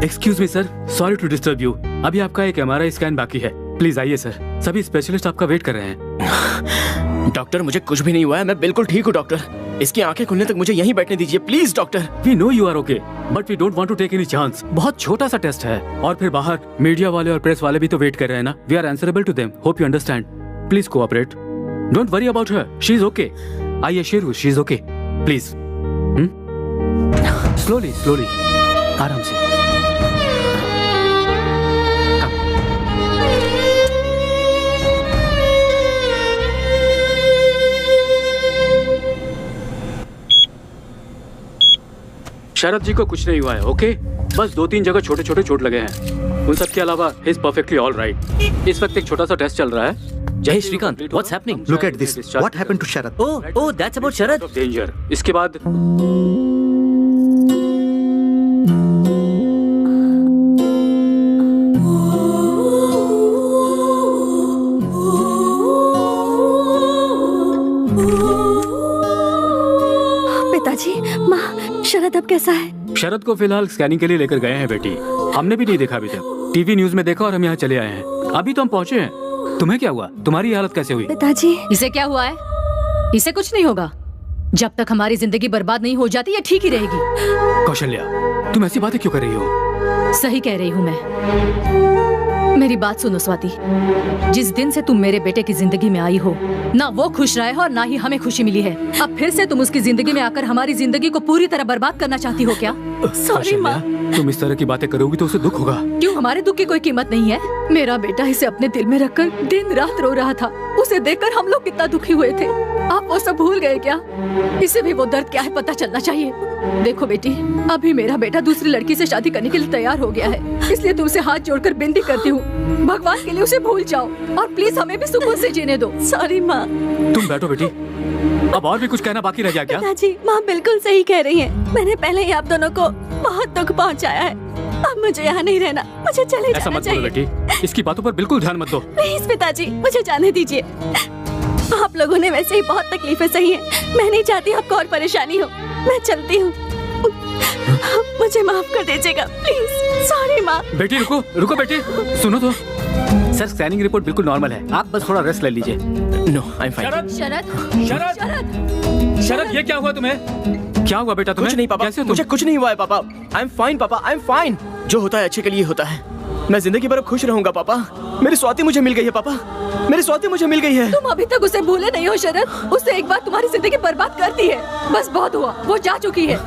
Excuse me sir, sorry to disturb you. अभी आपका एक MRI स्कैन बाकी है। प्लीज आइए सर, सभी स्पेशलिस्ट आपका वेट कर रहे हैं। डॉक्टर, मुझे कुछ भी नहीं हुआ है, मैं बिल्कुल ठीक हूँ डॉक्टर। इसकी आंखें खुलने तक मुझे यहीं बैठने दीजिए please doctor. We know you are okay, but we don't want to take any chance. बहुत छोटा सा टेस्ट है, और फिर बाहर मीडिया वाले और प्रेस वाले भी तो वेट कर रहे हैं ना। We are answerable to them. Hope you understand. Please cooperate. Don't worry about her, she is okay. I assure you she is okay. Please slowly slowly, आराम से। शरद जी को कुछ नहीं हुआ है, ओके? बस 2-3 जगह छोटे छोटे चोट लगे हैं। उन सब के अलावा he is perfectly all right. इस वक्त एक छोटा सा टेस्ट चल रहा है। Jay Shrikant, what's happening? Look at this. What happened to Sharad? Oh, that's about Sharad. Danger. इसके बाद पिताजी, माँ, शरद अब कैसा है? शरद को फिलहाल स्कैनिंग के लिए लेकर गए हैं बेटी। हमने भी नहीं देखा अभी तक, टीवी न्यूज में देखा और हम यहाँ चले आए हैं। अभी तो हम पहुँचे हैं। तुम्हें क्या हुआ? तुम्हारी हालत कैसे हुई? पिताजी, इसे क्या हुआ है? इसे कुछ नहीं होगा। जब तक हमारी जिंदगी बर्बाद नहीं हो जाती ये ठीक ही रहेगी। कौशल्या, तुम ऐसी बातें क्यों कर रही हो? सही कह रही हूँ मैं। मेरी बात सुनो स्वाति, जिस दिन से तुम मेरे बेटे की जिंदगी में आई हो, ना वो खुश रहा है और ना ही हमें खुशी मिली है। अब फिर से तुम उसकी जिंदगी में आकर हमारी जिंदगी को पूरी तरह बर्बाद करना चाहती हो क्या? सॉरी माँ। तुम इस तरह की बातें करोगी तो उसे दुख होगा। क्यों, हमारे दुख की कोई कीमत नहीं है? मेरा बेटा इसे अपने दिल में रखकर दिन रात रो रहा था। उसे देखकर हम लोग कितना दुखी हुए थे। आप वो सब भूल गए क्या? इसे भी वो दर्द क्या है पता चलना चाहिए। देखो बेटी, अभी मेरा बेटा दूसरी लड़की से शादी करने के लिए तैयार हो गया है, इसलिए तुमसे हाथ जोड़कर विनती करती हूँ, भगवान के लिए उसे भूल जाओ और प्लीज हमें भी सुकून से जीने दो। सॉरी माँ। तुम बैठो बेटी। अब और भी कुछ कहना बाकी रह गया क्या? पिताजी, माँ बिल्कुल सही कह रही है। मैंने पहले ही आप दोनों को बहुत दुख पहुँचाया है। अब मुझे यहाँ नहीं रहना, मुझे चले ऐसा जाना मत बोलो चाहिए। बेटी, इसकी बातों पर बिल्कुल ध्यान मत दो। प्लीज पिताजी, मुझे जाने दीजिए। आप लोगों ने वैसे ही बहुत तकलीफें सही है। मैं नहीं चाहती आपको और परेशानी हो। मैं चलती हूँ। मुझे माफ कर दीजिएगा प्लीज। सॉरी माँ। बेटी रुको रुको बेटी, सुनो तो। सर, स्कैनिंग रिपोर्ट बिल्कुल नॉर्मल है, आप बस थोड़ा रेस्ट ले लीजिए। No, I am fine. Sharad, Sharad, Sharad, Sharad, Sharad, ये क्या हुआ तुम्हें? क्या हुआ बेटा तुम्हें? कुछ नहीं पापा, कैसे हो तुम? मुझे कुछ नहीं हुआ है पापा। आई एम फाइन पापा, आई एम फाइन। जो होता है अच्छे के लिए होता है। मैं जिंदगी भर खुश रहूंगा पापा। मेरी स्वाति मुझे मिल गई है पापा, मेरी स्वाति मुझे मिल गई है। तुम अभी तक उसे भूले नहीं हो शरद। उसने एक बार तुम्हारी जिंदगी बर्बाद कर दी है। बस बहुत हुआ, वो जा चुकी है।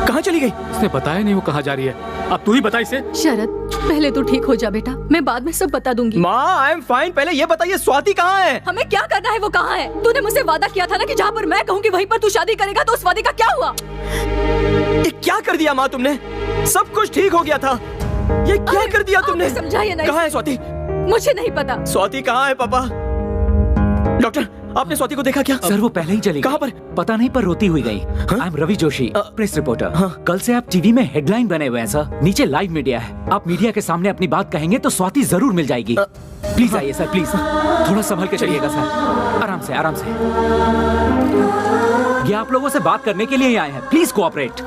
कहाँ चली गई? उसने बताया नहीं वो कहाँ जा रही है। अब तू ही बता इसे। शरद, पहले तो ठीक हो जा बेटा, मैं बाद में सब बता दूंगी। माँ, आई एम फाइन। पहले ये बताइए स्वाति कहाँ है? हमें क्या करना है वो कहाँ है? तूने मुझसे वादा किया था ना कि जहाँ पर मैं कहूँगी वहीं पर तू शादी करेगा, तो उस वादे का क्या हुआ? ये क्या कर दिया माँ तुमने? सब कुछ ठीक हो गया था, ये क्या कर दिया तुमने? समझाइए नहीं। कहाँ है स्वाति? मुझे नहीं पता। स्वाति कहाँ है पापा? डॉक्टर, आपने स्वाति को देखा क्या? सर, वो पहले ही चली गई। कहाँ पर? पता नहीं, पर रोती हुई गई। I am Ravi Joshi, press reporter. कल से आप टीवी में हेडलाइन बने हुए हैं सर। नीचे लाइव मीडिया है। आप मीडिया के सामने अपनी बात कहेंगे तो स्वाति जरूर मिल जाएगी। प्लीज आइए सर, प्लीज। थोड़ा संभल के चलिएगा सर। आराम से, आराम से। ये आप लोगों से बात करने के लिए ही आए हैं। Please cooperate.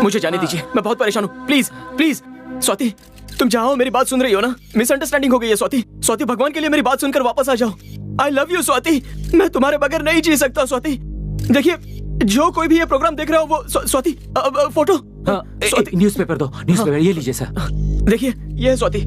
मुझे जाने दीजिए, मैं बहुत परेशान हूँ। प्लीज प्लीज स्वाति, तुम जाओ, मेरी बात सुन रही हो ना? मिसअंडरस्टैंडिंग हो गई है स्वाति। स्वाति, भगवान के लिए मेरी बात सुनकर वापस आ जाओ। आई लव यू स्वाति, मैं तुम्हारे बगैर नहीं जी सकता स्वाति। देखिए, जो कोई भी ये प्रोग्राम देख रहा हो वो स्वाति, फोटो। न्यूज़पेपर दो, न्यूज़पेपर ये लीजिए सर। देखिए, ये है स्वाति।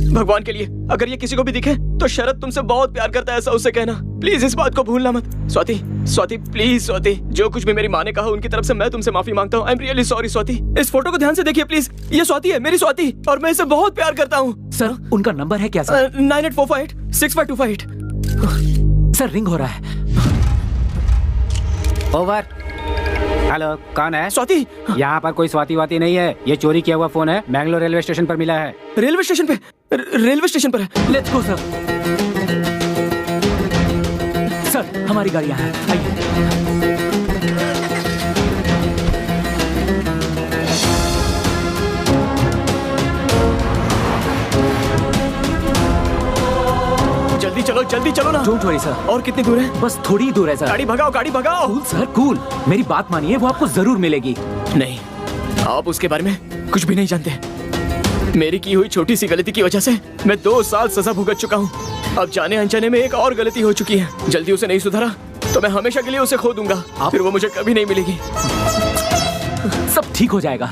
भगवान के लिए अगर ये किसी को भी दिखे तो शरद तुमसे बहुत प्यार करता है, ऐसा उससे कहना। प्लीज इस बात को भूलना मत। स्वाति, स्वाति प्लीज स्वाति, जो कुछ भी मेरी माँ ने कहा उनकी तरफ से मैं तुमसे माफी मांगता हूँ। आई एम रियली सॉरी स्वाति। इस फोटो को ध्यान से देखिए प्लीज। ये स्वाति है, मेरी स्वाति, और मैं इसे बहुत प्यार करता हूँ। सर, उनका नंबर है क्या सर? 9845 सर, रिंग हो रहा है। ओवर। हेलो, कौन है? स्वाति। यहाँ पर कोई स्वाति वाती नहीं है। ये चोरी किया हुआ फोन है, बैंगलोर रेलवे स्टेशन पर मिला है। रेलवे स्टेशन पे? रेलवे स्टेशन पर है। Let's go sir. सर, हमारी गाड़ी यहाँ है, आइए। जल्दी चलो ना। Don't worry sir. और कितनी दूर है? बस थोड़ी ही दूर है सर। गाड़ी भगाओ, गाड़ी भगाओ। Cool sir, cool. मेरी बात मानिए, वो आपको जरूर मिलेगी। नहीं, आप उसके बारे में कुछ भी नहीं जानते। मेरी की हुई छोटी सी गलती की वजह से मैं 2 साल सजा भुगत चुका हूँ। अब जाने अनजाने में एक और गलती हो चुकी है। जल्दी उसे नहीं सुधारा तो मैं हमेशा के लिए उसे खो दूंगा। फिर वो मुझे कभी नहीं मिलेगी। सब ठीक हो जाएगा।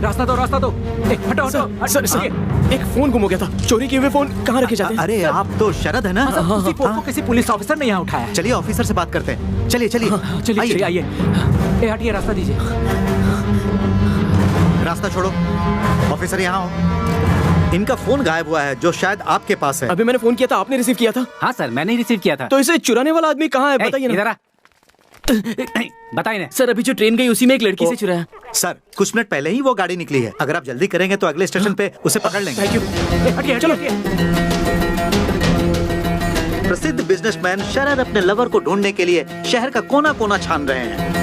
रास्ता दो। हटो। सर एक फोन गुम हो गया था। चोरी किए हुए फोन कहाँ रखे जाते हैं? अरे आप तो शरद है ना? उसी फोन को किसी पुलिस ऑफिसर ने यहाँ उठाया। चलिए ऑफिसर से बात करते हैं। चलिए आइए। हटिए, रास्ता दीजिए। रास्ता छोड़ो। ऑफिसर यहाँ हो। इनका फोन गायब हुआ है जो शायद आपके पास है। अभी मैंने फोन किया था, आपने रिसीव किया था? हाँ सर, मैंने ही रिसीव किया था। तो इसे चुराने वाला आदमी कहाँ है बताइए ना। बताइए ना सर। अभी जो ट्रेन गई उसी में एक लड़की से चुराया। सर कुछ मिनट पहले ही वो गाड़ी निकली है। अगर आप जल्दी करेंगे तो अगले स्टेशन पे उसे पकड़ लेंगे। Thank you. हटिए, चलो। प्रसिद्ध बिजनेसमैन शरद अपने लवर को ढूंढने के लिए शहर का कोना कोना छान रहे हैं।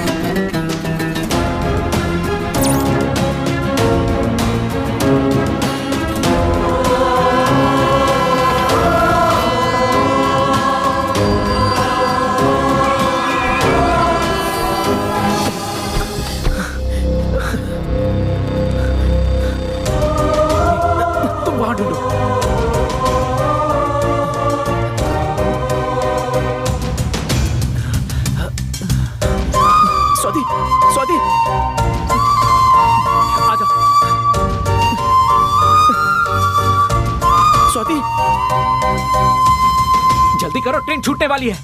तुम वहां ढूंढो। स्वाति आजा। स्वाति जल्दी करो, ट्रेन छूटने वाली है।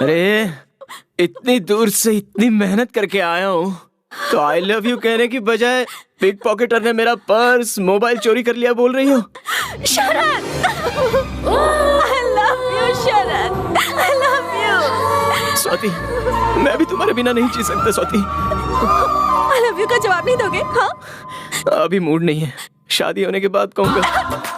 अरे इतनी दूर से इतनी मेहनत करके आया हूँ तो आई लव यू कहने की बजाय पिक पॉकेटर ने मेरा पर्स मोबाइल चोरी कर लिया बोल रही हो। शरद, I love you, Sharad, I love you। Swati, मैं भी तुम्हारे बिना नहीं जी सकता स्वाति। I love you का जवाब नहीं दोगे? हाँ? अभी मूड नहीं है, शादी होने के बाद कहूँगा।